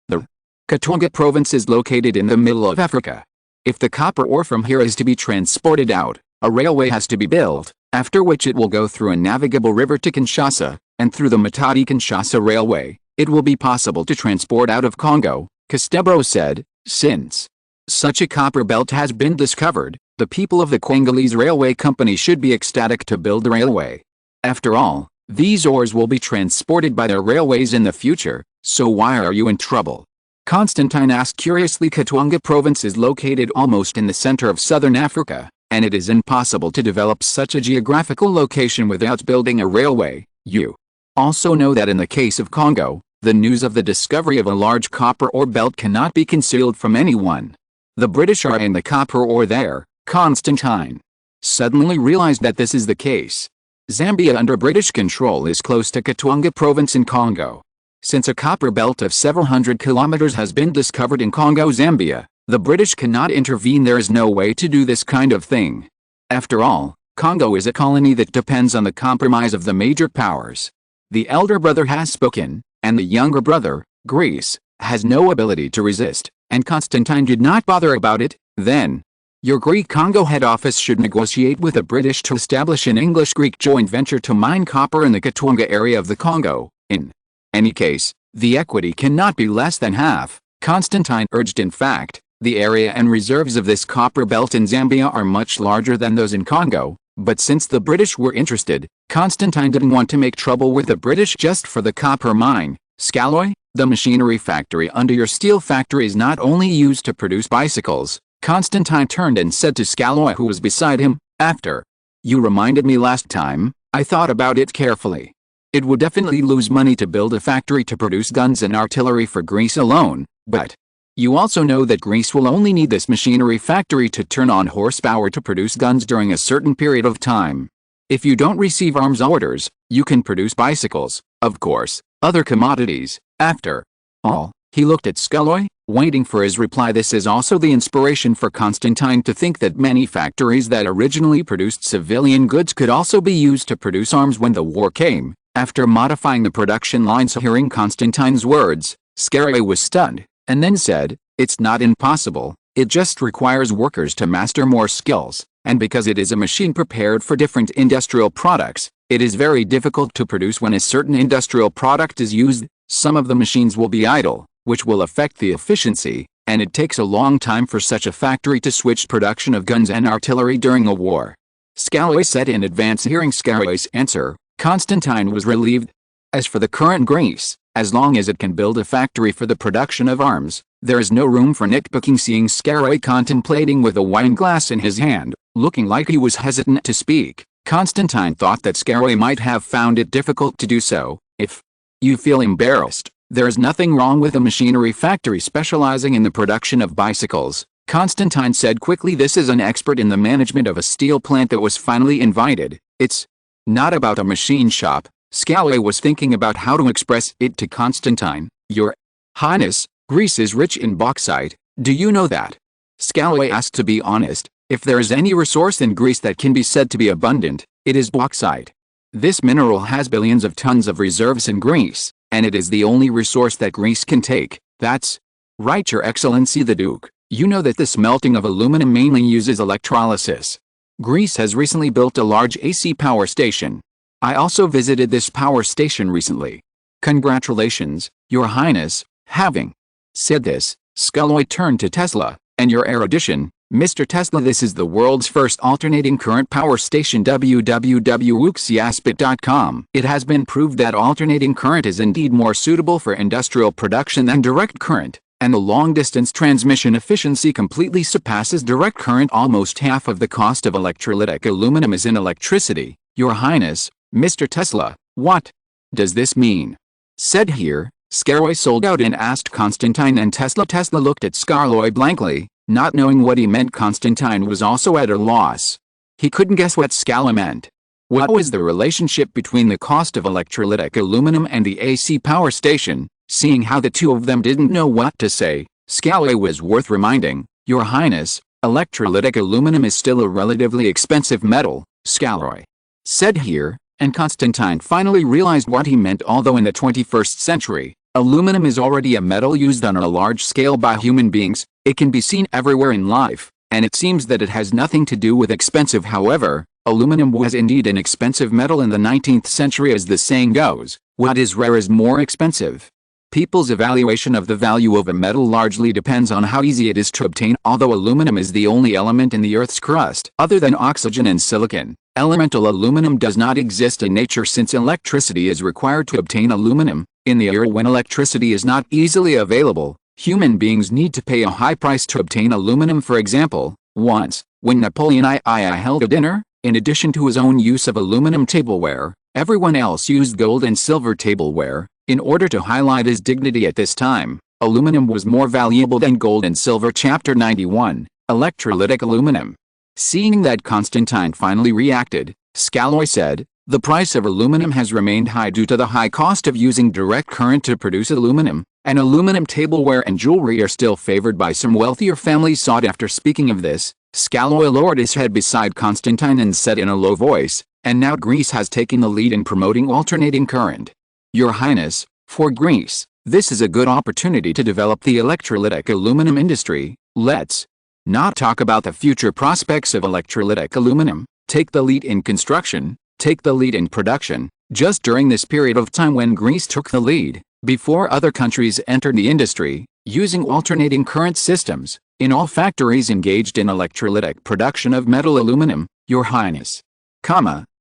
Speaker 1: The Katanga province is located in the middle of Africa. If the copper ore from here is to be transported out, a railway has to be built, after which it will go through a navigable river to Kinshasa, and through the Matadi-Kinshasa railway, it will be possible to transport out of Congo, Castebro said. Since such a copper belt has been discovered, the people of the Congolese Railway Company should be ecstatic to build the railway. After all, these ores will be transported by their railways in the future, so why are you in trouble? Constantine asked curiously. Katanga province is located almost in the center of southern Africa, and it is impossible to develop such a geographical location without building a railway. You also know that in the case of Congo, the news of the discovery of a large copper ore belt cannot be concealed from anyone. The British are in the copper ore there. Constantine suddenly realized that this is the case. Zambia under British control is close to Katanga province in Congo. Since a copper belt of several hundred kilometers has been discovered in Congo, Zambia, the British cannot intervene. There is no way to do this kind of thing. After all, Congo is a colony that depends on the compromise of the major powers. The elder brother has spoken, and the younger brother, Greece, has no ability to resist, and Constantine did not bother about it. Then, your Greek Congo head office should negotiate with the British to establish an English-Greek joint venture to mine copper in the Katanga area of the Congo. In any case, the equity cannot be less than half, Constantine urged. In fact, the area and reserves of this copper belt in Zambia are much larger than those in Congo, but since the British were interested, Constantine didn't want to make trouble with the British just for the copper mine. Scalloy, The machinery factory under your steel factory is not only used to produce bicycles. Constantine turned and said to Scaloi, who was beside him, after you reminded me last time, I thought about it carefully. It would definitely lose money to build a factory to produce guns and artillery for Greece alone, but you also know that Greece will only need this machinery factory to turn on horsepower to produce guns during a certain period of time. If you don't receive arms orders, you can produce bicycles, of course, other commodities. After all, he looked at Scaloi, waiting for his reply. This is also the inspiration for Constantine to think that many factories that originally produced civilian goods could also be used to produce arms when the war came. After modifying the production lines, hearing Constantine's words, Scaloi was stunned, and then said, "It's not impossible, it just requires workers to master more skills, and because it is a machine prepared for different industrial products, it is very difficult to produce when a certain industrial product is used. Some of the machines will be idle, which will affect the efficiency, and it takes a long time for such a factory to switch production of guns and artillery during a war." Scaloi said in advance. Hearing Scaloi's answer, Constantine was relieved. As for the current Greece, as long as it can build a factory for the production of arms, there is no room for nitpicking. Seeing Scaloi contemplating with a wine glass in his hand, looking like he was hesitant to speak, Constantine thought that Scaloi might have found it difficult to do so. If you feel embarrassed, there is nothing wrong with a machinery factory specializing in the production of bicycles, Constantine said quickly. This is an expert in the management of a steel plant that was finally invited. It's not about a machine shop. Scaloi was thinking about how to express it to Constantine. "Your Highness, Greece is rich in bauxite, do you know that?" Scaloi asked. To be honest, if there is any resource in Greece that can be said to be abundant, it is bauxite. This mineral has billions of tons of reserves in Greece, and it is the only resource that Greece can take. That's right, Your Excellency the Duke. You know that the smelting of aluminum mainly uses electrolysis. Greece has recently built a large AC power station. I also visited this power station recently. Congratulations, Your Highness. Having said this, Scaloi turned to Tesla, and your erudition, Mr. Tesla. This is the world's first alternating current power station. www.wuxiaspit.com. It has been proved that alternating current is indeed more suitable for industrial production than direct current, and the long-distance transmission efficiency completely surpasses direct current. Almost half of the cost of electrolytic aluminum is in electricity. Your Highness, Mr. Tesla, what does this mean? Said here, Scaloi sold out and asked Constantine and Tesla. Tesla looked at Scaloi blankly, not knowing what he meant. Constantine was also at a loss. He couldn't guess what Scaloi meant. What was the relationship between the cost of electrolytic aluminum and the AC power station? Seeing how the two of them didn't know what to say, Scaloi was worth reminding. Your Highness, electrolytic aluminum is still a relatively expensive metal, Scaloi said here, and Constantine finally realized what he meant. Although in the 21st century, aluminum is already a metal used on a large scale by human beings, it can be seen everywhere in life, and it seems that it has nothing to do with expensive. However, aluminum was indeed an expensive metal in the 19th century. As the saying goes, what is rare is more expensive. People's evaluation of the value of a metal largely depends on how easy it is to obtain. Although aluminum is the only element in the Earth's crust other than oxygen and silicon, elemental aluminum does not exist in nature since electricity is required to obtain aluminum. In the era when electricity is not easily available, human beings need to pay a high price to obtain aluminum. For example, once, when Napoleon III held a dinner, in addition to his own use of aluminum tableware, everyone else used gold and silver tableware. In order to highlight his dignity at this time, aluminum was more valuable than gold and silver. Chapter 91, Electrolytic Aluminum. Seeing that Constantine finally reacted, Scaloi said, "The price of aluminum has remained high due to the high cost of using direct current to produce aluminum, and aluminum tableware and jewelry are still favored by some wealthier families sought after." Speaking of this, Scaloi lowered his head beside Constantine and said in a low voice, "And now Greece has taken the lead in promoting alternating current. Your Highness, for Greece, this is a good opportunity to develop the electrolytic aluminum industry. Let's not talk about the future prospects of electrolytic aluminum. Take the lead in construction, take the lead in production." Just during this period of time when Greece took the lead, before other countries entered the industry, using alternating current systems, in all factories engaged in electrolytic production of metal aluminum, Your Highness,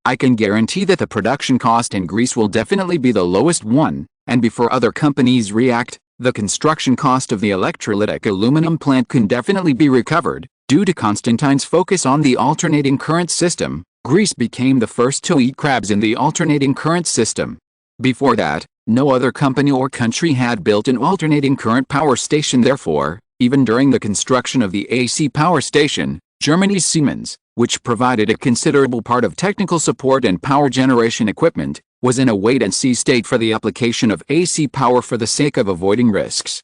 Speaker 1: I can guarantee that the production cost in Greece will definitely be the lowest one. And before other companies react, the construction cost of the electrolytic aluminum plant can definitely be recovered. Due to Constantine's focus on the alternating current system, Greece became the first to eat crabs in the alternating current system. Before that, no other company or country had built an alternating current power station. Therefore, even during the construction of the AC power station, Germany's Siemens, which provided a considerable part of technical support and power generation equipment, was in a wait-and-see state for the application of AC power for the sake of avoiding risks,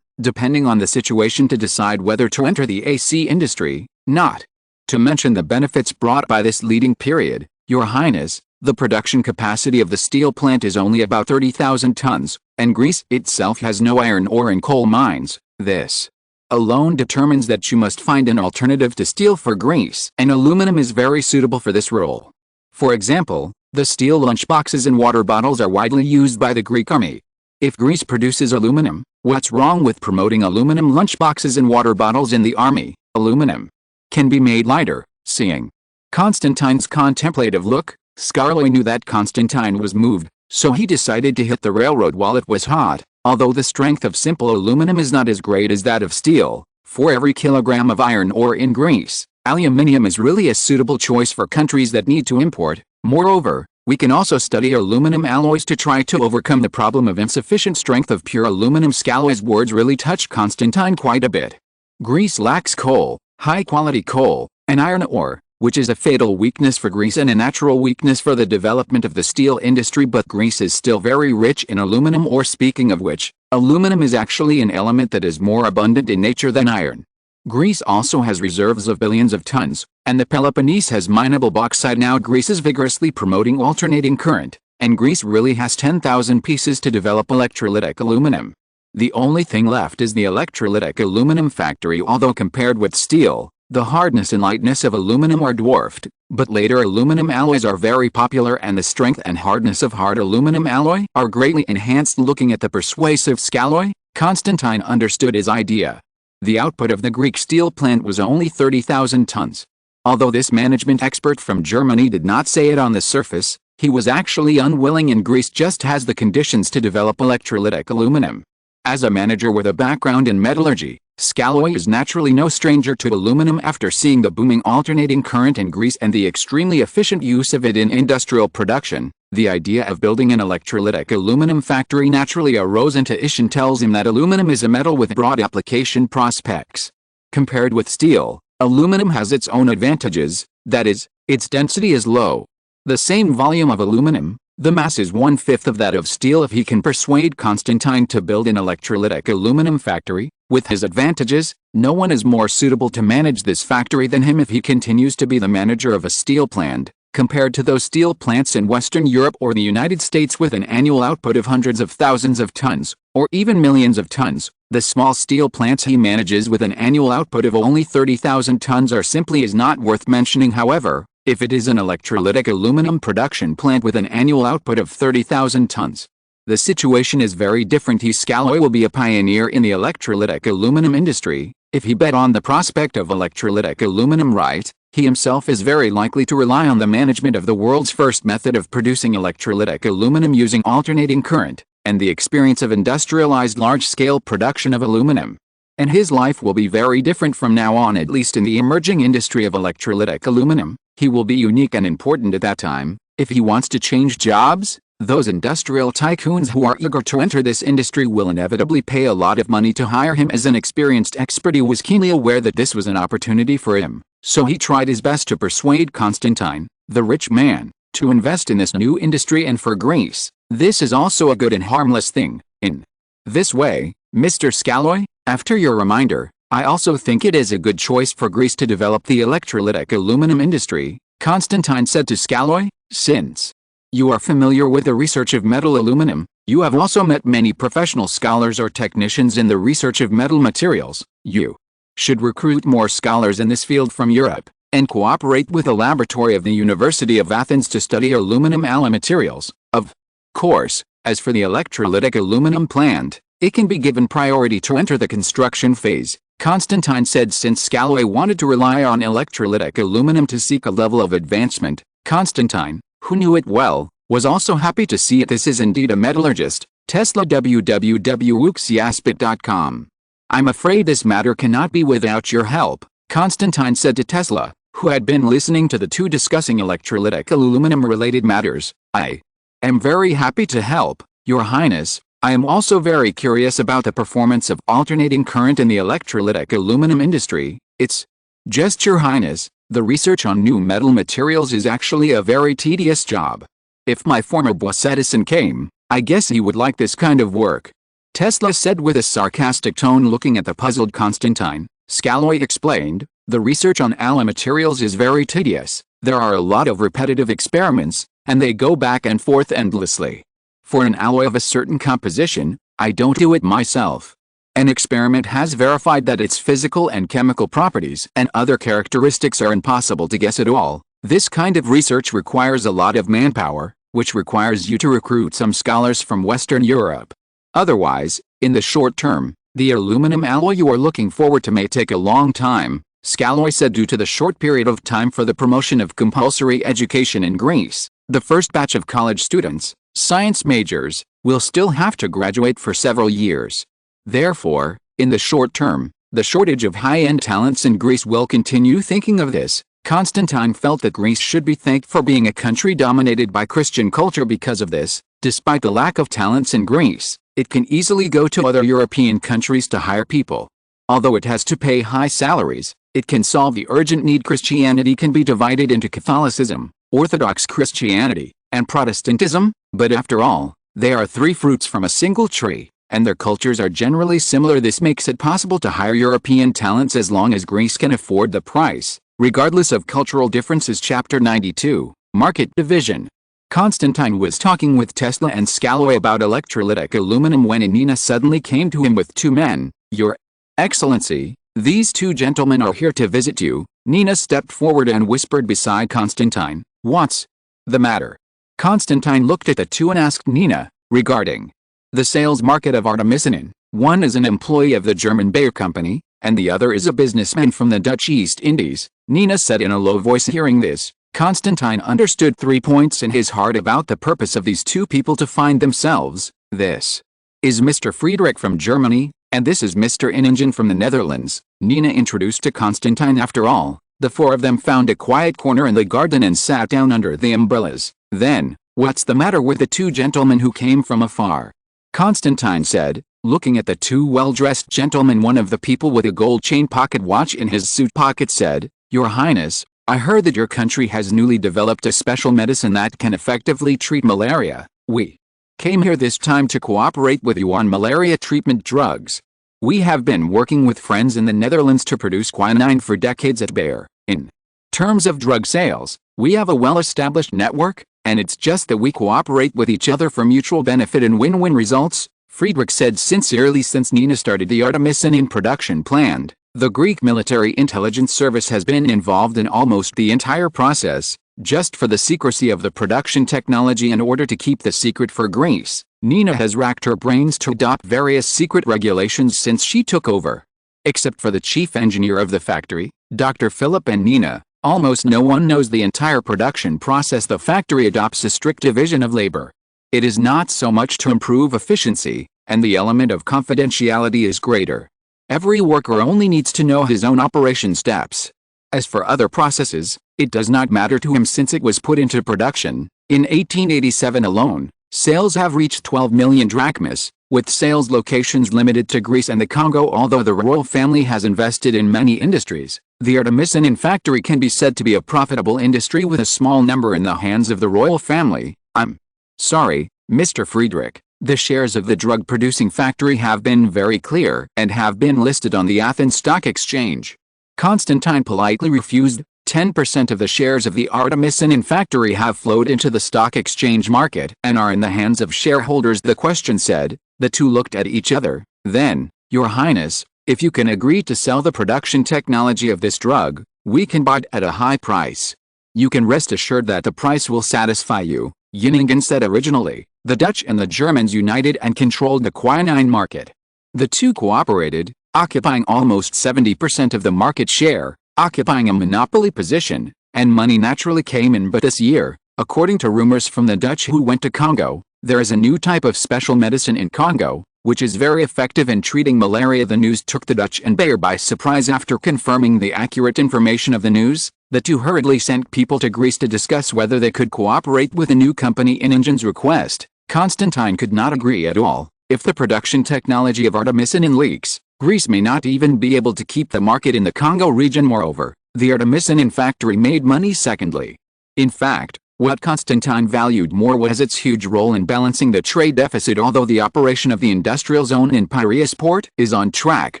Speaker 1: depending on the situation to decide whether to enter the AC industry, not to mention the benefits brought by this leading period. Your Highness, the production capacity of the steel plant is only about 30,000 tons, and Greece itself has no iron ore and coal mines. This alone determines that you must find an alternative to steel for Greece, and aluminum is very suitable for this role. For example, the steel lunchboxes and water bottles are widely used by the Greek army. If Greece produces aluminum, what's wrong with promoting aluminum lunchboxes and water bottles in the army? Aluminum can be made lighter. Seeing Constantine's contemplative look, Scarlo knew that Constantine was moved, so he decided to hit the railroad while it was hot. Although the strength of simple aluminum is not as great as that of steel, for every kilogram of iron ore in Greece, aluminium is really a suitable choice for countries that need to import. Moreover, we can also study aluminum alloys to try to overcome the problem of insufficient strength of pure aluminum. Scarlo's words really touched Constantine quite a bit. Greece lacks coal, high-quality coal, and iron ore, which is a fatal weakness for Greece and a natural weakness for the development of the steel industry. But Greece is still very rich in aluminum ore. Speaking of which, aluminum is actually an element that is more abundant in nature than iron. Greece also has reserves of billions of tons, and the Peloponnese has mineable bauxite. Now Greece is vigorously promoting alternating current, and Greece really has 10,000 pieces to develop electrolytic aluminum. The only thing left is the electrolytic aluminum factory. Although compared with steel, the hardness and lightness of aluminum are dwarfed, but later aluminum alloys are very popular and the strength and hardness of hard aluminum alloy are greatly enhanced. Looking at the persuasive Scarlo, Constantine understood his idea. The output of the Greek steel plant was only 30,000 tons. Although this management expert from Germany did not say it on the surface, he was actually unwilling, and Greece just has the conditions to develop electrolytic aluminum. As a manager with a background in metallurgy, Scarlo is naturally no stranger to aluminum. After seeing the booming alternating current in Greece and the extremely efficient use of it in industrial production, the idea of building an electrolytic aluminum factory naturally arose. Intuition tells him that aluminum is a metal with broad application prospects. Compared with steel, aluminum has its own advantages, that is, its density is low. The same volume of aluminum, the mass is 1/5 of that of steel. If he can persuade Constantine to build an electrolytic aluminum factory, with his advantages, no one is more suitable to manage this factory than him. If he continues to be the manager of a steel plant, compared to those steel plants in Western Europe or the United States with an annual output of hundreds of thousands of tons, or even millions of tons, the small steel plants he manages with an annual output of only 30,000 tons are simply is not worth mentioning. However, if it is an electrolytic aluminum production plant with an annual output of 30,000 tons, the situation is very different. Scarlo will be a pioneer in the electrolytic aluminum industry. If he bet on the prospect of electrolytic aluminum right, he himself is very likely to rely on the management of the world's first method of producing electrolytic aluminum using alternating current, and the experience of industrialized large-scale production of aluminum. And his life will be very different from now on, at least in the emerging industry of electrolytic aluminum. He will be unique and important at that time. If he wants to change jobs, those industrial tycoons who are eager to enter this industry will inevitably pay a lot of money to hire him as an experienced expert. He was keenly aware that this was an opportunity for him, so he tried his best to persuade Constantine, the rich man, to invest in this new industry. And for Greece, this is also a good and harmless thing. In this way, Mr. Scarlo, after your reminder, I also think it is a good choice for Greece to develop the electrolytic aluminum industry, Constantine said to Scarlo. Since you are familiar with the research of metal aluminum, you have also met many professional scholars or technicians in the research of metal materials. You should recruit more scholars in this field from Europe, and cooperate with the laboratory of the University of Athens to study aluminum alloy materials. Of course, as for the electrolytic aluminum plant, it can be given priority to enter the construction phase, Constantine said. Since Scarlo wanted to rely on electrolytic aluminum to seek a level of advancement, Constantine, who knew it well, Was also happy to see it. This is indeed a metallurgist. Tesla www.wuxiaspit.com. I'm afraid this matter cannot be without your help, Constantine said to Tesla, who had been listening to the two discussing electrolytic aluminum-related matters. I am very happy to help, Your Highness. I am also very curious about the performance of alternating current in the electrolytic aluminum industry. It's just, Your Highness, the research on new metal materials is actually a very tedious job. If my former boss Edison came, I guess he would like this kind of work. Tesla said with a sarcastic tone, looking at the puzzled Constantine. Scalloy explained, the research on alloy materials is very tedious. There are a lot of repetitive experiments, and they go back and forth endlessly. For an alloy of a certain composition, I don't do it myself. An experiment has verified that its physical and chemical properties and other characteristics are impossible to guess at all. This kind of research requires a lot of manpower, which requires you to recruit some scholars from Western Europe. Otherwise, in the short term, the aluminum alloy you are looking forward to may take a long time, Scalloy said. Due to the short period of time for the promotion of compulsory education in Greece, the first batch of college students, science majors, will still have to graduate for several years. Therefore, in the short term, the shortage of high-end talents in Greece will continue. Thinking of this, Constantine felt that Greece should be thanked for being a country dominated by Christian culture. Because of this, despite the lack of talents in Greece, it can easily go to other European countries to hire people. Although it has to pay high salaries, it can solve the urgent need. Christianity can be divided into Catholicism, Orthodox Christianity, and Protestantism, but after all, they are three fruits from a single tree, and their cultures are generally similar. This makes it possible to hire European talents as long as Greece can afford the price, regardless of cultural differences. Chapter 92, Market Division. Constantine was talking with Tesla and Scalloy about electrolytic aluminum when Nina suddenly came to him with two men. Your Excellency, these two gentlemen are here to visit you. Nina stepped forward and whispered beside Constantine. What's the matter? Constantine looked at the two and asked Nina, regarding the sales market of artemisinin. One is an employee of the German Bayer Company, and the other is a businessman from the Dutch East Indies, Nina said in a low voice. Hearing this, Constantine understood 3 points in his heart about the purpose of these two people to find themselves. This is Mr. Friedrich from Germany, and this is Mr. Inningen from the Netherlands, Nina introduced to Constantine. After all, the four of them found a quiet corner in the garden and sat down under the umbrellas. Then, what's the matter with the two gentlemen who came from afar? Constantine said, looking at the two well-dressed gentlemen. One of the people with a gold chain pocket watch in his suit pocket said, Your Highness, I heard that your country has newly developed a special medicine that can effectively treat malaria. We came here this time to cooperate with you on malaria treatment drugs. We have been working with friends in the Netherlands to produce quinine for decades at Bayer. In terms of drug sales, we have a well-established network, and it's just that we cooperate with each other for mutual benefit and win-win results, Friedrich said sincerely. Since Nina started the artemisinin production plant, the Greek military intelligence service has been involved in almost the entire process, just for the secrecy of the production technology. In order to keep the secret for Greece, Nina has racked her brains to adopt various secret regulations since she took over. Except for the chief engineer of the factory, Dr. Philip, and Nina, almost no one knows the entire production process. The factory adopts a strict division of labor. It is not so much to improve efficiency, and the element of confidentiality is greater. Every worker only needs to know his own operation steps. As for other processes, it does not matter to him since it was put into production. In 1887 alone, sales have reached 12 million drachmas, with sales locations limited to Greece and the Congo. Although the royal family has invested in many industries, the artemisinin factory can be said to be a profitable industry with a small number in the hands of the royal family. I'm sorry, Mr. Friedrich. The shares of the drug-producing factory have been very clear and have been listed on the Athens Stock Exchange. Constantine politely refused. 10% of the shares of the artemisinin factory have flowed into the stock exchange market and are in the hands of shareholders, the question said. The two looked at each other. Then, Your Highness, if you can agree to sell the production technology of this drug, we can buy it at a high price. You can rest assured that the price will satisfy you, Inningen said. Originally, the Dutch and the Germans united and controlled the quinine market. The two cooperated, occupying almost 70% of the market share, occupying a monopoly position, and money naturally came in. But this year, According to rumors from the Dutch who went to Congo, there is a new type of special medicine in Congo, which is very effective in treating malaria. The news took the Dutch and Bayer by surprise. After confirming the accurate information of the news, the two hurriedly sent people to Greece to discuss whether they could cooperate with the new company. In Ingen's request, Constantine could not agree at all. If the production technology of artemisinin leaks, Greece may not even be able to keep the market in the Congo region. Moreover, the artemisinin factory made money. Secondly, in fact, what Constantine valued more was its huge role in balancing the trade deficit. Although the operation of the industrial zone in Piraeus port is on track,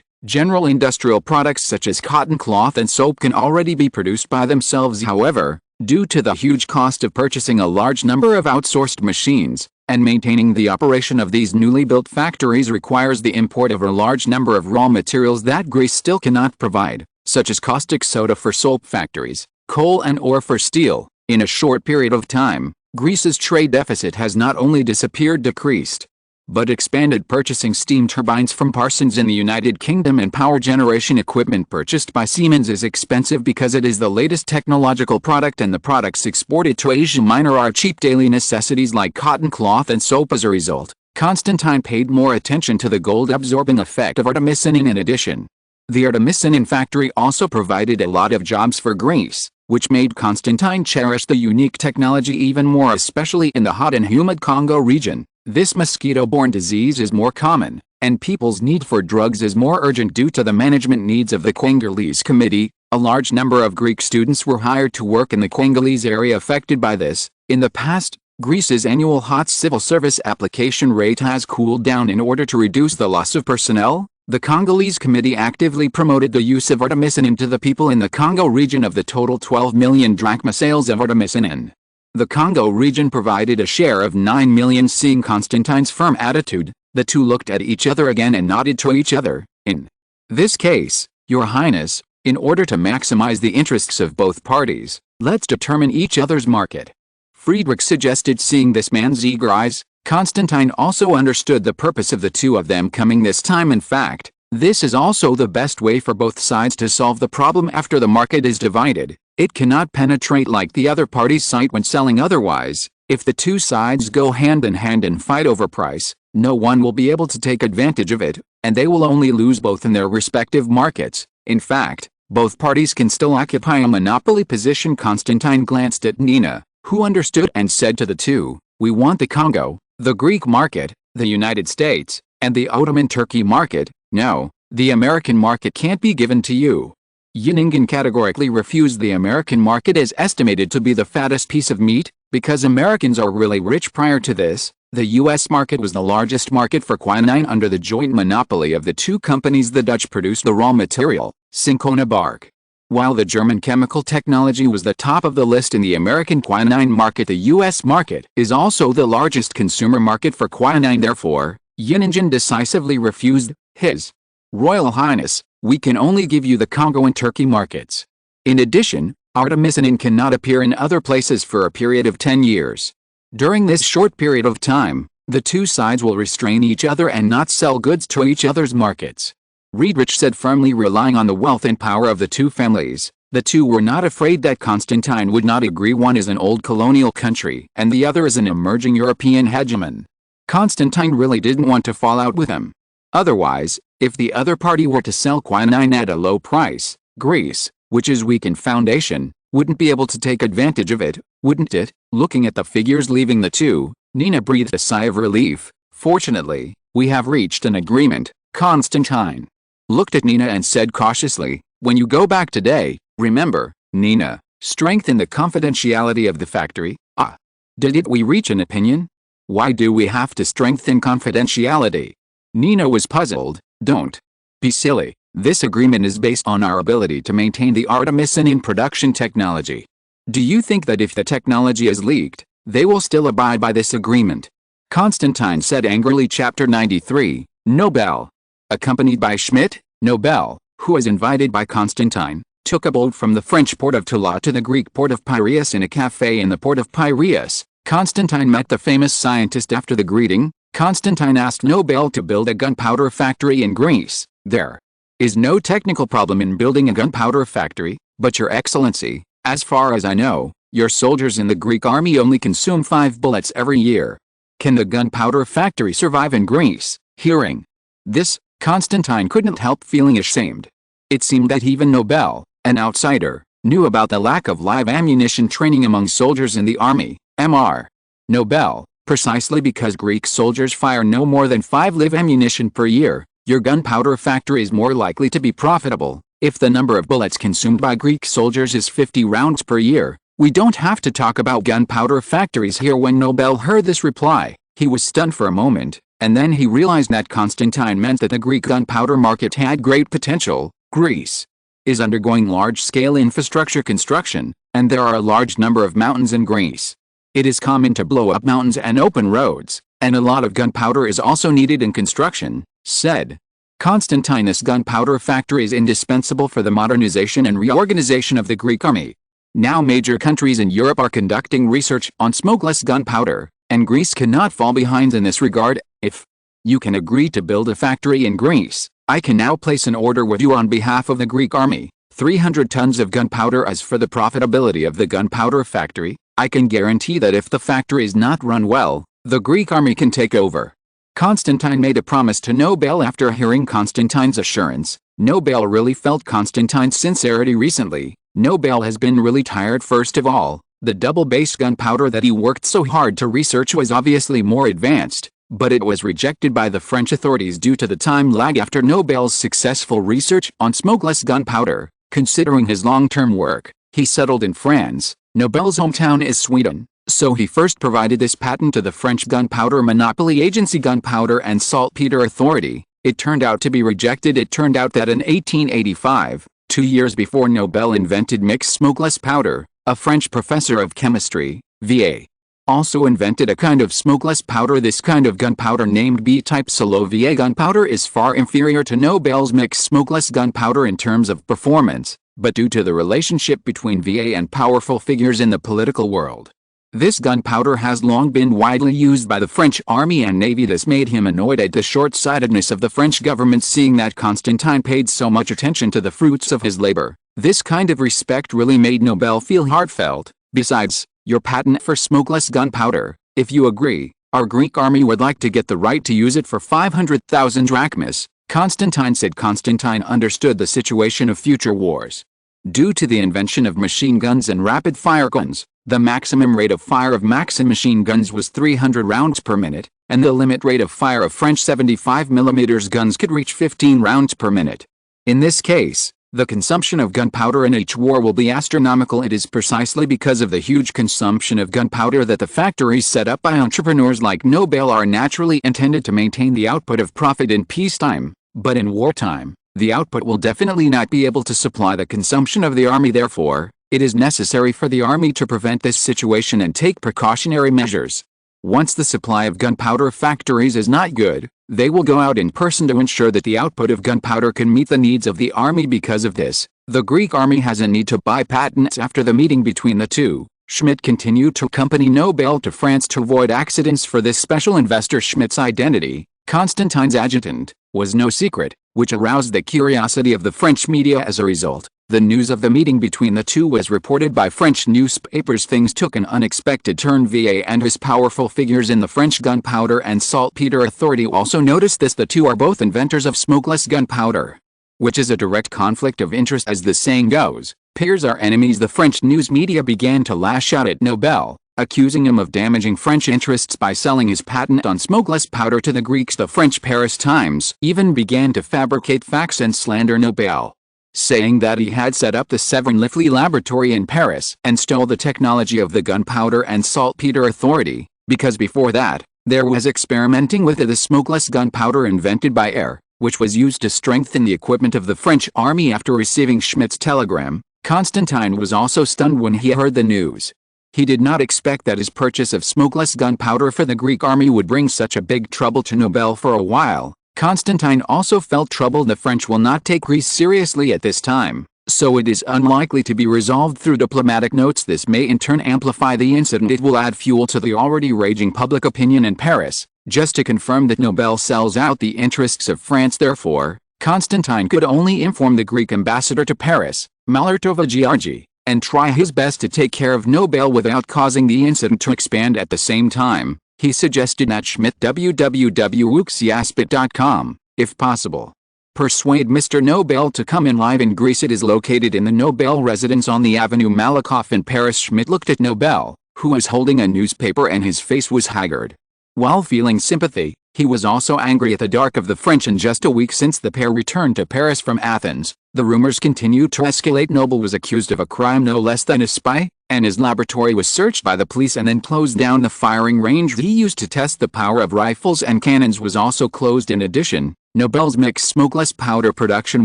Speaker 1: general industrial products such as cotton cloth and soap can already be produced by themselves. However, due to the huge cost of purchasing a large number of outsourced machines, and maintaining the operation of these newly built factories requires the import of a large number of raw materials that Greece still cannot provide, such as caustic soda for soap factories, coal and ore for steel. In a short period of time, Greece's trade deficit has not only decreased, but expanded. Purchasing steam turbines from Parsons in the United Kingdom and power generation equipment purchased by Siemens is expensive because it is the latest technological product, and the products exported to Asia Minor are cheap daily necessities like cotton cloth and soap. As a result, Constantine paid more attention to the gold-absorbing effect of artemisinin. In addition, the artemisinin factory also provided a lot of jobs for Greece, which made Constantine cherish the unique technology even more, especially in the hot and humid Congo region. This mosquito-borne disease is more common, and people's need for drugs is more urgent due to the management needs of the Congolese Committee. A large number of Greek students were hired to work in the Congolese area affected by this. In the past, Greece's annual hot civil service application rate has cooled down. In order to reduce the loss of personnel, the Congolese Committee actively promoted the use of artemisinin to the people in the Congo region. Of the total 12 million drachma sales of artemisinin, the Congo region provided a share of 9 million. Seeing Constantine's firm attitude, the two looked at each other again and nodded to each other. In this case, Your Highness, in order to maximize the interests of both parties, let's determine each other's market, Friedrich suggested. Seeing this man's eager eyes, Constantine also understood the purpose of the two of them coming this time. In fact, this is also the best way for both sides to solve the problem. After the market is divided, it cannot penetrate like the other party's sight when selling. Otherwise, if the two sides go hand in hand and fight over price, no one will be able to take advantage of it, and they will only lose both in their respective markets. In fact, both parties can still occupy a monopoly position. Constantine glanced at Nina, who understood, and said to the two, "We want the Congo, the Greek market, the United States, and the Ottoman Turkey market. No, the American market can't be given to you." Yin categorically refused. The American market is estimated to be the fattest piece of meat, because Americans are really rich. Prior to this, the U.S. market was the largest market for quinine. Under the joint monopoly of the two companies, the Dutch produced the raw material, cinchona bark, while the German chemical technology was the top of the list. In the American quinine market, the U.S. market is also the largest consumer market for quinine. Therefore, Yin decisively refused. His Royal Highness, we can only give you the Congo and Turkey markets. In addition, artemisinin cannot appear in other places for a period of 10 years. During this short period of time, the two sides will restrain each other and not sell goods to each other's markets. Friedrich said firmly, relying on the wealth and power of the two families. The two were not afraid that Constantine would not agree. One is an old colonial country, and the other is an emerging European hegemon. Constantine really didn't want to fall out with him. Otherwise, if the other party were to sell quinine at a low price, Greece, which is weak in foundation, wouldn't be able to take advantage of it, wouldn't it? Looking at the figures leaving the two, Nina breathed a sigh of relief. Fortunately, we have reached an agreement. Constantine looked at Nina and said cautiously, "When you go back today, remember, Nina, strengthen the confidentiality of the factory." Ah, did we reach an opinion? Why do we have to strengthen confidentiality? Nina was puzzled. Don't be silly. This agreement is based on our ability to maintain the artemisinin production technology. Do you think that if the technology is leaked, they will still abide by this agreement? Constantine said angrily. Chapter 93, Nobel. Accompanied by Schmidt, Nobel, who was invited by Constantine, took a boat from the French port of Toula to the Greek port of Piraeus. In a cafe in the port of Piraeus, Constantine met the famous scientist. After the greeting, Constantine asked Nobel to build a gunpowder factory in Greece. There is no technical problem in building a gunpowder factory, but Your Excellency, as far as I know, Your soldiers in the Greek army only consume 5 bullets every year. Can the gunpowder factory survive in Greece? Hearing this, Constantine couldn't help feeling ashamed. It seemed that even Nobel, an outsider, knew about the lack of live ammunition training among soldiers in the army. Mr. Nobel, precisely because Greek soldiers fire no more than 5 live ammunition per year, your gunpowder factory is more likely to be profitable. If the number of bullets consumed by Greek soldiers is 50 rounds per year, we don't have to talk about gunpowder factories here. When Nobel heard this reply, he was stunned for a moment, and then he realized that Constantine meant that the Greek gunpowder market had great potential. Greece is undergoing large-scale infrastructure construction, and there are a large number of mountains in Greece. It is common to blow up mountains and open roads, and a lot of gunpowder is also needed in construction, said Constantine. This gunpowder factory is indispensable for the modernization and reorganization of the Greek army. Now major countries in Europe are conducting research on smokeless gunpowder, and Greece cannot fall behind in this regard. If you can agree to build a factory in Greece, I can now place an order with you on behalf of the Greek army. 300 tons of gunpowder. As for the profitability of the gunpowder factory, I can guarantee that if the factory is not run well, the Greek army can take over. Constantine made a promise to Nobel. After hearing Constantine's assurance, Nobel really felt Constantine's sincerity recently. Nobel has been really tired. First of all, the double-base gunpowder that he worked so hard to research was obviously more advanced, but it was rejected by the French authorities due to the time lag after Nobel's successful research on smokeless gunpowder. Considering his long-term work, he settled in France. Nobel's hometown is Sweden, so he first provided this patent to the French gunpowder monopoly agency, Gunpowder and Saltpeter Authority. It turned out to be rejected. It turned out that in 1885, 2 years before Nobel invented mixed smokeless powder, a French professor of chemistry, Va, also invented a kind of smokeless powder. This kind of gunpowder, named B-type solo Va gunpowder, is far inferior to Nobel's mixed smokeless gunpowder in terms of performance, but due to the relationship between Va and powerful figures in the political world, this gunpowder has long been widely used by the French army and navy. This made him annoyed at the short-sightedness of the French government, seeing that Constantine paid so much attention to the fruits of his labor. This kind of respect really made Nobel feel heartfelt. Besides, your patent for smokeless gunpowder, if you agree, our Greek army would like to get the right to use it for 500,000 drachmas, Constantine said. Constantine understood the situation of future wars. Due to the invention of machine guns and rapid-fire guns, the maximum rate of fire of Maxim machine guns was 300 rounds per minute, and the limit rate of fire of French 75mm guns could reach 15 rounds per minute. In this case, the consumption of gunpowder in each war will be astronomical. It is precisely because of the huge consumption of gunpowder that the factories set up by entrepreneurs like Nobel are naturally intended to maintain the output of profit in peacetime, but in wartime, the output will definitely not be able to supply the consumption of the army. Therefore, it is necessary for the army to prevent this situation and take precautionary measures. Once the supply of gunpowder factories is not good, they will go out in person to ensure that the output of gunpowder can meet the needs of the army. Because of this, the Greek army has a need to buy patents. After the meeting between the two, Schmidt continued to accompany Nobel to France to avoid accidents. For this special investor, Schmidt's identity, Constantine's adjutant, was no secret, which aroused the curiosity of the French media. As a result, the news of the meeting between the two was reported by French newspapers. Things took an unexpected turn. Va and his powerful figures in the French Gunpowder and Saltpeter Authority also noticed this. The two are both inventors of smokeless gunpowder, which is a direct conflict of interest. As the saying goes, peers are enemies. The French news media began to lash out at Nobel, accusing him of damaging French interests by selling his patent on smokeless powder to the Greeks. The French Paris Times even began to fabricate facts and slander Nobel, saying that he had set up the Severn-Lifley laboratory in Paris and stole the technology of the Gunpowder and Saltpeter Authority, because before that, there was experimenting with the smokeless gunpowder invented by Air, which was used to strengthen the equipment of the French army. After receiving Schmidt's telegram, Constantine was also stunned when he heard the news. He did not expect that his purchase of smokeless gunpowder for the Greek army would bring such a big trouble to Nobel. For a while, Constantine also felt troubled. The French will not take Greece seriously at this time, so it is unlikely to be resolved through diplomatic notes. This may in turn amplify the incident. It will add fuel to the already raging public opinion in Paris, just to confirm that Nobel sells out the interests of France. Therefore, Constantine could only inform the Greek ambassador to Paris, Malartova Georgi, and try his best to take care of Nobel without causing the incident to expand at the same time. He suggested that Schmidt www.wuxiaspit.com, if possible, persuade Mr. Nobel to come in live in Greece. It is located in the Nobel residence on the Avenue Malakoff in Paris. Schmidt looked at Nobel, who was holding a newspaper, and his face was haggard. While feeling sympathy, he was also angry at the dark of the French. In just a week since the pair returned to Paris from Athens, the rumors continued to escalate. Nobel was accused of a crime no less than a spy, and his laboratory was searched by the police and then closed down. The firing range he used to test the power of rifles and cannons was also closed. In addition, Nobel's mixed smokeless powder production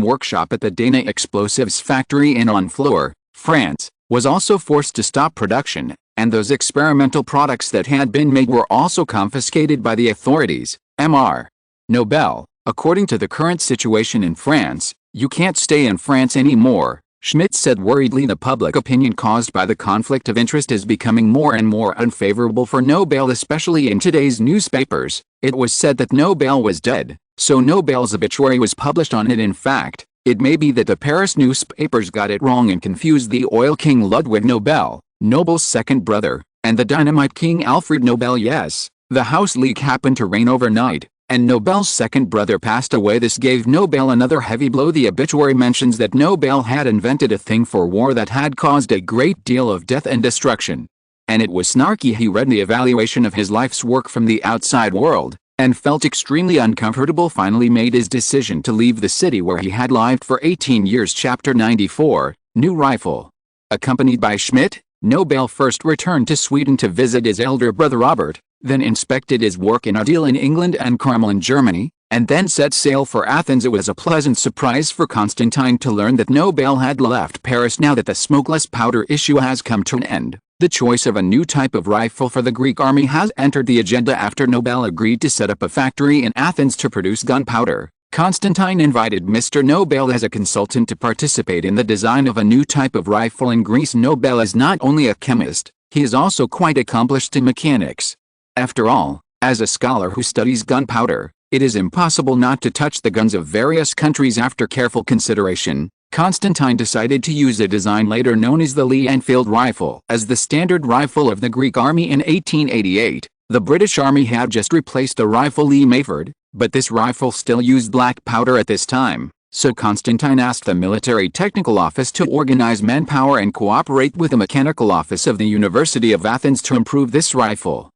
Speaker 1: workshop at the Dana Explosives factory in Honfleur, France, was also forced to stop production, and those experimental products that had been made were also confiscated by the authorities. Mr. Nobel, according to the current situation in France, you can't stay in France anymore, Schmidt said worriedly. The public opinion caused by the conflict of interest is becoming more and more unfavorable for Nobel, especially in today's newspapers. It was said that Nobel was dead, so Nobel's obituary was published on it. In fact, it may be that the Paris newspapers got it wrong and confused the oil king Ludwig Nobel, Nobel's second brother, and the dynamite king Alfred Nobel. Yes, the House leak happened to reign overnight, and Nobel's second brother passed away. This gave Nobel another heavy blow. The obituary mentions that Nobel had invented a thing for war that had caused a great deal of death and destruction. And it was snarky. He read the evaluation of his life's work from the outside world, and felt extremely uncomfortable. Finally made his decision to leave the city where he had lived for 18 years. Chapter 94, New Rifle. Accompanied by Schmidt, Nobel first returned to Sweden to visit his elder brother Robert, then inspected his work in Ardil in England and Carmel in Germany, and then set sail for Athens. It was a pleasant surprise for Constantine to learn that Nobel had left Paris. Now that the smokeless powder issue has come to an end, the choice of a new type of rifle for the Greek army has entered the agenda. After Nobel agreed to set up a factory in Athens to produce gunpowder, Constantine invited Mr. Nobel as a consultant to participate in the design of a new type of rifle in Greece. Nobel is not only a chemist, he is also quite accomplished in mechanics. After all, as a scholar who studies gunpowder, it is impossible not to touch the guns of various countries. After careful consideration, Constantine decided to use a design later known as the Lee-Enfield rifle as the standard rifle of the Greek army. In 1888, the British Army had just replaced the rifle Lee-Mayford, but this rifle still used black powder at this time, so Constantine asked the Military Technical Office to organize manpower and cooperate with the Mechanical Office of the University of Athens to improve this rifle.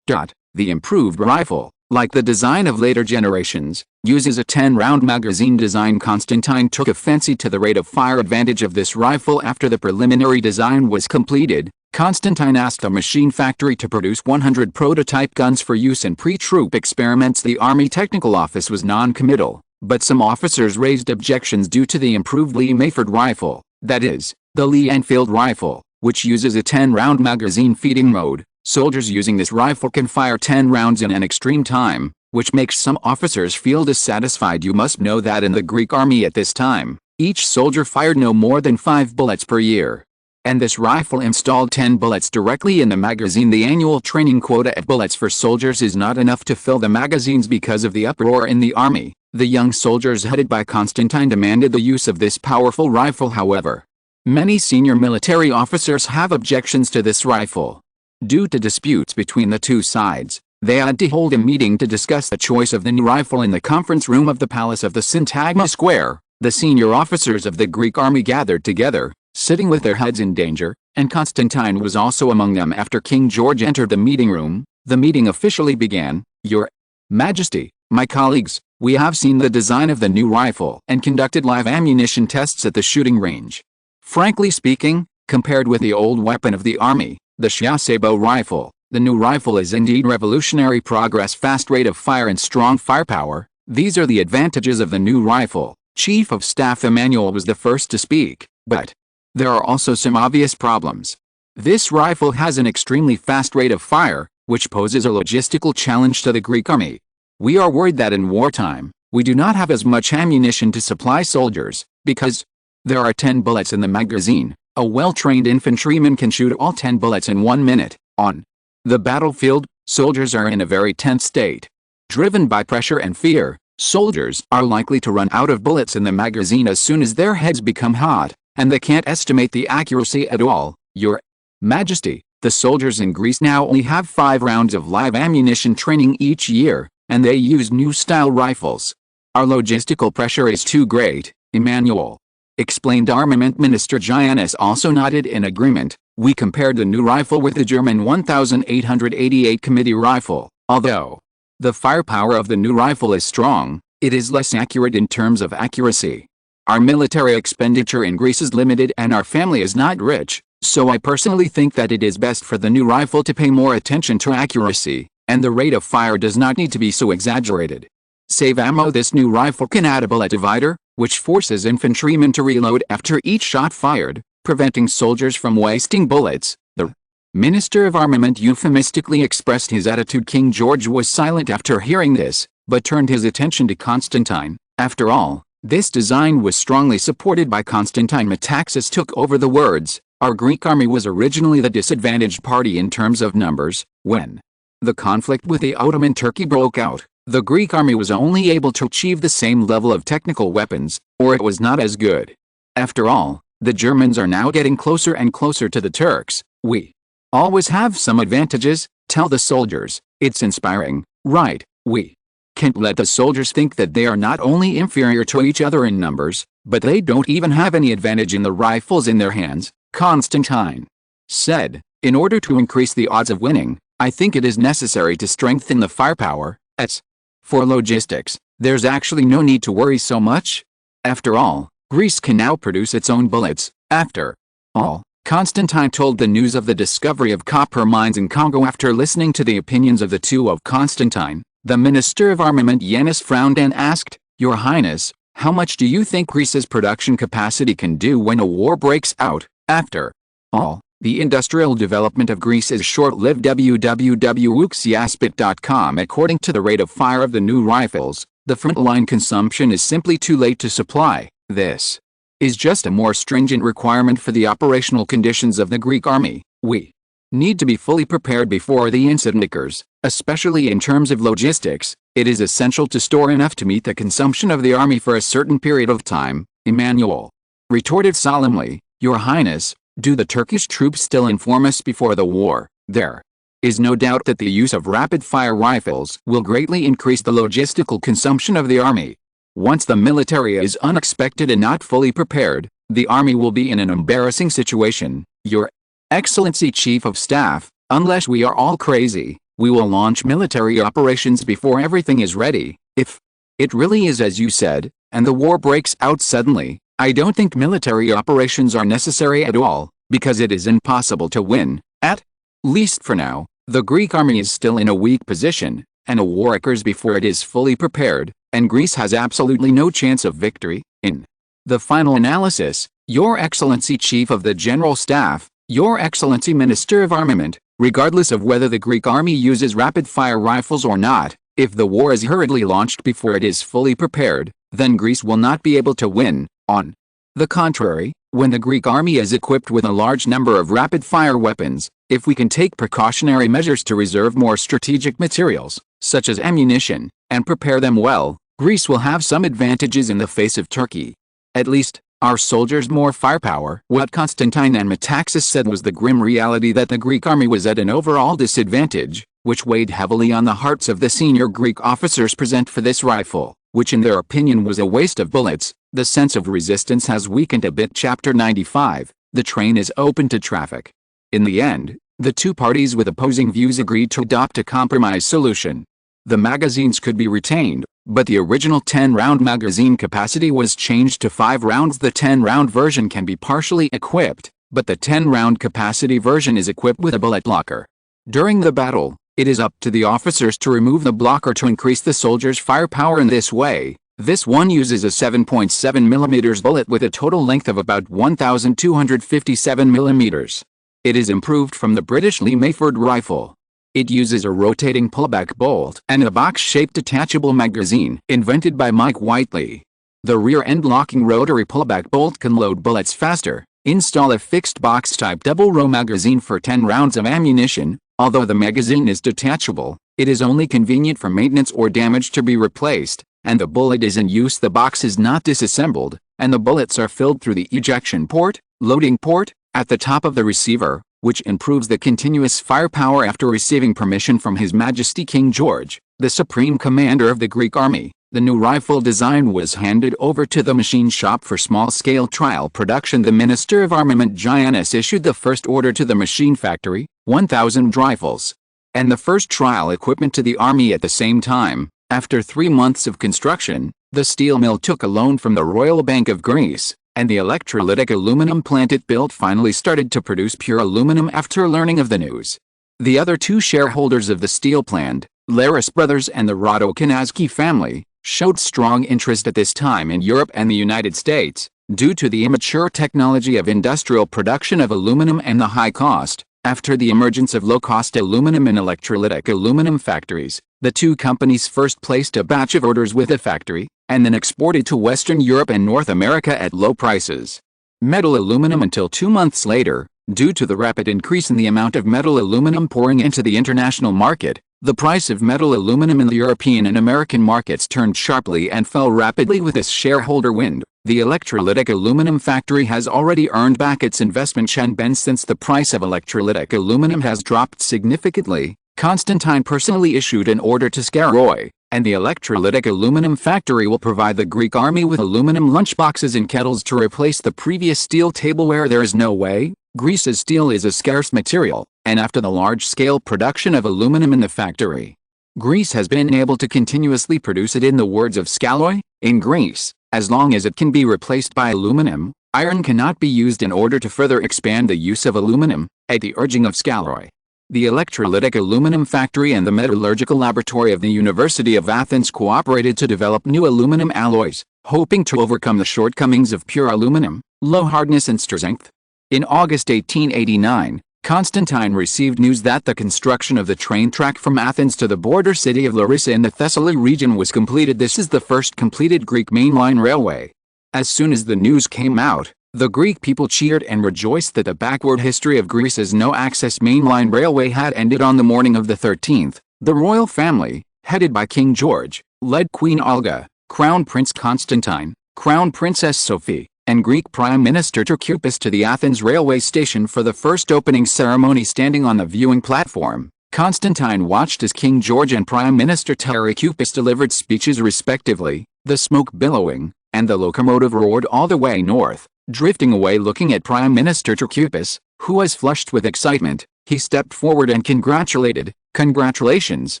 Speaker 1: The improved rifle, like the design of later generations, uses a 10-round magazine design. Constantine took a fancy to the rate of fire advantage of this rifle. After the preliminary design was completed, Constantine asked a machine factory to produce 100 prototype guns for use in pre-troop experiments. The Army Technical Office was non-committal, but some officers raised objections due to the improved Lee-Mayford rifle, that is, the Lee-Enfield rifle, which uses a 10-round magazine feeding mode. Soldiers using this rifle can fire 10 rounds in an extreme time, which makes some officers feel dissatisfied. You must know that in the Greek army at this time, each soldier fired no more than 5 bullets per year. And this rifle installed 10 bullets directly in the magazine. The annual training quota of bullets for soldiers is not enough to fill the magazines. Because of the uproar in the army, the young soldiers headed by Constantine demanded the use of this powerful rifle. However, many senior military officers have objections to this rifle. Due to disputes between the two sides, they had to hold a meeting to discuss the choice of the new rifle in the conference room of the palace of the Syntagma Square. The senior officers of the Greek army gathered together, sitting with their heads in danger, and Constantine was also among them. After King George entered the meeting room, the meeting officially began. Your Majesty, my colleagues, we have seen the design of the new rifle and conducted live ammunition tests at the shooting range. Frankly speaking, compared with the old weapon of the army, the Shiasebo rifle, the new rifle is indeed revolutionary. Progress, fast rate of fire and strong firepower, these are the advantages of the new rifle. Chief of Staff Emmanuel was the first to speak, but there are also some obvious problems. This rifle has an extremely fast rate of fire, which poses a logistical challenge to the Greek army. We are worried that in wartime, we do not have as much ammunition to supply soldiers, because there are 10 bullets in the magazine. A well-trained infantryman can shoot all 10 bullets in 1 minute. On the battlefield, soldiers are in a very tense state. Driven by pressure and fear, soldiers are likely to run out of bullets in the magazine as soon as their heads become hot. and they can't estimate the accuracy at all, Your Majesty. The soldiers in Greece now only have 5 rounds of live ammunition training each year, and they use new-style rifles. Our logistical pressure is too great, Emmanuel explained. Armament Minister Giannis also nodded in agreement. We compared the new rifle with the German 1888 committee rifle. Although the firepower of the new rifle is strong, it is less accurate in terms of accuracy. Our military expenditure in Greece is limited and our family is not rich, so I personally think that it is best for the new rifle to pay more attention to accuracy, and the rate of fire does not need to be so exaggerated. Save ammo. This new rifle can add a bullet divider, which forces infantrymen to reload after each shot fired, preventing soldiers from wasting bullets. The Minister of Armament euphemistically expressed his attitude. King George was silent after hearing this, but turned his attention to Constantine. After all, this design was strongly supported by Constantine. Metaxas took over the words. Our Greek army was originally the disadvantaged party in terms of numbers. When the conflict with the Ottoman Turkey broke out, the Greek army was only able to achieve the same level of technical weapons, or it was not as good. After all, the Germans are now getting closer and closer to the Turks. We always have some advantages, tell the soldiers. It's inspiring, right? We can't let the soldiers think that they are not only inferior to each other in numbers, but they don't even have any advantage in the rifles in their hands, Constantine said. In order to increase the odds of winning, I think it is necessary to strengthen the firepower. As for logistics, there's actually no need to worry so much. After all, Greece can now produce its own bullets. After all, Constantine told the news of the discovery of copper mines in Congo after listening to the opinions of the two of Constantine. The Minister of Armament Giannis frowned and asked, Your Highness, how much do you think Greece's production capacity can do when a war breaks out? After all, the industrial development of Greece is short-lived. www.wuxiaspit.com. According to the rate of fire of the new rifles, the frontline consumption is simply too late to supply. This is just a more stringent requirement for the operational conditions of the Greek army. We need to be fully prepared before the incident occurs, especially in terms of logistics. It is essential to store enough to meet the consumption of the army for a certain period of time, Emmanuel retorted solemnly. Your Highness, do the Turkish troops still inform us before the war? There is no doubt that the use of rapid-fire rifles will greatly increase the logistical consumption of the army. Once the military is unexpected and not fully prepared, the army will be in an embarrassing situation. Your Excellency Chief of Staff, unless we are all crazy, we will launch military operations before everything is ready. If it really is as you said, and the war breaks out suddenly, I don't think military operations are necessary at all, because it is impossible to win. At least for now, the Greek army is still in a weak position, and a war occurs before it is fully prepared, and Greece has absolutely no chance of victory. In the final analysis, Your Excellency Chief of the General Staff, Your Excellency Minister of Armament, regardless of whether the Greek army uses rapid-fire rifles or not, if the war is hurriedly launched before it is fully prepared, then Greece will not be able to win. On the contrary, when the Greek army is equipped with a large number of rapid-fire weapons, if we can take precautionary measures to reserve more strategic materials, such as ammunition, and prepare them well, Greece will have some advantages in the face of Turkey. At least, our soldiers more firepower. What Constantine and Metaxas said was the grim reality that the Greek army was at an overall disadvantage, which weighed heavily on the hearts of the senior Greek officers present for this rifle, which in their opinion was a waste of bullets. The sense of resistance has weakened a bit. Chapter 95, the train is open to traffic. In the end, the two parties with opposing views agreed to adopt a compromise solution. The magazines could be retained, but the original 10-round magazine capacity was changed to 5 rounds. The 10-round version can be partially equipped, but the 10-round capacity version is equipped with a bullet blocker. During the battle, it is up to the officers to remove the blocker to increase the soldiers' firepower in this way. This one uses a 7.7 mm bullet with a total length of about 1,257 mm. It is improved from the British Lee Mayford rifle. It uses a rotating pullback bolt and a box-shaped detachable magazine invented by Mike Whiteley. The rear-end locking rotary pullback bolt can load bullets faster. Install a fixed box-type double-row magazine for 10 rounds of ammunition. Although the magazine is detachable, it is only convenient for maintenance or damage to be replaced. and the bullet is in use, the box is not disassembled, and the bullets are filled through the ejection port, loading port, at the top of the receiver, which improves the continuous firepower after receiving permission from His Majesty King George, the Supreme Commander of the Greek Army. The new rifle design was handed over to the machine shop for small-scale trial production. The Minister of Armament Giannis issued the first order to the machine factory, 1,000 rifles, and the first trial equipment to the army at the same time. After 3 months of construction, the steel mill took a loan from the Royal Bank of Greece, and the electrolytic aluminum plant it built finally started to produce pure aluminum after learning of the news. The other two shareholders of the steel plant, Laris brothers and the Radokanazki family, showed strong interest at this time in Europe and the United States, due to the immature technology of industrial production of aluminum and the high cost. After the emergence of low-cost aluminum in electrolytic aluminum factories, the two companies first placed a batch of orders with a factory, and then exported to Western Europe and North America at low prices. Metal aluminum until 2 months later, due to the rapid increase in the amount of metal aluminum pouring into the international market, the price of metal aluminum in the European and American markets turned sharply and fell rapidly with this shareholder wind. The electrolytic aluminum factory has already earned back its investment Shenben since the price of electrolytic aluminum has dropped significantly. Constantine personally issued an order to Skaroy, and the electrolytic aluminum factory will provide the Greek army with aluminum lunchboxes and kettles to replace the previous steel tableware. There is no way. Greece's steel is a scarce material, and after the large-scale production of aluminum in the factory, Greece has been able to continuously produce it. In the words of Skaroy, in Greece, as long as it can be replaced by aluminum, iron cannot be used. In order to further expand the use of aluminum, at the urging of Skaroy, the electrolytic aluminum factory and the metallurgical laboratory of the University of Athens cooperated to develop new aluminum alloys, hoping to overcome the shortcomings of pure aluminum, low hardness and strength. In August 1889, Constantine received news that the construction of the train track from Athens to the border city of Larissa in the Thessaly region was completed. This is the first completed Greek mainline railway. As soon as the news came out, the Greek people cheered and rejoiced that the backward history of Greece's no-access mainline railway had ended. On the morning of the 13th, the royal family, headed by King George, led Queen Olga, Crown Prince Constantine, Crown Princess Sophie, and Greek Prime Minister Trikoupis to the Athens railway station for the first opening ceremony. Standing on the viewing platform, Constantine watched as King George and Prime Minister Trikoupis delivered speeches respectively, the smoke billowing, and the locomotive roared all the way north, drifting away. Looking at Prime Minister Trikoupis, who was flushed with excitement, he stepped forward and congratulated, "Congratulations,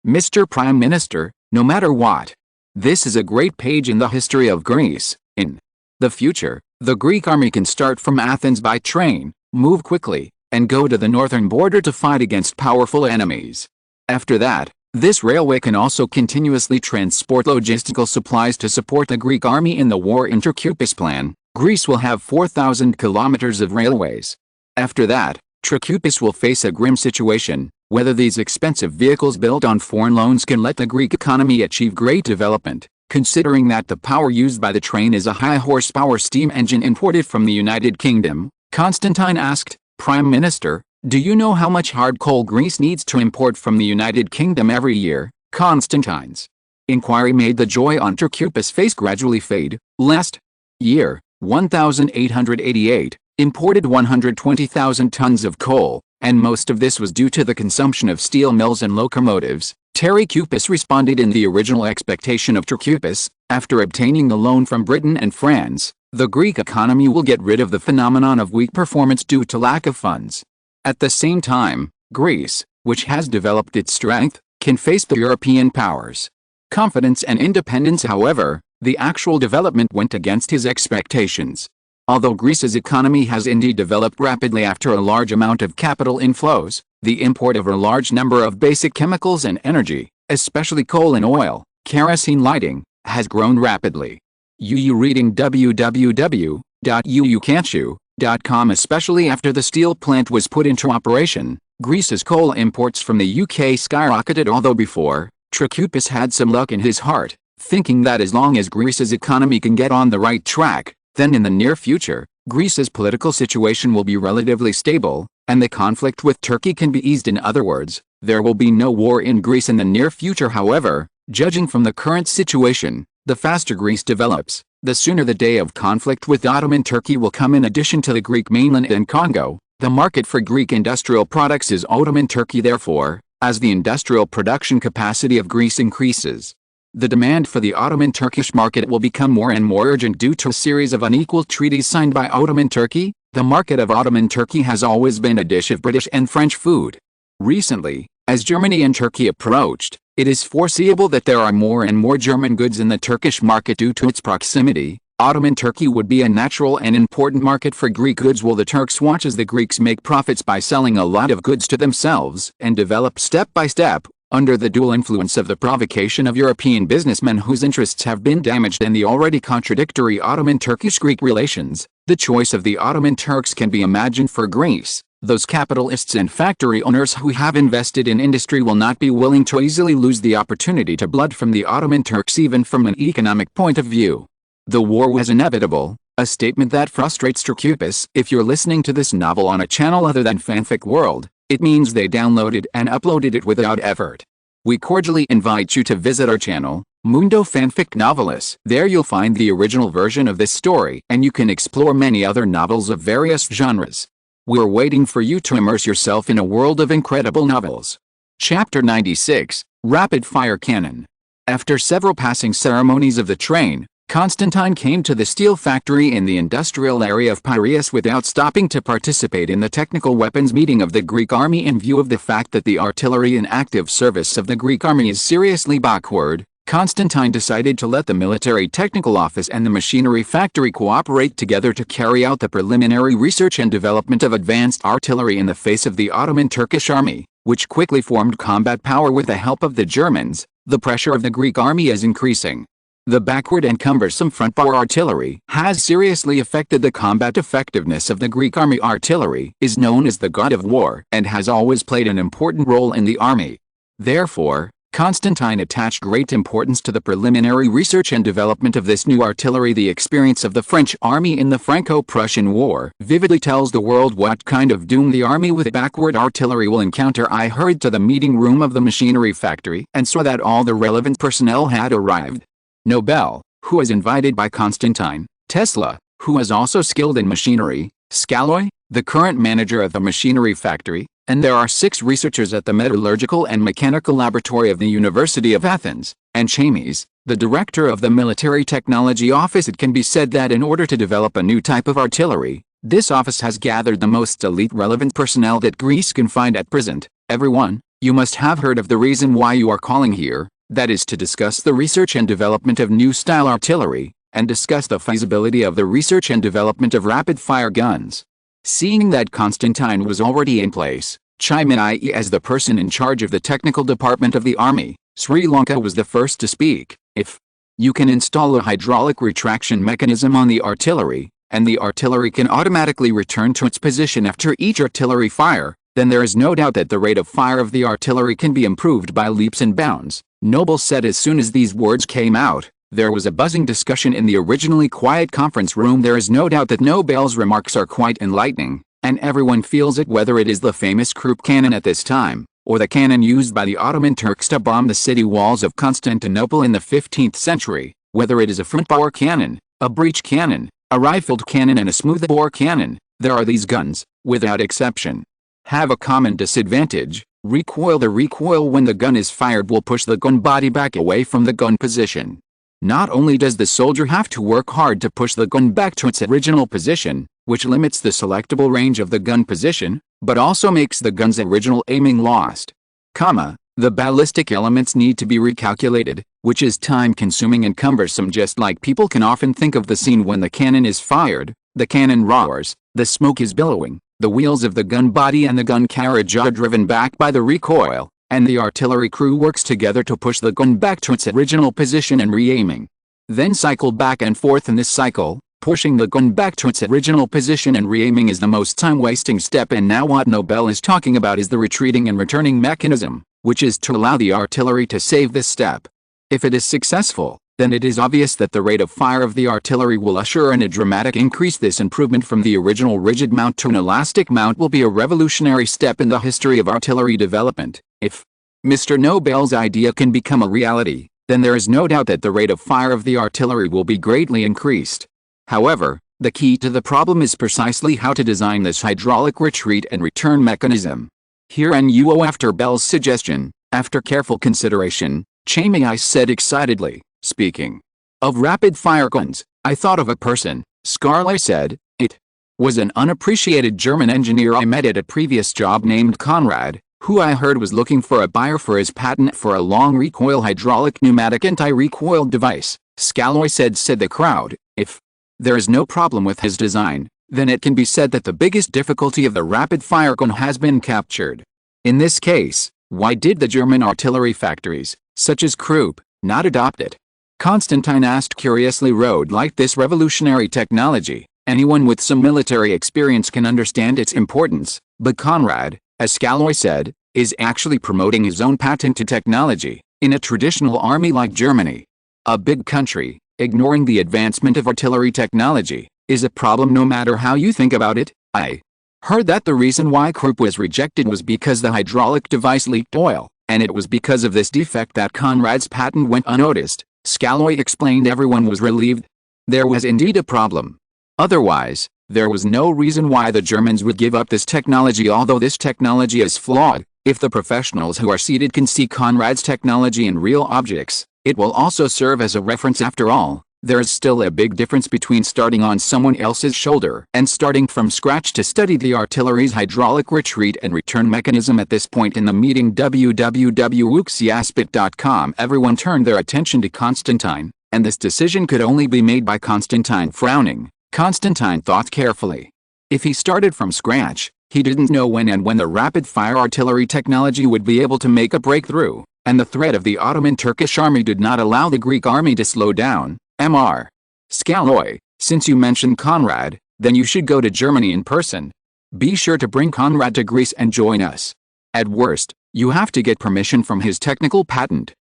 Speaker 1: Mr. Prime Minister, no matter what. This is a great page in the history of Greece. In the future, the Greek army can start from Athens by train, move quickly, and go to the northern border to fight against powerful enemies. After that, this railway can also continuously transport logistical supplies to support the Greek army in the war." In Trikoupis' plan, Greece will have 4,000 kilometers of railways. After that, Trikoupis will face a grim situation, whether these expensive vehicles built on foreign loans can let the Greek economy achieve great development. Considering that the power used by the train is a high-horsepower steam engine imported from the United Kingdom, Constantine asked, "Prime Minister, do you know how much hard coal Greece needs to import from the United Kingdom every year?" Constantine's inquiry made the joy on Trikoupis' face gradually fade. Last year, 1888, imported 120,000 tons of coal, and most of this was due to the consumption of steel mills and locomotives. Trikoupis responded in the original expectation of Trikoupis, after obtaining the loan from Britain and France, the Greek economy will get rid of the phenomenon of weak performance due to lack of funds. At the same time, Greece, which has developed its strength, can face the European powers' confidence and independence. However, the actual development went against his expectations. Although Greece's economy has indeed developed rapidly after a large amount of capital inflows, the import of a large number of basic chemicals and energy, especially coal and oil, kerosene lighting, has grown rapidly. Reading www.uucanchu.com. Especially after the steel plant was put into operation, Greece's coal imports from the UK skyrocketed. Although before, Trikoupis had some luck in his heart, thinking that as long as Greece's economy can get on the right track, then in the near future, Greece's political situation will be relatively stable, and the conflict with Turkey can be eased. In other words, there will be no war in Greece in the near future. However, judging from the current situation, The faster Greece develops, the sooner the day of conflict with Ottoman Turkey will come. In addition to the Greek mainland and Congo, the market for Greek industrial products is Ottoman Turkey. Therefore, as the industrial production capacity of Greece increases, the demand for the Ottoman Turkish market will become more and more urgent due to a series of unequal treaties signed by Ottoman Turkey. The market of Ottoman Turkey has always been a dish of British and French food. Recently, as Germany and Turkey approached, it is foreseeable that there are more and more German goods in the Turkish market due to its proximity. Ottoman Turkey would be a natural and important market for Greek goods, while the Turks watch as the Greeks make profits by selling a lot of goods to themselves and develop step by step, under the dual influence of the provocation of European businessmen whose interests have been damaged and the already contradictory Ottoman-Turkish-Greek relations. The choice of the Ottoman Turks can be imagined for Greece. Those capitalists and factory owners who have invested in industry will not be willing to easily lose the opportunity to blood from the Ottoman Turks, even from an economic point of view. The war was inevitable, a statement that frustrates Trachupis. If you're listening to this novel on a channel other than Fanfic World, it means they downloaded and uploaded it without effort. We cordially invite you to visit our channel, Mundo Fanfic Novelis. There you'll find the original version of this story, and you can explore many other novels of various genres. We're waiting for you to immerse yourself in a world of incredible novels. Chapter 96, Rapid Fire Cannon. After several passing ceremonies of the train, Constantine came to the steel factory in the industrial area of Piraeus without stopping to participate in the technical weapons meeting of the Greek army. In view of the fact that the artillery in active service of the Greek army is seriously backward, Constantine decided to let the military technical office and the machinery factory cooperate together to carry out the preliminary research and development of advanced artillery in the face of the Ottoman Turkish army, which quickly formed combat power with the help of the Germans. The pressure of the Greek army is increasing. The backward and cumbersome front-bar artillery has seriously affected the combat effectiveness of the Greek army. Artillery is known as the god of war and has always played an important role in the army. Therefore, Constantine attached great importance to the preliminary research and development of this new artillery. The experience of the French army in the Franco-Prussian War vividly tells the world what kind of doom the army with backward artillery will encounter. I hurried to the meeting room of the machinery factory and saw that all the relevant personnel had arrived. Nobel, who was invited by Constantine, Tesla, who was also skilled in machinery, Scalloy, the current manager of the machinery factory, and there are 6 researchers at the Metallurgical and Mechanical Laboratory of the University of Athens, and Chamis, the director of the Military Technology Office. It can be said that in order to develop a new type of artillery, this office has gathered the most elite relevant personnel that Greece can find at present. Everyone, you must have heard of the reason why you are calling here, that is to discuss the research and development of new style artillery, and discuss the feasibility of the research and development of rapid-fire guns. Seeing that Constantine was already in place, Chimney as the person in charge of the technical department of the army, Sri Lanka was the first to speak. If you can install a hydraulic retraction mechanism on the artillery, and the artillery can automatically return to its position after each artillery fire, then there is no doubt that the rate of fire of the artillery can be improved by leaps and bounds. Noble said. As soon as these words came out, there was a buzzing discussion in the originally quiet conference room. There is no doubt that Nobel's remarks are quite enlightening, and everyone feels it, whether it is the famous Krupp cannon at this time, or the cannon used by the Ottoman Turks to bomb the city walls of Constantinople in the 15th century, whether it is a front-bore cannon, a breech cannon, a rifled cannon and a smooth-bore cannon. There are these guns, without exception, have a common disadvantage: recoil. The recoil when the gun is fired will push the gun body back away from the gun position. Not only does the soldier have to work hard to push the gun back to its original position, which limits the selectable range of the gun position, but also makes the gun's original aiming lost. The ballistic elements need to be recalculated, which is time-consuming and cumbersome. Just like people can often think of the scene when the cannon is fired, the cannon roars, the smoke is billowing, the wheels of the gun body and the gun carriage are driven back by the recoil, and the artillery crew works together to push the gun back to its original position and re-aiming. Then cycle back and forth in this cycle, pushing the gun back to its original position and re-aiming is the most time-wasting step. And now what Nobel is talking about is the retreating and returning mechanism, which is to allow the artillery to save this step. If it is successful, then it is obvious that the rate of fire of the artillery will usher in a dramatic increase. This improvement from the original rigid mount to an elastic mount will be a revolutionary step in the history of artillery development. If Mr. Nobel's idea can become a reality, then there is no doubt that the rate of fire of the artillery will be greatly increased. However, the key to the problem is precisely how to design this hydraulic retreat and return mechanism. Here NUO after Bell's suggestion, after careful consideration, Chamei said excitedly, speaking of rapid-fire guns, I thought of a person, Scarlett said. It was an unappreciated German engineer I met at a previous job named Conrad, who I heard was looking for a buyer for his patent for a long-recoil hydraulic pneumatic anti-recoil device. Scarlett said the crowd. If there is no problem with his design, then it can be said that the biggest difficulty of the rapid-fire gun has been captured. In this case, why did the German artillery factories, such as Krupp, not adopt it? Constantine asked curiously. Road like this revolutionary technology, anyone with some military experience can understand its importance, but Conrad, as Scarlett said, is actually promoting his own patented technology, in a traditional army like Germany. A big country, ignoring the advancement of artillery technology, is a problem no matter how you think about it. I heard that the reason why Krupp was rejected was because the hydraulic device leaked oil, and it was because of this defect that Conrad's patent went unnoticed. Scarlett explained. Everyone was relieved. There was indeed a problem. Otherwise, there was no reason why the Germans would give up this technology. Although this technology is flawed, if the professionals who are seated can see Conrad's technology in real objects, it will also serve as a reference. After all, there is still a big difference between starting on someone else's shoulder and starting from scratch to study the artillery's hydraulic retreat and return mechanism. At this point in the meeting, www.wuxiaspit.com, everyone turned their attention to Constantine, and this decision could only be made by Constantine. Frowning, Constantine thought carefully. If he started from scratch, he didn't know when the rapid-fire artillery technology would be able to make a breakthrough, and the threat of the Ottoman Turkish army did not allow the Greek army to slow down. Mr. Scarlett, since you mentioned Conrad, then you should go to Germany in person. Be sure to bring Conrad to Greece and join us. At worst, you have to get permission from his technical patent.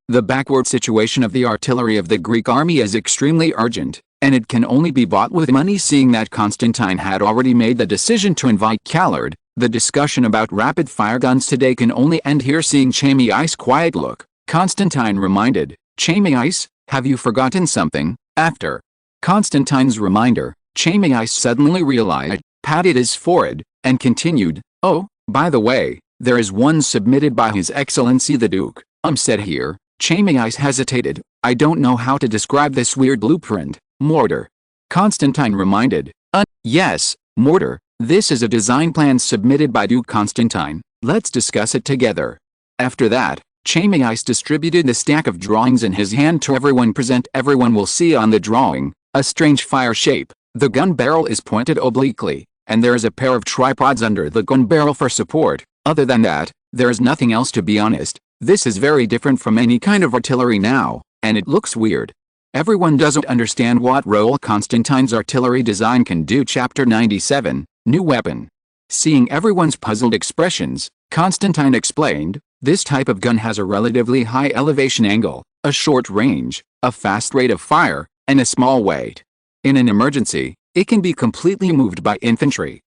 Speaker 1: The backward situation of the artillery of the Greek army is extremely urgent, and it can only be bought with money. Seeing that Constantine had already made the decision to invite Callard, the discussion about rapid-fire guns today can only end here. Seeing Chamei's quiet look, Constantine reminded, Chamei, have you forgotten something? After Constantine's reminder, Chamei suddenly realized, patted his forehead, and continued, oh, by the way, there is one submitted by His Excellency the Duke. Said here. Chamei hesitated. I don't know how to describe this weird blueprint. Mortar. Constantine reminded. Yes, mortar. This is a design plan submitted by Duke Constantine. Let's discuss it together. After that, Chamei distributed the stack of drawings in his hand to everyone present. Everyone will see on the drawing a strange fire shape. The gun barrel is pointed obliquely, and there is a pair of tripods under the gun barrel for support. Other than that, there is nothing else. To be honest, this is very different from any kind of artillery now, and it looks weird. Everyone doesn't understand what role Constantine's artillery design can do. Chapter 97, New Weapon. Seeing everyone's puzzled expressions, Constantine explained, this type of gun has a relatively high elevation angle, a short range, a fast rate of fire, and a small weight. In an emergency, it can be completely moved by infantry,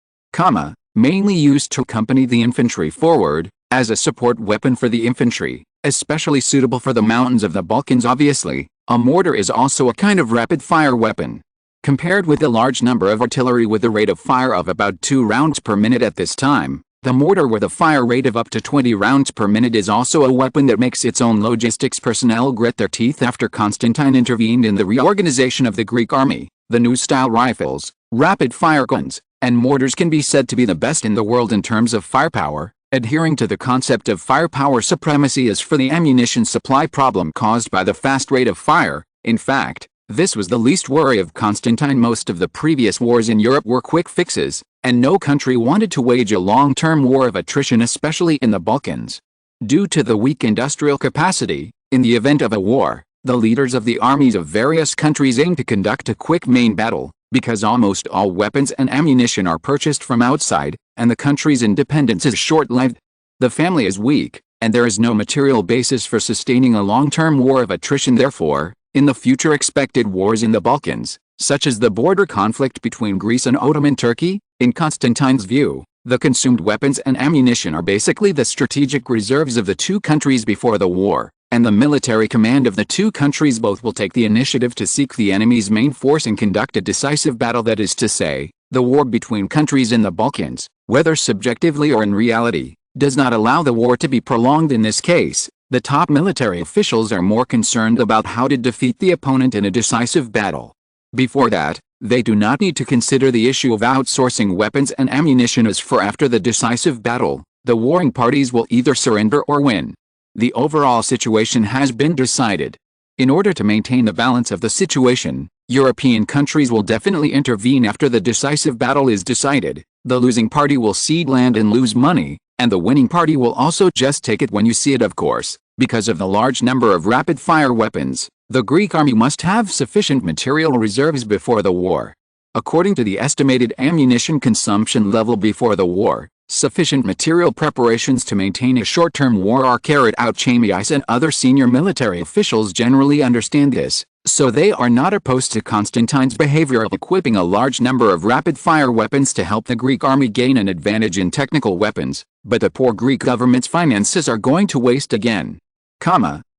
Speaker 1: mainly used to accompany the infantry forward, as a support weapon for the infantry, especially suitable for the mountains of the Balkans. Obviously, a mortar is also a kind of rapid-fire weapon. Compared with the large number of artillery with a rate of fire of about 2 rounds per minute at this time, the mortar with a fire rate of up to 20 rounds per minute is also a weapon that makes its own logistics personnel grit their teeth. After Constantine intervened in the reorganization of the Greek army, the new style rifles, rapid-fire guns, and mortars can be said to be the best in the world in terms of firepower. Adhering to the concept of firepower supremacy as for the ammunition supply problem caused by the fast rate of fire. In fact, this was the least worry of Constantine. Most of the previous wars in Europe were quick fixes, and no country wanted to wage a long-term war of attrition, especially in the Balkans. Due to the weak industrial capacity, in the event of a war, the leaders of the armies of various countries aim to conduct a quick main battle, because almost all weapons and ammunition are purchased from outside, and the country's independence is short-lived. The family is weak, and there is no material basis for sustaining a long-term war of attrition. Therefore, in the future expected wars in the Balkans, such as the border conflict between Greece and Ottoman Turkey, in Constantine's view, the consumed weapons and ammunition are basically the strategic reserves of the two countries before the war, and the military command of the two countries both will take the initiative to seek the enemy's main force and conduct a decisive battle, that is to say, the war between countries in the Balkans, whether subjectively or in reality, does not allow the war to be prolonged. In this case, the top military officials are more concerned about how to defeat the opponent in a decisive battle. Before that, they do not need to consider the issue of outsourcing weapons and ammunition, as for after the decisive battle, the warring parties will either surrender or win. The overall situation has been decided. In order to maintain the balance of the situation, European countries will definitely intervene after the decisive battle is decided. The losing party will cede land and lose money, and the winning party will also just take it when you see it, of course. Because of the large number of rapid-fire weapons, the Greek army must have sufficient material reserves before the war. According to the estimated ammunition consumption level before the war, sufficient material preparations to maintain a short-term war are carried out. Chamias and other senior military officials generally understand this, so they are not opposed to Constantine's behavior of equipping a large number of rapid-fire weapons to help the Greek army gain an advantage in technical weapons, but the poor Greek government's finances are going to waste again.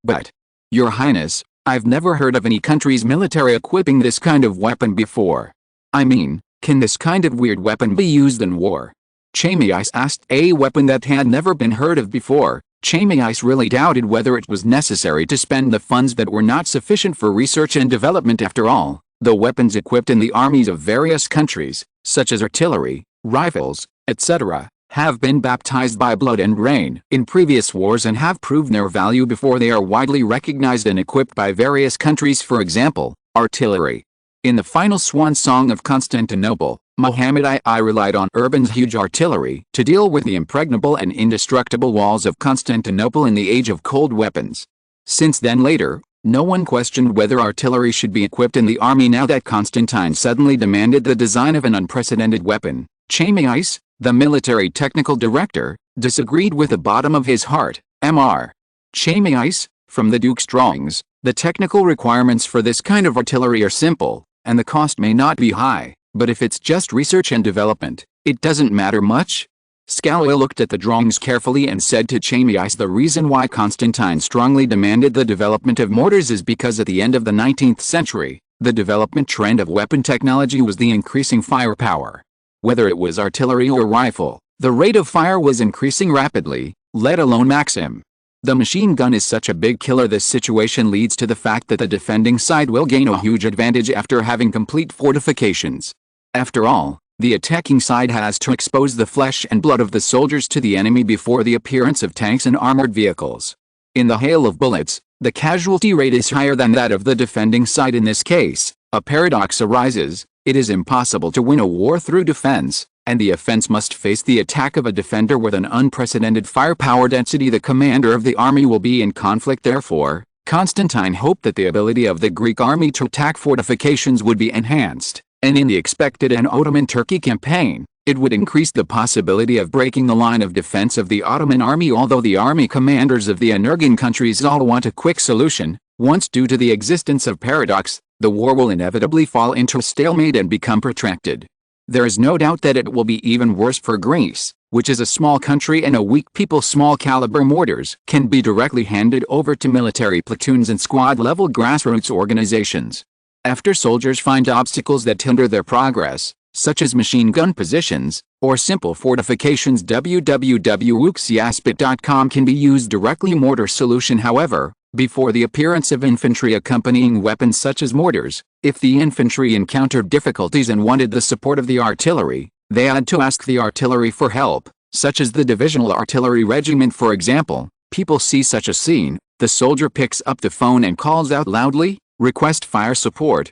Speaker 1: But, Your Highness, I've never heard of any country's military equipping this kind of weapon before. I mean, can this kind of weird weapon be used in war? Chamias asked. A weapon that had never been heard of before. Chamias really doubted whether it was necessary to spend the funds that were not sufficient for research and development. After all, the weapons equipped in the armies of various countries, such as artillery, rifles, etc., have been baptized by blood and rain in previous wars and have proved their value before they are widely recognized and equipped by various countries. For example, artillery. In the final swan song of Constantinople, Muhammad I relied on Urban's huge artillery to deal with the impregnable and indestructible walls of Constantinople in the age of cold weapons. Since then later, no one questioned whether artillery should be equipped in the army. Now that Constantine suddenly demanded the design of an unprecedented weapon, Chamias, the military technical director, disagreed with the bottom of his heart. Mr. Chamias, from the Duke's drawings, the technical requirements for this kind of artillery are simple, and the cost may not be high, but if it's just research and development, it doesn't matter much. Stanley looked at the drawings carefully and said to Chamias, the reason why Constantine strongly demanded the development of mortars is because at the end of the 19th century, the development trend of weapon technology was the increasing firepower. Whether it was artillery or rifle, the rate of fire was increasing rapidly, let alone Maxim. The machine gun is such a big killer. This situation leads to the fact that the defending side will gain a huge advantage after having complete fortifications. After all, the attacking side has to expose the flesh and blood of the soldiers to the enemy before the appearance of tanks and armored vehicles. In the hail of bullets, the casualty rate is higher than that of the defending side. In this case, a paradox arises. It is impossible to win a war through defense, and the offense must face the attack of a defender with an unprecedented firepower density. The commander of the army will be in conflict. Therefore, Constantine hoped that the ability of the Greek army to attack fortifications would be enhanced, and in the expected and Ottoman Turkey campaign, it would increase the possibility of breaking the line of defense of the Ottoman army. Although the army commanders of the Energan countries all want a quick solution, once due to the existence of paradox, the war will inevitably fall into a stalemate and become protracted. There is no doubt that it will be even worse for Greece, which is a small country and a weak people. Small caliber mortars can be directly handed over to military platoons and squad-level grassroots organizations. After soldiers find obstacles that hinder their progress, such as machine gun positions, or simple fortifications, www.wuxiaspit.com can be used directly. Mortar solution. However, before the appearance of infantry accompanying weapons such as mortars, if the infantry encountered difficulties and wanted the support of the artillery, they had to ask the artillery for help, such as the divisional artillery regiment. For example, people see such a scene, the soldier picks up the phone and calls out loudly, request fire support,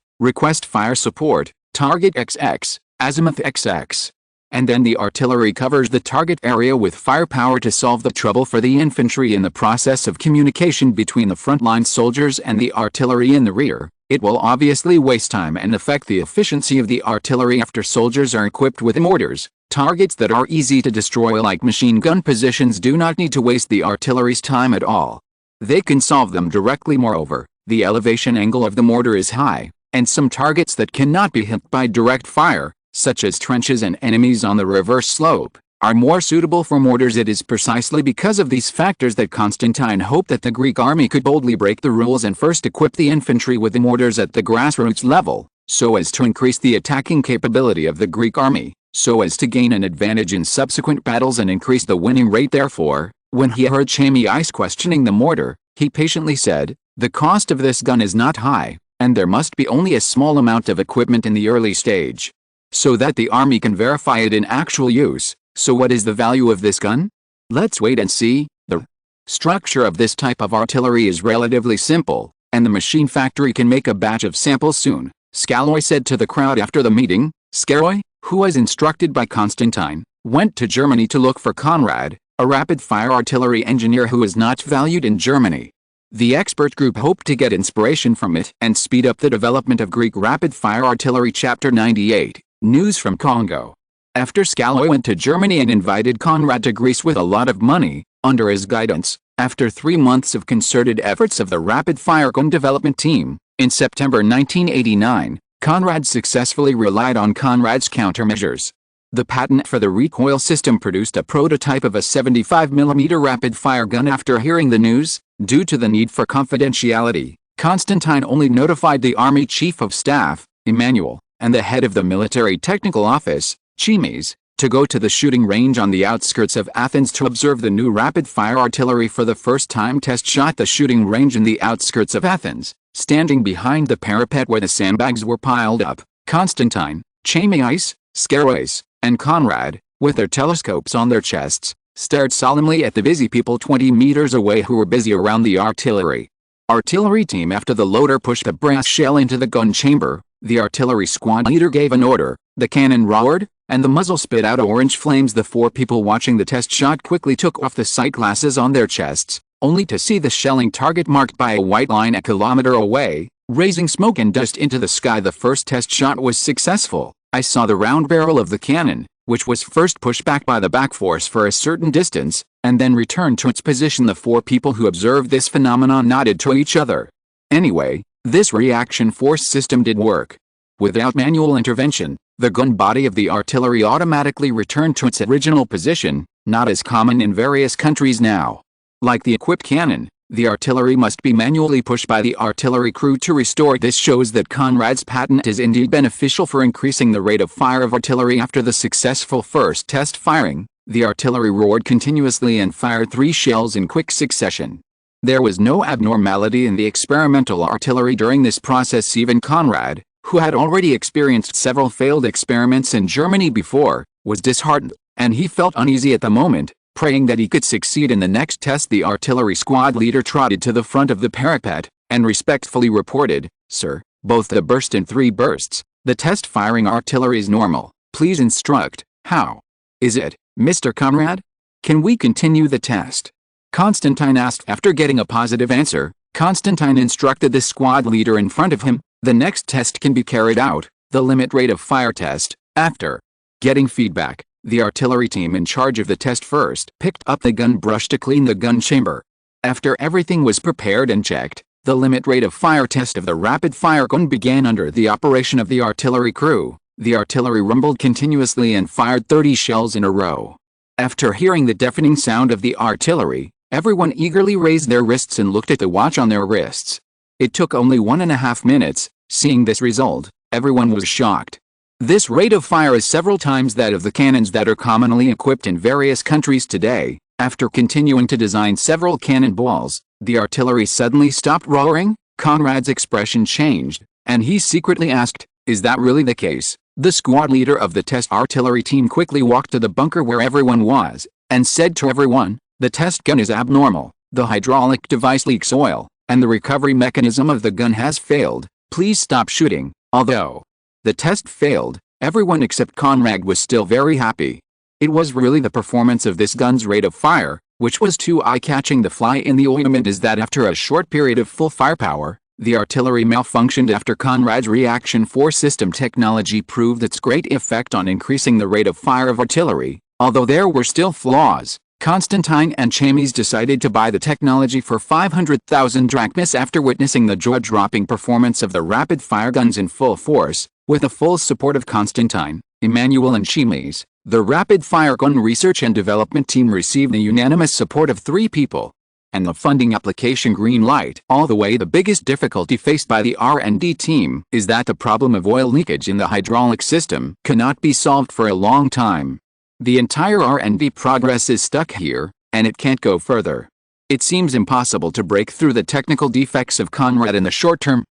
Speaker 1: target XX, azimuth XX. And then the artillery covers the target area with firepower to solve the trouble for the infantry. In the process of communication between the frontline soldiers and the artillery in the rear, it will obviously waste time and affect the efficiency of the artillery. After soldiers are equipped with mortars, targets that are easy to destroy like machine gun positions do not need to waste the artillery's time at all. They can solve them directly. Moreover, the elevation angle of the mortar is high, and some targets that cannot be hit by direct fire, such as trenches and enemies on the reverse slope, are more suitable for mortars. It is precisely because of these factors that Constantine hoped that the Greek army could boldly break the rules and first equip the infantry with the mortars at the grassroots level, so as to increase the attacking capability of the Greek army, so as to gain an advantage in subsequent battles and increase the winning rate. Therefore, when he heard Chamiis questioning the mortar, he patiently said, "The cost of this gun is not high, and there must be only a small amount of equipment in the early stage, so that the army can verify it in actual use. So what is the value of this gun? Let's wait and see." The structure of this type of artillery is relatively simple, and the machine factory can make a batch of samples soon, Scaloi said to the crowd after the meeting. Scaloi, who was instructed by Constantine, went to Germany to look for Conrad, a rapid-fire artillery engineer who is not valued in Germany. The expert group hoped to get inspiration from it and speed up the development of Greek rapid-fire artillery. Chapter 98, News from Congo. After Scaloi went to Germany and invited Conrad to Greece with a lot of money, under his guidance, after 3 months of concerted efforts of the rapid-fire gun development team, in September 1989, Conrad successfully relied on Conrad's countermeasures. The patent for the recoil system produced a prototype of a 75mm rapid-fire gun. After hearing the news, due to the need for confidentiality, Constantine only notified the Army Chief of Staff, Emmanuel, and the head of the Military Technical Office, Chamiis, to go to the shooting range on the outskirts of Athens to observe the new rapid-fire artillery for the first time. Test shot. The shooting range in the outskirts of Athens, standing behind the parapet where the sandbags were piled up, Constantine, Chamiis, Scaloi, and Conrad, with their telescopes on their chests, stared solemnly at the busy people 20 meters away who were busy around the artillery. Artillery team. After the loader pushed a brass shell into the gun chamber, the artillery squad leader gave an order, the cannon roared, and the muzzle spit out orange flames. The 4 people watching the test shot quickly took off the sight glasses on their chests, only to see the shelling target marked by a white line a kilometer away, raising smoke and dust into the sky. The first test shot was successful. I saw the round barrel of the cannon, which was first pushed back by the back force for a certain distance, and then returned to its position. The 4 people who observed this phenomenon nodded to each other. Anyway, this reaction force system did work. Without manual intervention, the gun body of the artillery automatically returned to its original position, not as common in various countries now. Like the equipped cannon, the artillery must be manually pushed by the artillery crew to restore. This shows that Conrad's patent is indeed beneficial for increasing the rate of fire of artillery. After the successful first test firing, the artillery roared continuously and fired 3 shells in quick succession. There was no abnormality in the experimental artillery during this process. Even Conrad, who had already experienced several failed experiments in Germany before, was disheartened, and he felt uneasy at the moment, praying that he could succeed in the next test. The artillery squad leader trotted to the front of the parapet, and respectfully reported, "Sir, both the burst and 3 bursts, the test firing artillery is normal. Please instruct, how is it, Mr. Conrad? Can we continue the test?" Constantine asked. After getting a positive answer, Constantine instructed the squad leader in front of him, "The next test can be carried out, the limit rate of fire test." After getting feedback, the artillery team in charge of the test first picked up the gun brush to clean the gun chamber. After everything was prepared and checked, the limit rate of fire test of the rapid-fire gun began under the operation of the artillery crew. The artillery rumbled continuously and fired 30 shells in a row. After hearing the deafening sound of the artillery, everyone eagerly raised their wrists and looked at the watch on their wrists. It took only 1.5 minutes. Seeing this result, everyone was shocked. This rate of fire is several times that of the cannons that are commonly equipped in various countries today. After continuing to design several cannonballs, the artillery suddenly stopped roaring. Conrad's expression changed, and he secretly asked, "Is that really the case?" The squad leader of the test artillery team quickly walked to the bunker where everyone was, and said to everyone, "The test gun is abnormal, the hydraulic device leaks oil, and the recovery mechanism of the gun has failed. Please stop shooting." Although the test failed, everyone except Conrad was still very happy. It was really the performance of this gun's rate of fire, which was too eye-catching. The fly in the ointment is that after a short period of full firepower, the artillery malfunctioned. After Conrad's reaction force system technology proved its great effect on increasing the rate of fire of artillery, although there were still flaws, Constantine and Chamiis decided to buy the technology for 500,000 drachmas. After witnessing the jaw-dropping performance of the rapid-fire guns in full force, with the full support of Constantine, Emmanuel and Chamiis, The rapid-fire gun research and development team received the unanimous support of 3 people. And the funding application green light. All the way, the biggest difficulty faced by the R&D team is that the problem of oil leakage in the hydraulic system cannot be solved for a long time. The entire R&D progress is stuck here, and it can't go further. It seems impossible to break through the technical defects of Conrad in the short term.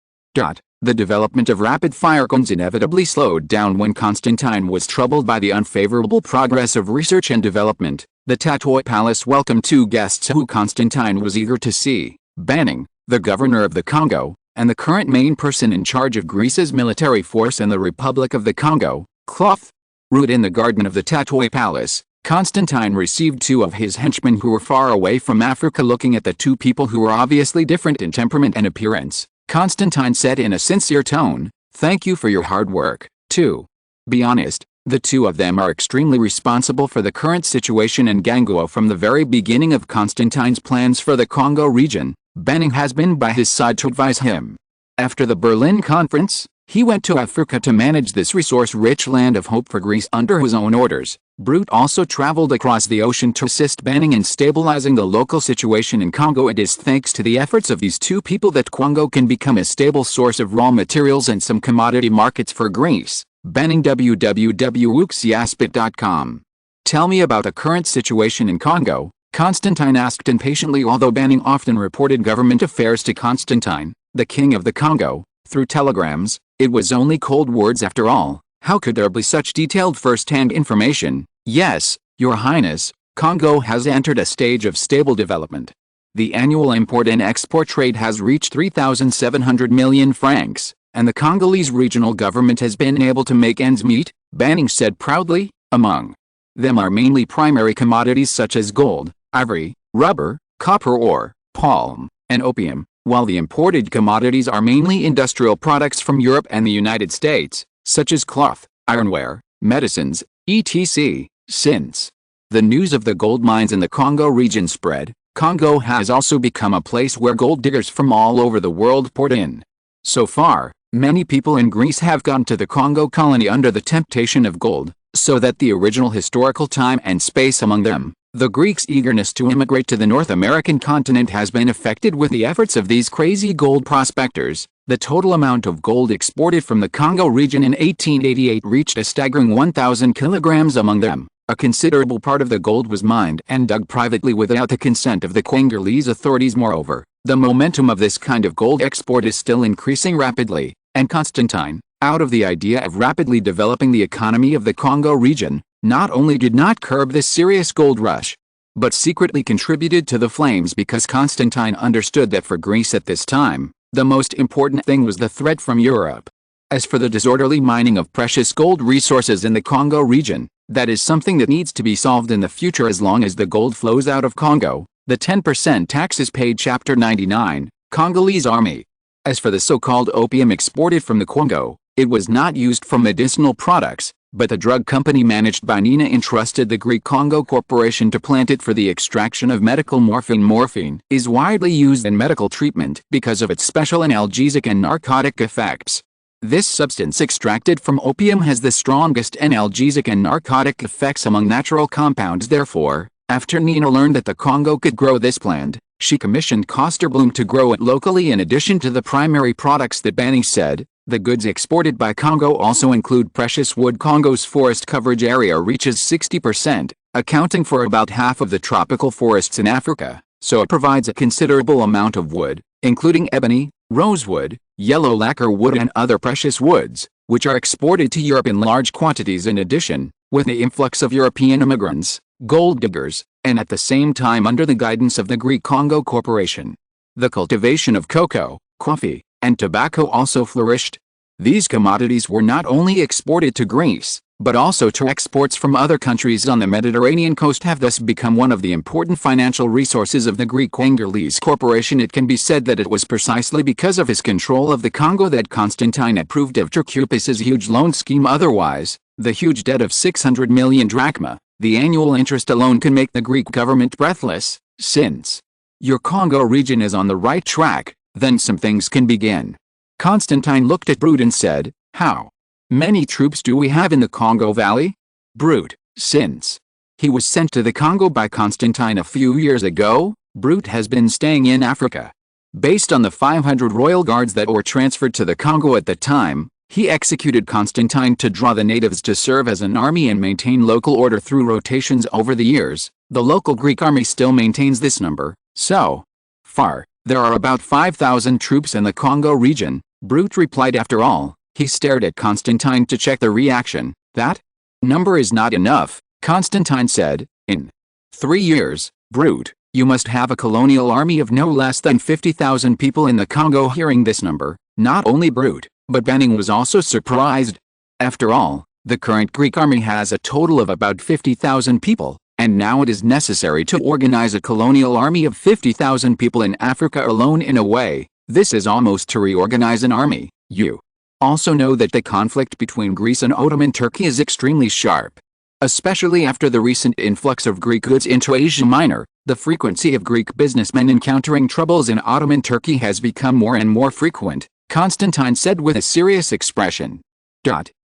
Speaker 1: The development of rapid-fire guns inevitably slowed down when Constantine was troubled by the unfavorable progress of research and development. The Tatoi Palace welcomed 2 guests who Constantine was eager to see: Banning, the governor of the Congo, and the current main person in charge of Greece's military force in the Republic of the Congo, Cloth. Rooted in the garden of the Tatoi Palace, Constantine received 2 of his henchmen who were far away from Africa. Looking at the 2 people who were obviously different in temperament and appearance, Constantine said in a sincere tone, "Thank you for your hard work. To be honest, the 2 of them are extremely responsible for the current situation in Ganguo from the very beginning of Constantine's plans for the Congo region. Banning has been by his side to advise him. After the Berlin Conference, he went to Africa to manage this resource-rich land of hope for Greece under his own orders. Brute also traveled across the ocean to assist Banning in stabilizing the local situation in Congo. It is thanks to the efforts of these 2 people that Congo can become a stable source of raw materials and some commodity markets for Greece." Banning www.wuxiaspit.com. "Tell me about the current situation in Congo," Constantine asked impatiently. Although Banning often reported government affairs to Constantine, the king of the Congo, through telegrams, it was only cold words after all. How could there be such detailed first-hand information? "Yes, Your Highness, Congo has entered a stage of stable development. The annual import and export trade has reached 3,700 million francs, and the Congolese regional government has been able to make ends meet," Banning said proudly. "Among them are mainly primary commodities such as gold, ivory, rubber, copper ore, palm, and opium, while the imported commodities are mainly industrial products from Europe and the United States, such as cloth, ironware, medicines, etc. Since the news of the gold mines in the Congo region spread, Congo has also become a place where gold diggers from all over the world poured in. So far, many people in Greece have gone to the Congo colony under the temptation of gold, so that the original historical time and space among them, the Greeks' eagerness to immigrate to the North American continent, has been affected with the efforts of these crazy gold prospectors. The total amount of gold exported from the Congo region in 1888 reached a staggering 1,000 kilograms. Among them, a considerable part of the gold was mined and dug privately without the consent of the Congolese authorities. Moreover, the momentum of this kind of gold export is still increasing rapidly, and Constantine, out of the idea of rapidly developing the economy of the Congo region, not only did not curb this serious gold rush, but secretly contributed to the flames, because Constantine understood that for Greece at this time, the most important thing was the threat from Europe. As for the disorderly mining of precious gold resources in the Congo region, that is something that needs to be solved in the future. As long as the gold flows out of Congo, the 10% tax is paid. Chapter 99, Congolese Army. As for the so-called opium exported from the Congo, it was not used for medicinal products, but the drug company managed by Nina entrusted the Greek Congo Corporation to plant it for the extraction of medical morphine. Morphine is widely used in medical treatment because of its special analgesic and narcotic effects. This substance extracted from opium has the strongest analgesic and narcotic effects among natural compounds. Therefore, after Nina learned that the Congo could grow this plant, she commissioned Kosterbloom to grow it locally. In addition to the primary products that Banning said, the goods exported by Congo also include precious wood. Congo's forest coverage area reaches 60%, accounting for about half of the tropical forests in Africa, so it provides a considerable amount of wood, including ebony, rosewood, yellow lacquer wood and other precious woods, which are exported to Europe in large quantities. In addition, with the influx of European immigrants, gold diggers, and at the same time under the guidance of the Greek Congo Corporation, the cultivation of cocoa, coffee, and tobacco also flourished. These commodities were not only exported to Greece, but also to exports from other countries on the Mediterranean coast have thus become one of the important financial resources of the Greek Congolese Corporation. It can be said that it was precisely because of his control of the Congo that Constantine approved of Trikoupis' huge loan scheme. Otherwise, the huge debt of 600 million drachma, the annual interest alone can make the Greek government breathless. Since your Congo region is on the right track, then some things can begin. Constantine looked at Brute and said, "How many troops do we have in the Congo Valley?" Brute, Since he was sent to the Congo by Constantine a few years ago, Brute has been staying in Africa. Based on the 500 royal guards that were transferred to the Congo at the time, he executed Constantine to draw the natives to serve as an army and maintain local order through rotations over the years. The local Greek army still maintains this number. So far, there are about 5,000 troops in the Congo region, Brute replied. After all, he stared at Constantine to check the reaction. That number is not enough, Constantine said. In 3 years, Brute, you must have a colonial army of no less than 50,000 people in the Congo. Hearing this number, not only Brute, but Banning was also surprised. After all, the current Greek army has a total of about 50,000 people, and now it is necessary to organize a colonial army of 50,000 people in Africa alone. In a way, this is almost to reorganize an army. You also know that the conflict between Greece and Ottoman Turkey is extremely sharp. Especially after the recent influx of Greek goods into Asia Minor, the frequency of Greek businessmen encountering troubles in Ottoman Turkey has become more and more frequent, Constantine said with a serious expression.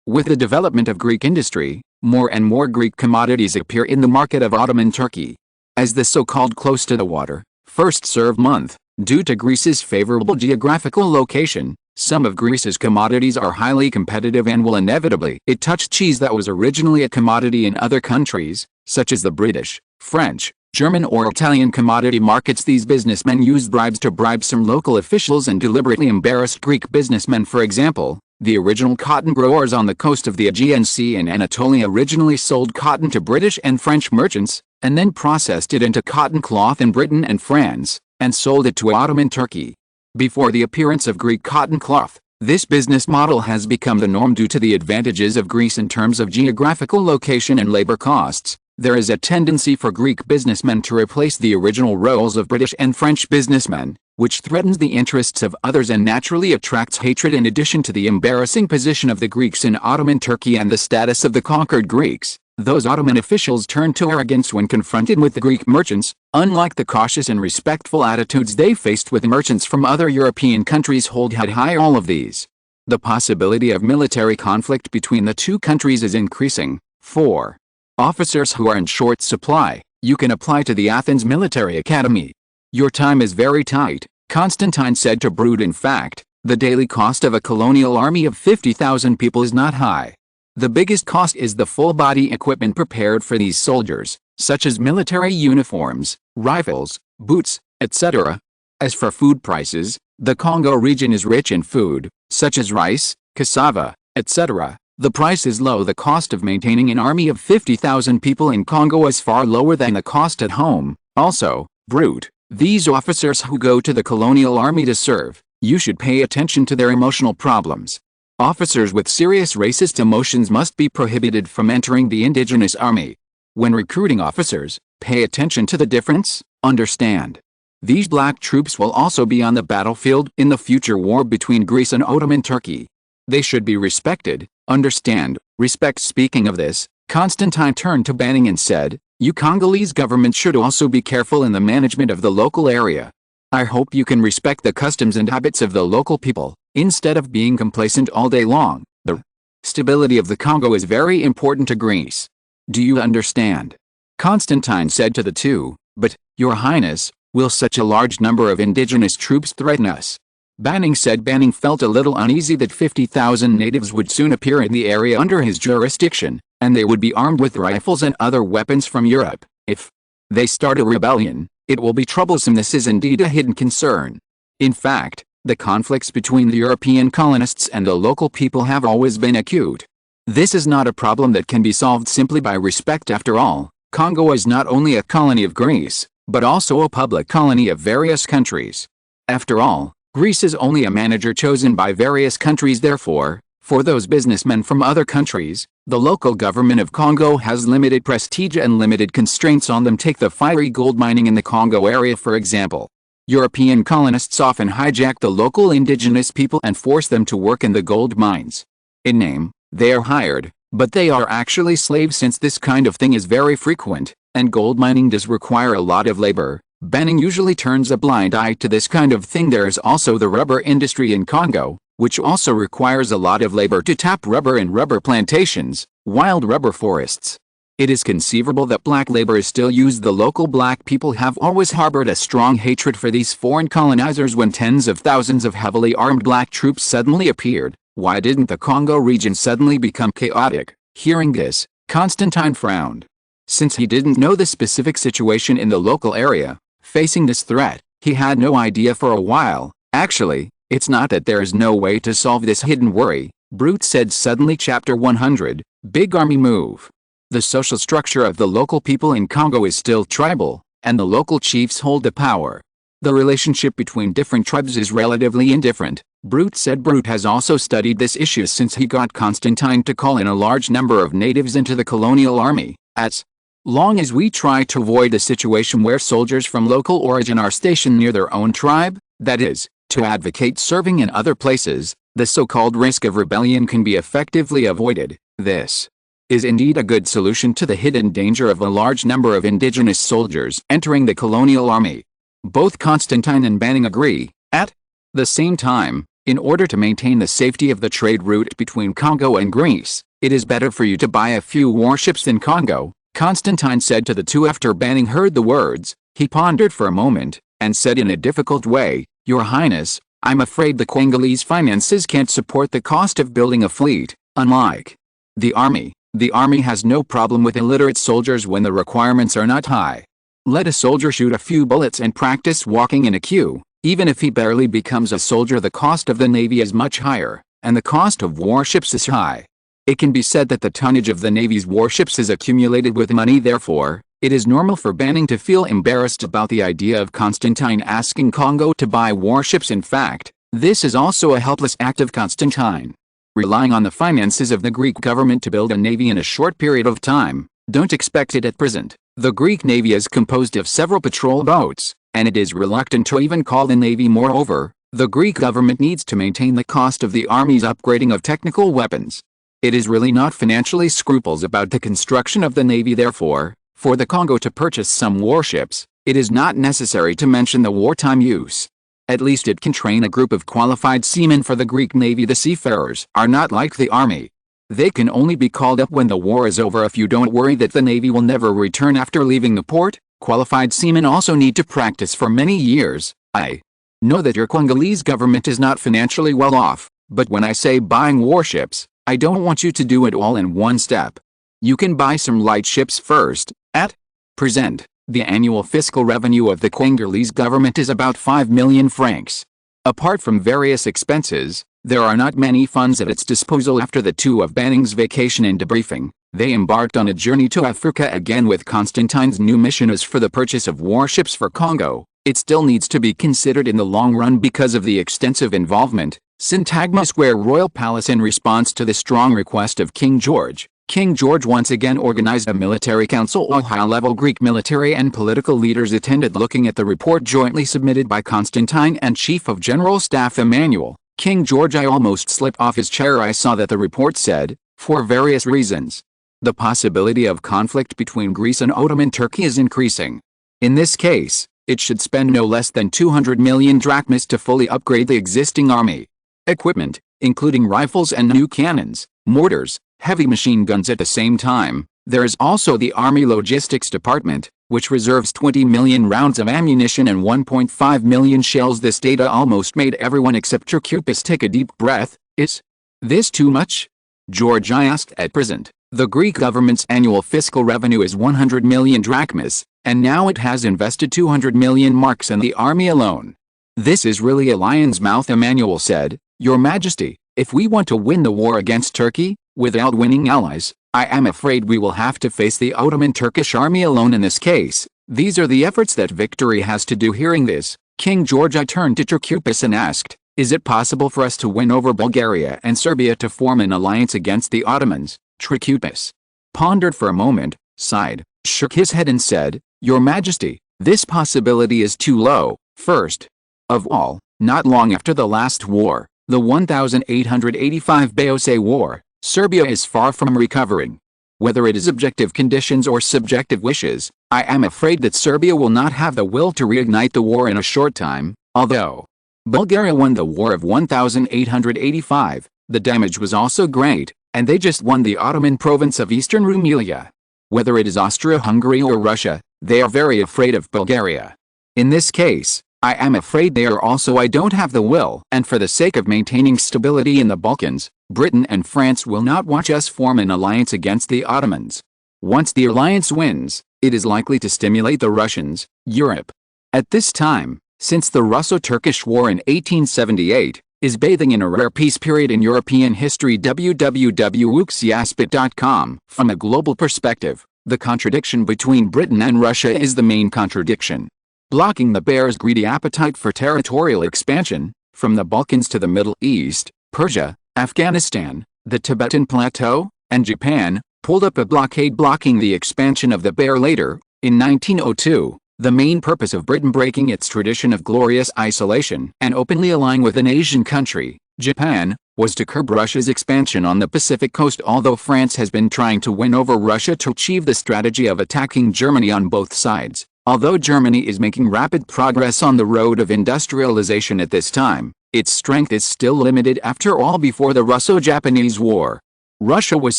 Speaker 1: With the development of Greek industry, more and more Greek commodities appear in the market of Ottoman Turkey. As the so-called close to the water, first served month, due to Greece's favorable geographical location, some of Greece's commodities are highly competitive and will inevitably touch cheese that was originally a commodity in other countries, such as the British, French, German or Italian commodity markets. These businessmen used bribes to bribe some local officials and deliberately embarrassed Greek businessmen. For example, the original cotton growers on the coast of the Aegean Sea in Anatolia originally sold cotton to British and French merchants, and then processed it into cotton cloth in Britain and France, and sold it to Ottoman Turkey. Before the appearance of Greek cotton cloth, this business model has become the norm due to the advantages of Greece in terms of geographical location and labor costs. There is a tendency for Greek businessmen to replace the original roles of British and French businessmen, which threatens the interests of others and naturally attracts hatred. In addition to the embarrassing position of the Greeks in Ottoman Turkey and the status of the conquered Greeks, those Ottoman officials turned to arrogance when confronted with the Greek merchants, unlike the cautious and respectful attitudes they faced with merchants from other European countries. Hold high all of these. The possibility of military conflict between the two countries is increasing. 4. Officers who are in short supply, you can apply to the Athens Military Academy. Your time is very tight, Constantine said to Brute. In fact, the daily cost of a colonial army of 50,000 people is not high. The biggest cost is the full-body equipment prepared for these soldiers, such as military uniforms, rifles, boots, etc. As for food prices, the Congo region is rich in food, such as rice, cassava, etc. The price is low. The cost of maintaining an army of 50,000 people in Congo is far lower than the cost at home. Also, Brute, these officers who go to the colonial army to serve, you should pay attention to their emotional problems. Officers with serious racist emotions must be prohibited from entering the indigenous army. When recruiting officers, pay attention to the difference. Understand. These black troops will also be on the battlefield in the future war between Greece and Ottoman Turkey. They should be respected. Understand, respect. Speaking of this, Constantine turned to Banning and said, you Congolese government should also be careful in the management of the local area. I hope you can respect the customs and habits of the local people, instead of being complacent all day long. The stability of the Congo is very important to Greece. Do you understand? Constantine said to the two. But, Your Highness, will such a large number of indigenous troops threaten us? Banning said. Banning felt a little uneasy that 50,000 natives would soon appear in the area under his jurisdiction, and they would be armed with rifles and other weapons from Europe. If they start a rebellion, it will be troublesome. This is indeed a hidden concern. In fact, the conflicts between the European colonists and the local people have always been acute. This is not a problem that can be solved simply by respect. After all, Congo is not only a colony of Greece, but also a public colony of various countries. After all, Greece is only a manager chosen by various countries. Therefore, for those businessmen from other countries, the local government of Congo has limited prestige and limited constraints on them. Take the fiery gold mining in the Congo area for example. European colonists often hijack the local indigenous people and force them to work in the gold mines. In name, they are hired, but they are actually slaves since this kind of thing is very frequent, and gold mining does require a lot of labor. Banning usually turns a blind eye to this kind of thing. There is also the rubber industry in Congo, which also requires a lot of labor to tap rubber in rubber plantations, wild rubber forests. It is conceivable that black labor is still used. The local black people have always harbored a strong hatred for these foreign colonizers. When tens of thousands of heavily armed black troops suddenly appeared, why didn't the Congo region suddenly become chaotic? Hearing this, Constantine frowned. Since he didn't know the specific situation in the local area, facing this threat, he had no idea for a while. Actually, it's not that there is no way to solve this hidden worry, Brute said suddenly. Chapter 100, Big Army Move. The social structure of the local people in Congo is still tribal, and the local chiefs hold the power. The relationship between different tribes is relatively indifferent, Brute said. Brute has also studied this issue since he got Constantine to call in a large number of natives into the colonial army. As long as we try to avoid a situation where soldiers from local origin are stationed near their own tribe, that is, to advocate serving in other places, the so-called risk of rebellion can be effectively avoided. This is indeed a good solution to the hidden danger of a large number of indigenous soldiers entering the colonial army. Both Constantine and Banning agree. At the same time, in order to maintain the safety of the trade route between Congo and Greece, it is better for you to buy a few warships than Congo, Constantine said to the two after Banning heard the words. He pondered for a moment, and said in a difficult way, "Your Highness, I'm afraid the Congolese finances can't support the cost of building a fleet, unlike the army. The army has no problem with illiterate soldiers when the requirements are not high. Let a soldier shoot a few bullets and practice walking in a queue. Even if he barely becomes a soldier, the cost of the navy is much higher, and the cost of warships is high. It can be said that the tonnage of the navy's warships is accumulated with money. Therefore, it is normal for Banning to feel embarrassed about the idea of Constantine asking Congo to buy warships. In fact, this is also a helpless act of Constantine. Relying on the finances of the Greek government to build a navy in a short period of time, don't expect it at present. The Greek navy is composed of several patrol boats, and it is reluctant to even call the navy. Moreover, the Greek government needs to maintain the cost of the army's upgrading of technical weapons. It is really not financially scruples about the construction of the navy. Therefore, for the Congo to purchase some warships, it is not necessary to mention the wartime use. At least it can train a group of qualified seamen for the Greek navy. The seafarers are not like the army. They can only be called up when the war is over. If you don't worry that the navy will never return after leaving the port, qualified seamen also need to practice for many years. I know that your Congolese government is not financially well off, but when I say buying warships, I don't want you to do it all in one step. You can buy some light ships first. At present, the annual fiscal revenue of the Congolese government is about 5 million francs. Apart from various expenses, there are not many funds at its disposal. After the two of Banning's vacation and debriefing, they embarked on a journey to Africa again with Constantine's new mission as for the purchase of warships for Congo. It still needs to be considered in the long run because of the extensive involvement. Syntagma Square Royal Palace. In response to the strong request of King George, King George once again organized a military council. All high-level Greek military and political leaders attended. Looking at the report jointly submitted by Constantine and Chief of General Staff Emmanuel, King George, I almost slipped off his chair. I saw that the report said, for various reasons, the possibility of conflict between Greece and Ottoman Turkey is increasing. In this case, it should spend no less than 200 million drachmas to fully upgrade the existing army equipment, including rifles and new cannons, mortars, heavy machine guns. At the same time, there is also the Army Logistics Department, which reserves 20 million rounds of ammunition and 1.5 million shells. This data almost made everyone except Trachupis take a deep breath. Is this too much? George, I asked. At present, the Greek government's annual fiscal revenue is 100 million drachmas, and now it has invested 200 million marks in the army alone. This is really a lion's mouth, Emmanuel said. Your Majesty, if we want to win the war against Turkey, without winning allies, I am afraid we will have to face the Ottoman Turkish army alone in this case. These are the efforts that victory has to do. Hearing this, King George, I turned to Trachupis and asked, is it possible for us to win over Bulgaria and Serbia to form an alliance against the Ottomans? Trachupis pondered for a moment, sighed, shook his head and said, Your Majesty, this possibility is too low. First of all, not long after the last war, the 1885 Bayose War, Serbia is far from recovering. Whether it is objective conditions or subjective wishes, I am afraid that Serbia will not have the will to reignite the war in a short time. Although Bulgaria won the war of 1885, the damage was also great, and they just won the Ottoman province of Eastern Rumelia. Whether it is Austria-Hungary or Russia, they are very afraid of Bulgaria. In this case, I am afraid they are also. I don't have the will. And for the sake of maintaining stability in the Balkans, Britain and France will not watch us form an alliance against the Ottomans. Once the alliance wins, it is likely to stimulate the Russians, Europe. At this time, since the Russo-Turkish War in 1878, is bathing in a rare peace period in European history. www.wuxiaspit.com. From a global perspective, the contradiction between Britain and Russia is the main contradiction. Blocking the bear's greedy appetite for territorial expansion, from the Balkans to the Middle East, Persia, Afghanistan, the Tibetan Plateau, and Japan, pulled up a blockade blocking the expansion of the bear later, in 1902. The main purpose of Britain breaking its tradition of glorious isolation and openly allying with an Asian country, Japan, was to curb Russia's expansion on the Pacific coast. Although France has been trying to win over Russia to achieve the strategy of attacking Germany on both sides, although Germany is making rapid progress on the road of industrialization at this time, its strength is still limited. After all, before the Russo-Japanese War, Russia was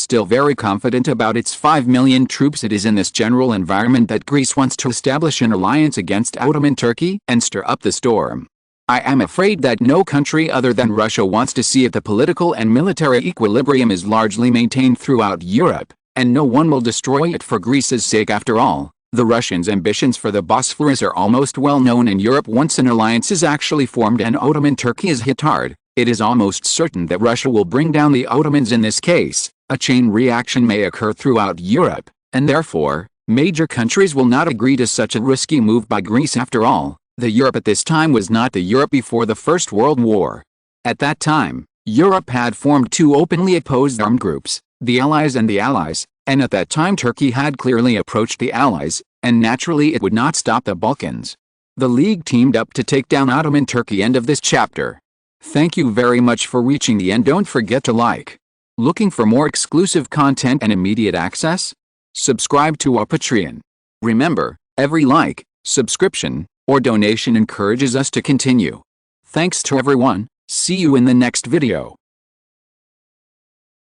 Speaker 1: still very confident about its 5 million troops. It is in this general environment that Greece wants to establish an alliance against Ottoman Turkey and stir up the storm. I am afraid that no country other than Russia wants to see if the political and military equilibrium is largely maintained throughout Europe, and no one will destroy it for Greece's sake. After all, the Russians' ambitions for the Bosphorus are almost well known in Europe. Once an alliance is actually formed and Ottoman Turkey is hit hard, it is almost certain that Russia will bring down the Ottomans. In this case, a chain reaction may occur throughout Europe, and therefore, major countries will not agree to such a risky move by Greece. After all, the Europe at this time was not the Europe before the First World War. At that time, Europe had formed two openly opposed armed groups, the Allies and the Allies, and at that time Turkey had clearly approached the Allies, and naturally it would not stop the Balkans. The League teamed up to take down Ottoman Turkey. End of this chapter. Thank you very much for reaching the end. Don't forget to like. Looking for more exclusive content and immediate access? Subscribe to our Patreon. Remember, every like, subscription, or donation encourages us to continue. Thanks to everyone. See you in the next video.